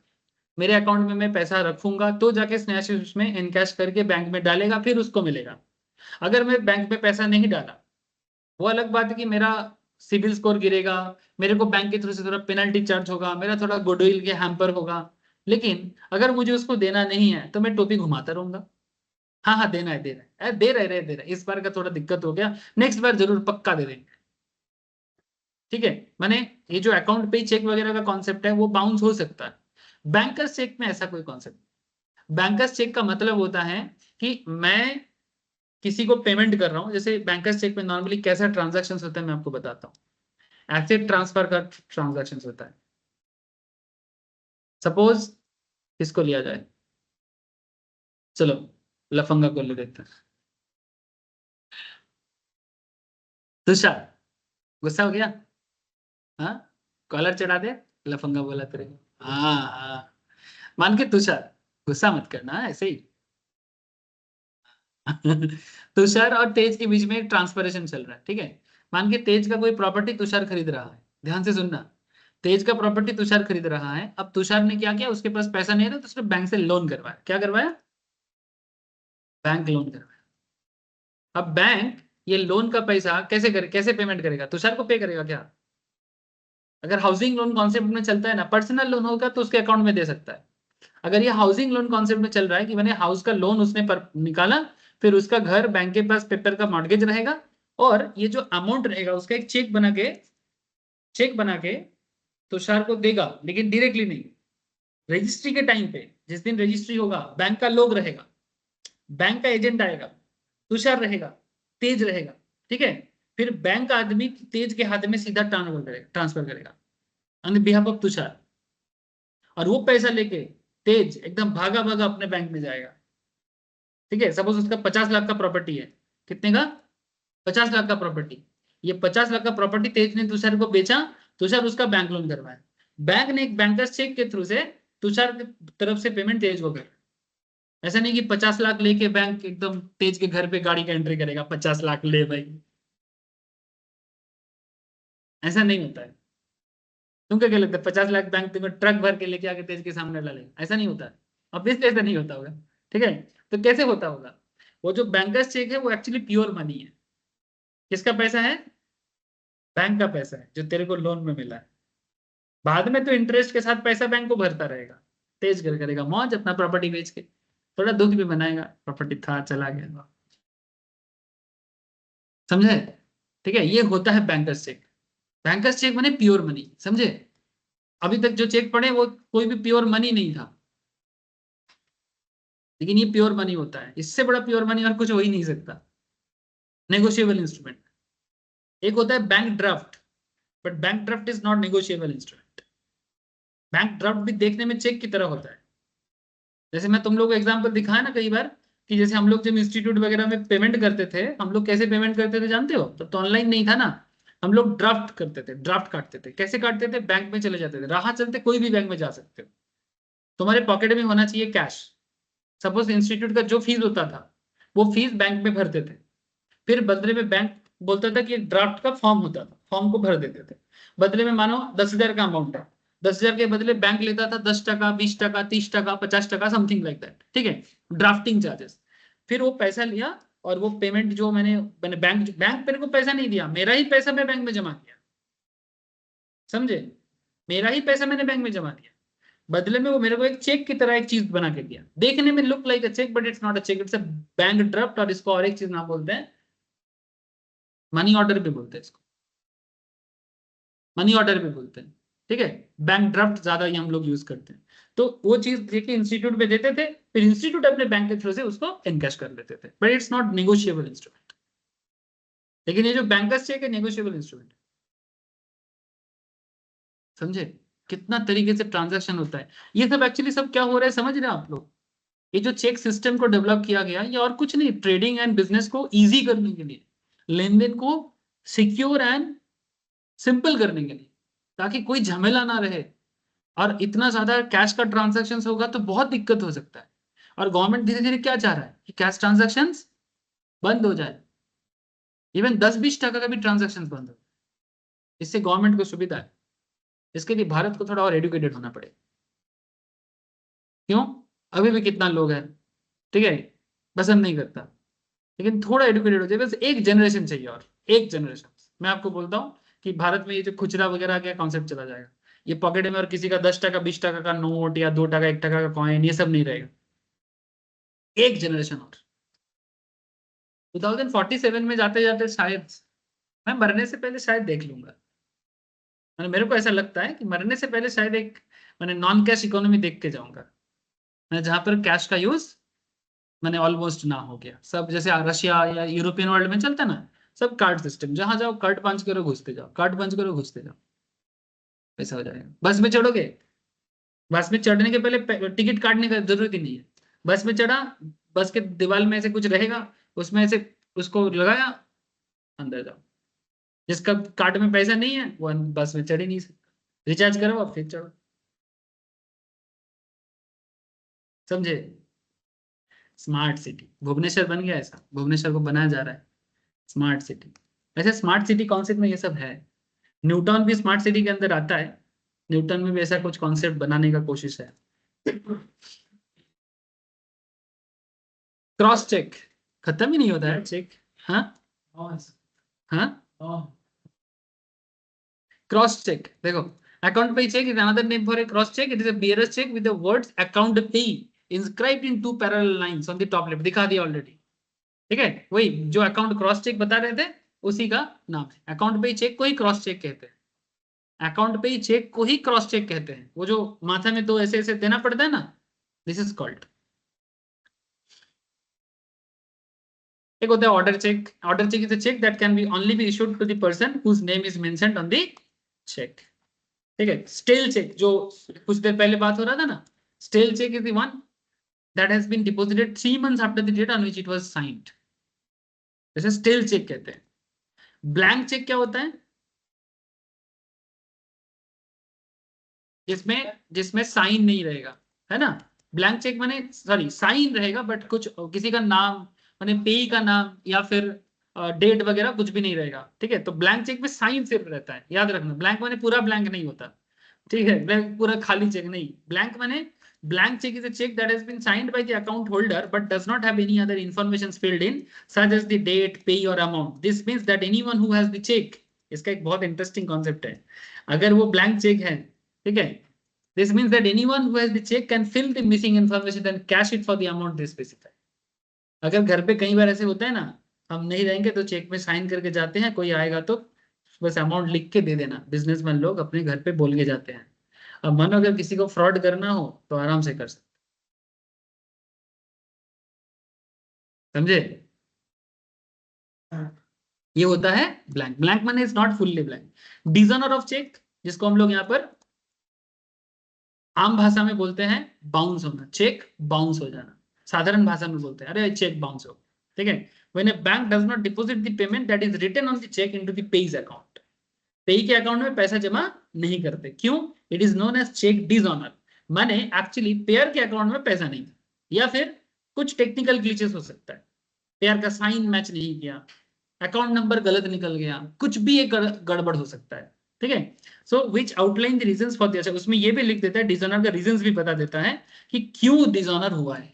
S1: मेरे अकाउंट में मैं पैसा रखूंगा तो जाके स्नेहाशीष उसमें इनकैश करके बैंक में डालेगा, फिर उसको मिलेगा। अगर मैं बैंक में पैसा नहीं डाला, वो अलग बात है कि मेरा सिविल स्कोर गिरेगा, मेरे को बैंक के थ्रू से थोड़ा पेनल्टी चार्ज होगा, मेरा थोड़ा गुडविल के हैम्पर होगा, लेकिन अगर मुझे उसको देना नहीं है तो मैं टोपी घुमाता रहूंगा। हाँ हाँ देना है, दे रहा है, दे रहे, इस बार का थोड़ा दिक्कत हो गया, नेक्स्ट बार जरूर पक्का दे देंगे। ठीक है, माने ये जो अकाउंट पे चेक वगैरह का कॉन्सेप्ट है वो बाउंस हो सकता है। बैंकर्स चेक में ऐसा कोई कॉन्सेप्ट, बैंकर्स चेक का मतलब होता है कि मैं किसी को पेमेंट कर रहा हूं। जैसे बैंकर्स चेक में नॉर्मली कैसा ट्रांजैक्शन होता है मैं आपको बताता हूँ। एसेट ट्रांसफर का ट्रांजैक्शन होता है। सपोज किसको लिया जाए, चलो लफंगा को ले लेते हैं, तुषार। गुस्सा हो गया? हाँ, कॉलर चढ़ा दे, लफंगा बोला तेरे को। हाँ हाँ, मान के तुषार, गुस्सा मत करना, ऐसे ही। तुषार और तेज के बीच में एक ट्रांसफरेशन चल रहा है, ठीक है। मान के तेज का कोई प्रॉपर्टी तुषार खरीद रहा है, ध्यान से सुनना। तेज का प्रॉपर्टी तुषार खरीद रहा है, अब तुषार ने क्या किया, उसके पास पैसा नहीं था तो उसने बैंक से लोन करवाया। क्या करवाया? बैंक लोन करवाया। अब बैंक ये लोन का पैसा कैसे पेमेंट करेगा? तुषार को पे करेगा क्या? अगर हाउसिंग लोन कॉन्सेप्ट में चलता है ना, पर्सनल लोन होगा तो उसके अकाउंट में दे सकता है। अगर ये हाउसिंग लोन कॉन्सेप्ट में चल रहा है कि मैंने हाउस का लोन उसने निकाला, फिर उसका घर बैंक के पास पेपर का मॉर्गेज रहेगा, और ये जो अमाउंट रहेगा उसका एक चेक बना के तुषार को देगा, लेकिन डायरेक्टली नहीं। रजिस्ट्री के टाइम पे, जिस दिन रजिस्ट्री होगा, बैंक का लोग रहेगा, बैंक का एजेंट आएगा, तुषार रहेगा, तेज रहेगा, ठीक है। फिर बैंक का आदमी तेज के हाथ में सीधा ट्रांसफर करेगा ऑन बिहाफ ऑफ तुषार, और वो पैसा लेके तेज एकदम भागा भागा अपने बैंक में जाएगा। ठीक है, सपोज उसका 50 लाख का प्रॉपर्टी है। कितने का? 50 लाख का प्रॉपर्टी। ये 50 लाख का प्रॉपर्टी तेज ने तुषार को बेचा, तुषार उसका बैंक लोन करवाया, बैंक ने एक बैंकर्स चेक के थ्रू से तुषार की तरफ से पेमेंट तेज को कर। ऐसा नहीं कि 50 लाख लेके बैंक एकदम तेज के घर पे गाड़ी का एंट्री करेगा, 50 लाख ले भाई, ऐसा नहीं होता है। तुमको क्या लगता है 50 लाख बैंक तुम्हें ट्रक भर के लेके आके तेज के सामने डालेगा? ऐसा नहीं होता है, ऑब्वियसली ऐसा नहीं होता होगा। ठीक है, तो कैसे होता होगा? वो जो बैंकर्स चेक है वो एक्चुअली प्योर मनी है। किसका पैसा है? बैंक का पैसा है जो तेरे को लोन में मिला है। बाद में तो इंटरेस्ट के साथ पैसा बैंक को भरता रहेगा, तेज करेगा मौज अपना प्रॉपर्टी बेच के, थोड़ा दुख भी मनाएगा, प्रॉपर्टी था चला गया, समझे? ठीक है, ये होता है बैंकर्स चेक। बैंकर्स चेक माने प्योर मनी, समझे? अभी तक जो चेक पढ़े वो कोई भी प्योर मनी नहीं था, लेकिन ये प्योर मनी होता है। इससे बड़ा प्योर मनी और कुछ हो ही नहीं सकता। नेगोशिएबल इंस्ट्रूमेंट एक होता है bank draft, but bank draft is not negotiable instrument. Bank draft भी देखने में चेक की तरह होता है। जैसे मैं तुम लोग को एग्जांपल दिखाया ना कई बार, कि जैसे हम लोग जब इंस्टीट्यूट वगैरह में पेमेंट करते थे, हम लोग कैसे पेमेंट करते थे जानते हो? तब तो ऑनलाइन नहीं था ना, हम लोग ड्राफ्ट करते थे, ड्राफ्ट काटते थे। कैसे काटते थे? बैंक में चले जाते थे, राह चलते कोई भी बैंक में जा सकते हो, तुम्हारे पॉकेट में होना चाहिए कैश। सपोज इंस्टीट्यूट का जो फीस होता था वो फीस बैंक में भरते थे, फिर बदले में बैंक बोलता था कि ड्राफ्ट का फॉर्म होता था, फॉर्म को भर देते थे। बदले में मानो 10,000 का अमाउंट है, 10,000 के बदले बैंक लेता था 10%, 20%, 30%, 50%, समथिंग लाइक दैट। ठीक है, ड्राफ्टिंग चार्जेस। फिर वो पैसा लिया और वो पेमेंट जो मैंने बैंक मेरे को पैसा नहीं दिया, मेरा ही पैसा मैं बैंक में जमा किया, समझे? मेरा ही पैसा मैंने बैंक में जमा किया, बदले में वो मेरे को एक चेक की तरह एक चीज बना के दिया। देखने में look like a cheque but it's not a cheque, it's a bank draft. और इसको और एक चीज नाम बोलते हैं, मनी ऑर्डर भी बोलते हैं इसको, मनी ऑर्डर भी बोलते हैं। ठीक है, बैंक ड्राफ्ट ज्यादा ही हम लोग यूज करते हैं। तो वो चीज देखिए इंस्टीट्यूट पे देते थे, फिर इंस्टीट्यूट अपने बैंक के थ्रू से उसको एनकैश कर लेते थे, but it's not negotiable instrument. लेकिन ये जो बैंकर्स चेक है नेगोशिएबल इंस्ट्रूमेंट। समझे कितना तरीके से ट्रांजैक्शन होता है। ये सब एक्चुअली सब क्या हो रहा है समझ रहे हैं आप लोग? ये जो चेक सिस्टम को डेवलप किया गया ये और कुछ नहीं, ट्रेडिंग एंड बिजनेस को इजी करने के लिए, लेन देन को सिक्योर एंड सिंपल करने के लिए, ताकि कोई झमेला ना रहे। और इतना ज्यादा कैश का ट्रांजैक्शन होगा तो बहुत दिक्कत हो सकता है। और गवर्नमेंट धीरे धीरे क्या चाह रहा है कि कैश ट्रांजैक्शन बंद हो जाए, इवन 10-20 टका का भी ट्रांजैक्शन बंद हो। इससे गवर्नमेंट को सुविधा है। इसके लिए भारत को थोड़ा और एडुकेटेड होना पड़ेगा। क्यों? अभी भी कितना लोग हैं, ठीक है, पसंद नहीं करता, लेकिन थोड़ा एडुकेटेड हो जाए, बस एक जनरेशन चाहिए, और एक जनरेशन। मैं आपको बोलता हूँ कि भारत में ये जो खुचरा वगैरह का कॉन्सेप्ट चला जाएगा, ये पॉकेट में और किसी का 10 टका 20 टका का नोट या 2 टका 1 टका का कॉइन ये सब नहीं रहेगा। एक जनरेशन और 2047 में जाते जाते शायद मैं मरने से पहले शायद देख लूंगा। मेरे को ऐसा लगता है कि मरने से पहले शायद एक मैंने नॉन कैश इकोनॉमी देख के जाऊंगा, मैं जहां पर कैश का यूज मैंने ऑलमोस्ट ना हो गया। सब जैसे रशिया या यूरोपियन वर्ल्ड में चलता ना, सब कार्ड सिस्टम, जहां जाओ कार्ड पंच करो घुसते जाओ, कार्ड पंच करो घुसते जाओ, ऐसा हो जाएगा। बस में चढ़ोगे, बस में चढ़ने के पहले टिकट काटने का जरूरत ही नहीं है। बस में चढ़ा, बस के दीवार में ऐसे कुछ रहेगा, उसमें ऐसे उसको लगाया, अंदर जाओ। जिसका कार्ड में पैसा नहीं है वो बस में चढ़ ही नहीं सकता, रिचार्ज करो और फिर चढ़ो। समझे? स्मार्ट सिटी भुवनेश्वर बन गया, ऐसा भुवनेश्वर को बनाया जा रहा है स्मार्ट सिटी। ऐसे स्मार्ट सिटी कॉन्सेप्ट में ये सब है। न्यूटन भी स्मार्ट सिटी के अंदर आता है, न्यूटन में भी ऐसा कुछ कॉन्सेप्ट बनाने का कोशिश है। क्रॉस चेक खत्म ही नहीं होता है चेक। हाँ हाँ, क्रॉस चेक देखो, account pay check is another name for a cross check. It is a bearer's check with the words account pay inscribed in 2 parallel lines on the top left. दिखा दिया already, ठीक है। वही जो account cross check बता रहे थे उसी का नाम है। अकाउंट पे चेक को ही क्रॉस चेक कहते हैं, अकाउंट पे चेक को ही क्रॉस चेक कहते हैं। वो जो माथा में तो ऐसे ऐसे देना पड़ता है ना, दिस इज कॉल्ड। एक होता है order cheque. Order cheque is a cheque that can be only be issued to the person whose name is mentioned on the cheque, ठीक है। स्टेल चेक जो कुछ देर पहले बात हो रहा था ना, stale cheque is the one that has been deposited 3 months after the date on which it was signed, जैसे स्टेल चेक कहते हैं। ब्लैंक चेक क्या होता है? जिसमें साइन नहीं रहेगा, है ना। ब्लैंक चेक माने सॉरी साइन रहेगा बट कुछ किसी का नाम माने पेई का नाम या फिर डेट वगैरह कुछ भी नहीं रहेगा, ठीक है। तो ब्लैंक चेक में साइन सिर्फ रहता है, याद रखना। ब्लैंक माने पूरा ब्लैंक नहीं होता, ठीक है। ब्लैंक पूरा खाली चेक नहीं। ब्लैंक माने blank check is a check that has been signed by the account holder but does not have any other information filled in such as the date, pay or amount. This means that anyone who has the check, इसका एक बहुत interesting concept है। अगर वो blank cheque है, ठीक है, this means that anyone who has the check can fill the missing information and cash it for the amount they specify. अगर घर पे कई बार ऐसे होता है ना, हम नहीं रहेंगे तो चेक में साइन करके जाते हैं, कोई आएगा तो बस अमाउंट लिख के दे देना। बिजनेसमैन लोग अपने घर पे बोल के जाते हैं। अब मानो अगर किसी को फ्रॉड करना हो तो आराम से कर सकते, समझे? ये होता है ब्लैंक। ब्लैंक माने is not fully blank. Dishonour of cheque, जिसको हम लोग यहाँ पर आम भाषा में बोलते हैं बाउंस होना, चेक बाउंस हो जाना। साधारण भाषा में बोलते हैं अरे चेक बाउंस हो, ठीक है। When a bank does not deposit the payment that is written on the cheque into the payee's account, payee के अकाउंट में पैसा जमा नहीं करते। क्यों? It is known as cheque dishonour. माने एक्चुअली पेयर के अकाउंट में पैसा नहीं था, या फिर कुछ टेक्निकल ग्लिचेस हो सकता है, पेयर का साइन मैच नहीं किया, अकाउंट नंबर गलत निकल गया, कुछ भी एक गड़बड़ हो सकता है, ठीक है। So which outline the reasons for the, उसमें ये भी लिख देता है, डिसऑनर का रीजंस भी बता देता है कि क्यों डिसऑनर हुआ है,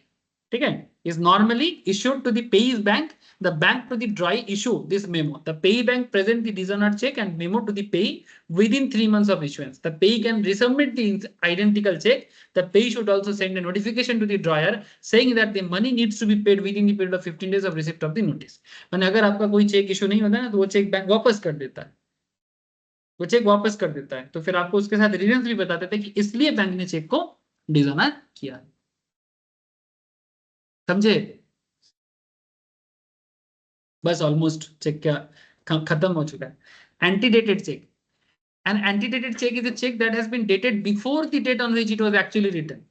S1: ठीक है। is normally issued to the payee bank. The bank to the dry issue this memo. The payee bank present the dishonored check and memo to the payee within 3 months of issuance. The payee can resubmit the identical check. The payee should also send a notification to the drawer saying that the money needs to be paid within the period of 15 days of receipt of the notice. मैंने अगर आपका कोई check issue नहीं होता ना तो वो cheque bank वापस कर देता है, वो चेक वापस कर देता है। तो फिर आपको उसके साथ रीजंस भी बता देते हैं कि इसलिए बैंक ने चेक को डिसऑनर किया। समझे? बस ऑलमोस्ट चेक क्या खत्म हो चुका है। Antedated cheque, an antedated cheque is a cheque that has been dated before the date on which it was actually written.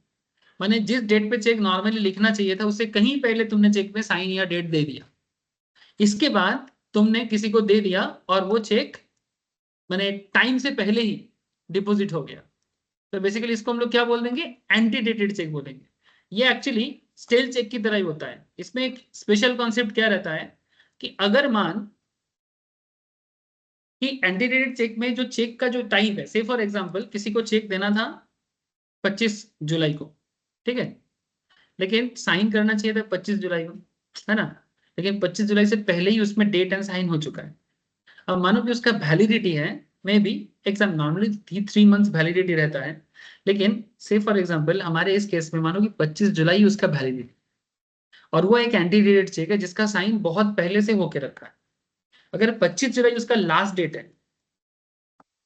S1: माने जिस डेट पे चेक नॉर्मली लिखना चाहिए था उससे कहीं पहले तुमने चेक में साइन या डेट दे दिया, इसके बाद तुमने किसी को दे दिया और वो चेक माने टाइम से पहले ही डिपॉजिट हो गया, तो बेसिकली इसको हम लोग क्या बोल देंगे? एंटीडेटेड चेक बोलेंगे। ये एक्चुअली स्टेल चेक की तरह ही होता है। इसमें एक स्पेशल कॉन्सेप्ट क्या रहता है कि अगर मान कि एंटीडेटेड चेक में जो चेक का जो टाइम है, से फॉर एग्जांपल किसी को चेक देना था 25 जुलाई को, ठीक है, लेकिन साइन करना चाहिए था 25 जुलाई को, है ना, लेकिन 25 जुलाई से पहले ही उसमें डेट एंड साइन हो चुका है। अब मानो कि उसका वैलिडिटी है may be exam normally 3 months validity रहता है, लेकिन से फॉर एग्जांपल हमारे इस केस में मानो कि 25 जुलाई उसका वैलिडिटी, और वो एक एंटीडेटेड चेक है जिसका साइन बहुत पहले से होके रखा है। अगर 25 जुलाई उसका लास्ट डेट है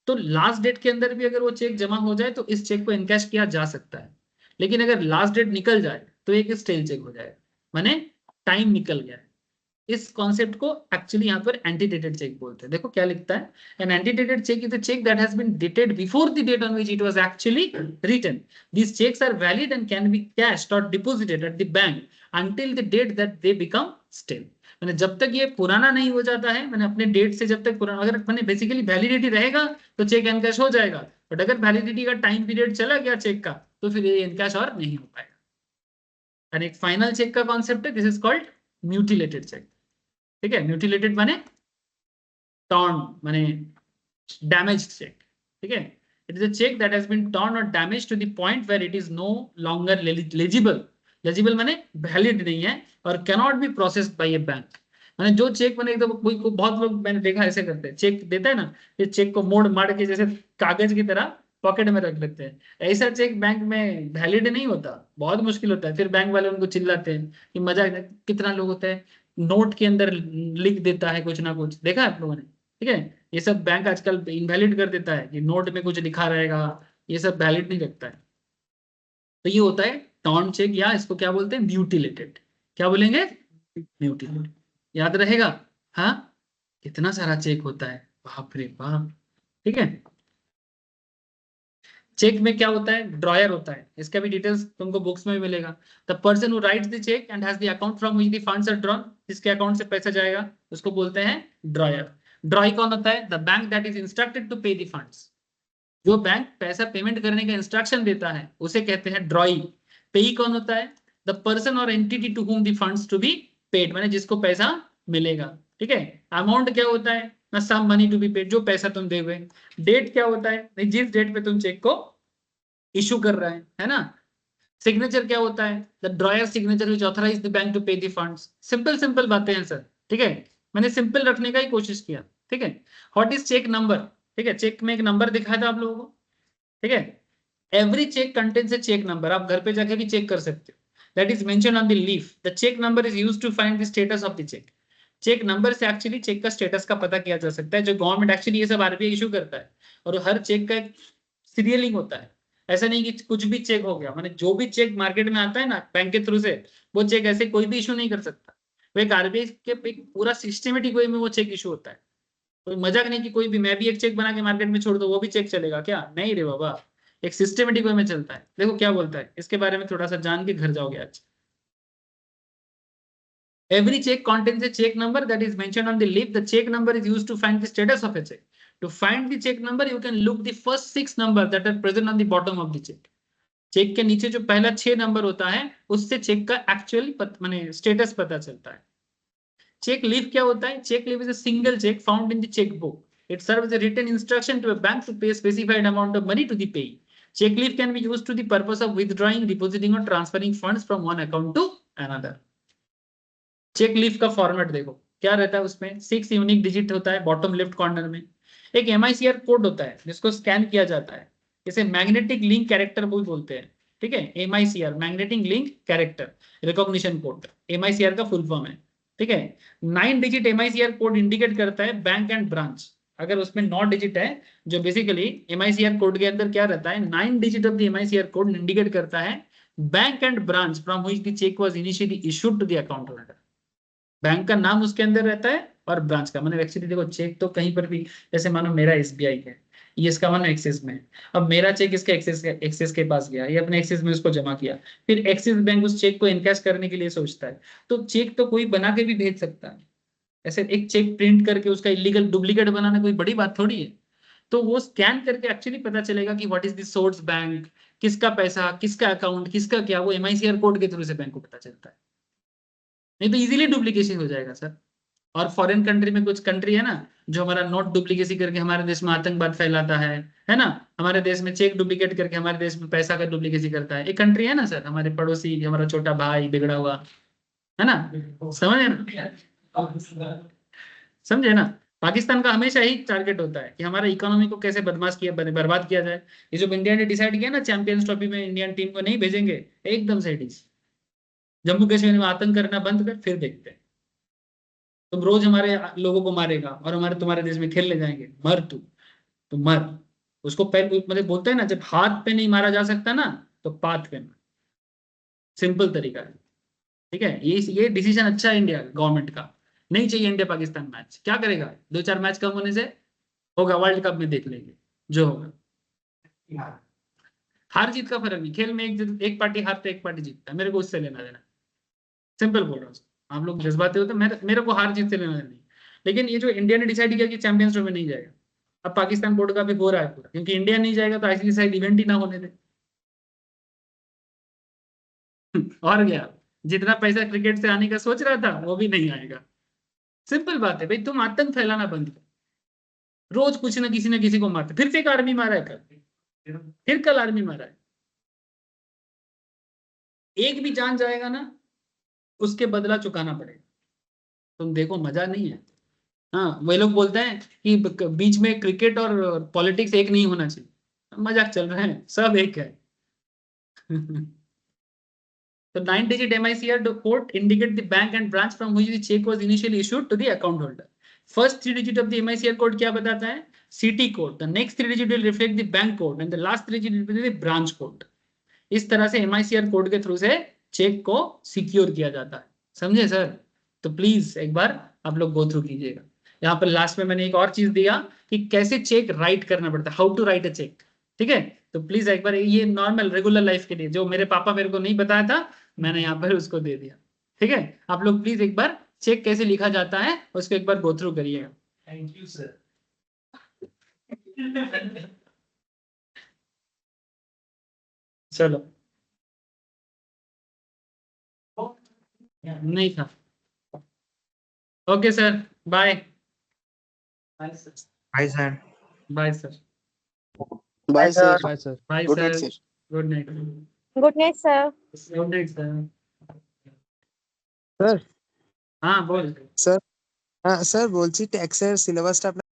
S1: तो लास्ट डेट के अंदर भी अगर वो चेक जमा हो जाए तो इस चेक को इनकैश किया जा सकता है, लेकिन अगर लास्ट डेट निकल जाए तो एक स्टेल चेक हो जाएगा, माने टाइम निकल गया है। इस कॉन्सेप्ट को एक्चुअली यहाँ पर एंटीडेटेड चेक बोलते हैं। देखो क्या लिखता है, an antedated cheque is a cheque that has been dated before the date on which it was actually written. These cheques are valid and can be cashed और deposited at the bank until the date that they become stale। मैंने जब तक ये पुराना नहीं हो जाता है, मैंने अपने डेट से जब तक पुराना, अगर मैंने बेसिकली वैलिडिटी रहेगा तो चेक एनकैश हो जाएगा, बट अगर वैलिडिटी का टाइम पीरियड चला गया चेक का तो फिर ये एनकैश और नहीं हो पाएगा। एंड एक फाइनल चेक का कॉन्सेप्ट है, this is called mutilated cheque. ठीक है, म्यूटिलेटेड माने टॉर्न, माने डैमेज्ड चेक। ठीक है, it is a cheque that has been torn और damaged to the point where it is no longer legible. Legible माने वैलिड नहीं है और cannot be processed by a bank. माने जो चेक मैंने एकदम कोई को बहुत लोग मैंने देखा ऐसे करते हैं, चेक देता है ना, ये चेक को मोड़ मार के जैसे कागज की तरह पॉकेट में रख लेते हैं। ऐसा चेक बैंक में वैलिड नहीं होता, बहुत मुश्किल होता है। फिर बैंक वाले उनको चिल्लाते हैं कि मजाक, कितना लोग होता है नोट के अंदर लिख देता है कुछ ना कुछ, देखा है आप लोगों ने? ठीक है, ये सब बैंक आजकल इनवैलिड कर देता है कि नोट में कुछ लिखा रहेगा, ये सब वैलिड नहीं रखता है। तो ये होता है टॉर्न चेक, या इसको क्या बोलते हैं? म्यूटिलेटेड। क्या बोलेंगे? म्यूटिलेटेड। याद रहेगा? हाँ, कितना सारा चेक होता है, बाप रे बाप। ठीक है, चेक में क्या होता है? ड्रॉयर होता है, इसका भी डिटेल्स तुमको बुक्स में भी मिलेगा। The person who writes the cheque and has the account from which the funds are drawn, जिसके अकाउंट से पैसा जाएगा उसको बोलते हैं ड्रॉयर। ड्रॉई कौन होता है? The bank that is instructed to pay the funds. जो बैंक पैसा पेमेंट करने का इंस्ट्रक्शन देता है उसे कहते हैं ड्रॉई। पेई कौन होता है? द पर्सन और entity to whom the funds to be paid, माने जिसको पैसा मिलेगा। ठीक है, अमाउंट क्या होता है? ना sum money to be paid, जो पैसा तुम दे हुए। डेट क्या होता है? जिस डेट पे तुम चेक को इशू कर रहे हैं, है ना। सिग्नेचर क्या होता है? The drawer signature which authorise the bank to pay the funds. Simple simple बातें हैं सर, ठीक है, मैंने सिंपल रखने का ही कोशिश किया। ठीक है, व्हाट इज चेक नंबर? ठीक है, चेक में एक नंबर दिखाया था आप लोगों को। ठीक है, every cheque contains a cheque number, आप घर पे जाके भी चेक कर सकते हो, that is mention on the leaf. The cheque number is used to find the status of the cheque. Cheque number से एक्चुअली चेक का स्टेटस का पता किया जा सकता है, जो गवर्नमेंट एक्चुअली ये सब आरबीआई इशू करता है, और हर चेक का एक सीरियलिंग होता है। ऐसा नहीं कि कुछ भी चेक हो गया, माने जो भी चेक मार्केट में आता है ना बैंक के थ्रू से, वो चेक ऐसे कोई भी इशू नहीं कर सकता। वो एक आरबीआई के एक पूरा सिस्टमेटिक वे में वो चेक इशू होता है। कोई मजाक नहीं कि कोई भी मैं भी एक चेक बना के मार्केट में छोड़ दो वो भी चेक चलेगा क्या? नहीं रे बाबा, एक सिस्टमेटिक वे में चलता है। देखो क्या बोलता है, इसके बारे में थोड़ा सा जान के घर जाओगे आज। Every check contains a check number that is mentioned on the leaf. The check number is used to find the status of a check. To find the check number, you can look the first 6 numbers that are present on the bottom of the check. Cheque के नीचे जो पहला 6 number होता है उससे check का actual माने status पता चलता है। चेक लीफ क्या होता है? Cheque leaf is a single cheque found in the cheque book. It serves as a written instruction to a bank to pay a specified amount of money to the payee. Check leaf can be used to the purpose of withdrawing, depositing or transferring funds from one account to another. Cheque leaf का format देखो क्या रहता है, उसमें 6 unique digit होता है bottom left corner में। एक MICR कोड होता है जिसको स्कैन किया जाता है, इसे मैग्नेटिक लिंक कैरेक्टर भी बोलते हैं। ठीक है, MICR magnetic link character recognition code, MICR का फुल फॉर्म है। ठीक है, 9 डिजिट MICR कोड इंडिकेट करता है बैंक एंड ब्रांच। अगर उसमें 9 डिजिट है, जो बेसिकली MICR कोड के अंदर क्या रहता है, 9 digit of the MICR code indicate करता है bank and branch from which the cheque was initially issued to the account holder. Bank का नाम उसके अंदर रहता है और ब्रांच का, मतलब एक्चुअली देखो चेक तो कहीं पर भी, जैसे मानो मेरा SBI है, ये इसका मानो एक्सिस में है, अब मेरा चेक इसके एक्सिस के पास गया, ये अपने एक्सिस में उसको जमा किया, फिर एक्सिस बैंक उस चेक को इनकैश करने के लिए सोचता है, तो चेक तो कोई बना के भी भेज सकता है, ऐसे एक चेक प्रिंट करके उसका इलीगल डुप्लीकेट बनाना कोई बड़ी बात थोड़ी है। तो वो स्कैन करके एक्चुअली पता चलेगा कि what is the source bank, किसका पैसा, किसका अकाउंट, किसका क्या, वो MICR कोड के थ्रू से बैंक को पता चलता है, नहीं तो इजीली डुप्लीकेशन हो जाएगा सर। और फॉरेन कंट्री में कुछ कंट्री है ना जो हमारा नोट डुप्लीकेसी करके हमारे देश में आतंकवाद फैलाता है ना, हमारे देश में चेक डुप्लीकेट करके हमारे देश में पैसा का डुप्लीकेसी करता है, एक कंट्री है ना सर, हमारे पड़ोसी, हमारा छोटा भाई बिगड़ा हुआ है ना, समझे ना, समझे ना। पाकिस्तान का हमेशा ही टारगेट होता है कि हमारा इकोनॉमी को कैसे बदमाश किया, बर्बाद किया जाए। ये जो इंडिया ने डिसाइड किया ना चैंपियंस ट्रॉफी में इंडियन टीम को नहीं भेजेंगे, एकदम से डिस, जम्मू कश्मीर में आतंक करना बंद कर, फिर देखते हैं। तुम रोज हमारे लोगों को मारेगा और हमारे तुम्हारे देश में खेलने जाएंगे, मर तू मर। उसको पहले मतलब बोलते हैं ना, जब हाथ पे नहीं मारा जा सकता ना तो पाथ पे मार, सिंपल तरीका है। ठीक है, ये डिसीजन अच्छा है इंडिया गवर्नमेंट का, नहीं चाहिए इंडिया पाकिस्तान मैच। क्या करेगा, 2-4 मैच कम होने से होगा, वर्ल्ड कप में देख लेंगे जो होगा। हार जीत का फर्क नहीं, खेल में एक पार्टी हारता है एक पार्टी जीतता है, मेरे को उससे लेना देना, सिंपल बोल रहा हूँ। आप लोग जज्बाते हो तो मेरे को हार जीत से लेना देना नहीं। लेकिन ये जो इंडिया ने डिसाइड किया कि चैंपियंस ट्रॉफी में नहीं जाएगा, अब पाकिस्तान बोर्ड का भी हो रहा है पूरा, क्योंकि इंडिया नहीं जाएगा तो ICC शायद इवेंट ही ना होने दे। और गया, जितना पैसा क्रिकेट से आने का सोच रहा था वो भी नहीं आएगा। सिंपल बात है भाई, तुम आतंक फैलाना बंद करो। रोज कुछ ना किसी को मारते, फिर से एक आर्मी मारा है कल, फिर कल आर्मी मारा है। एक भी जान जाएगा ना उसके बदला चुकाना पड़ेगा। तुम देखो मजा नहीं है। हाँ, वही लोग बोलते हैं कि बीच में क्रिकेट और पॉलिटिक्स एक नहीं होना चाहिए, मजाक चल रहे हैं, सब एक है। तो 9 digit MICR code indicate the bank and branch from which the check was initially issued to the account holder. First 3 digit of the MICR code क्या बताता है, CT code. The next 3 digit will reflect the bank code and the last 3 digit will be the branch code. इस तरह से MICR code के through से check को secure किया जाता है, समझे सर। तो प्लीज एक बार आप लोग गो थ्रू कीजिएगा। यहाँ पर लास्ट में मैंने एक और चीज दिया कि कैसे चेक राइट करना पड़ता है, how to write a cheque. ठीक है, तो प्लीज एक बार ये नॉर्मल रेगुलर लाइफ के लिए जो मेरे पापा मेरे को नहीं बताया था, मैंने यहाँ पर उसको दे दिया। ठीक है, आप लोग प्लीज एक बार चेक कैसे लिखा जाता है उसको एक बार गो थ्रू करिएगा।
S3: Thank you sir.
S1: चलो, नहीं था। Okay sir, bye.
S6: Hi sir.
S1: Bye sir.
S2: Bye sir.
S7: Bye sir.
S1: Bye
S2: good night
S1: sir.
S2: Sir.
S1: Good night.
S5: Good night sir.
S1: Good night sir.
S7: Sir
S1: हाँ बोल।
S2: স্যার হ্যাঁ sir বলছি ট্যাক্সের সিলেবাসটা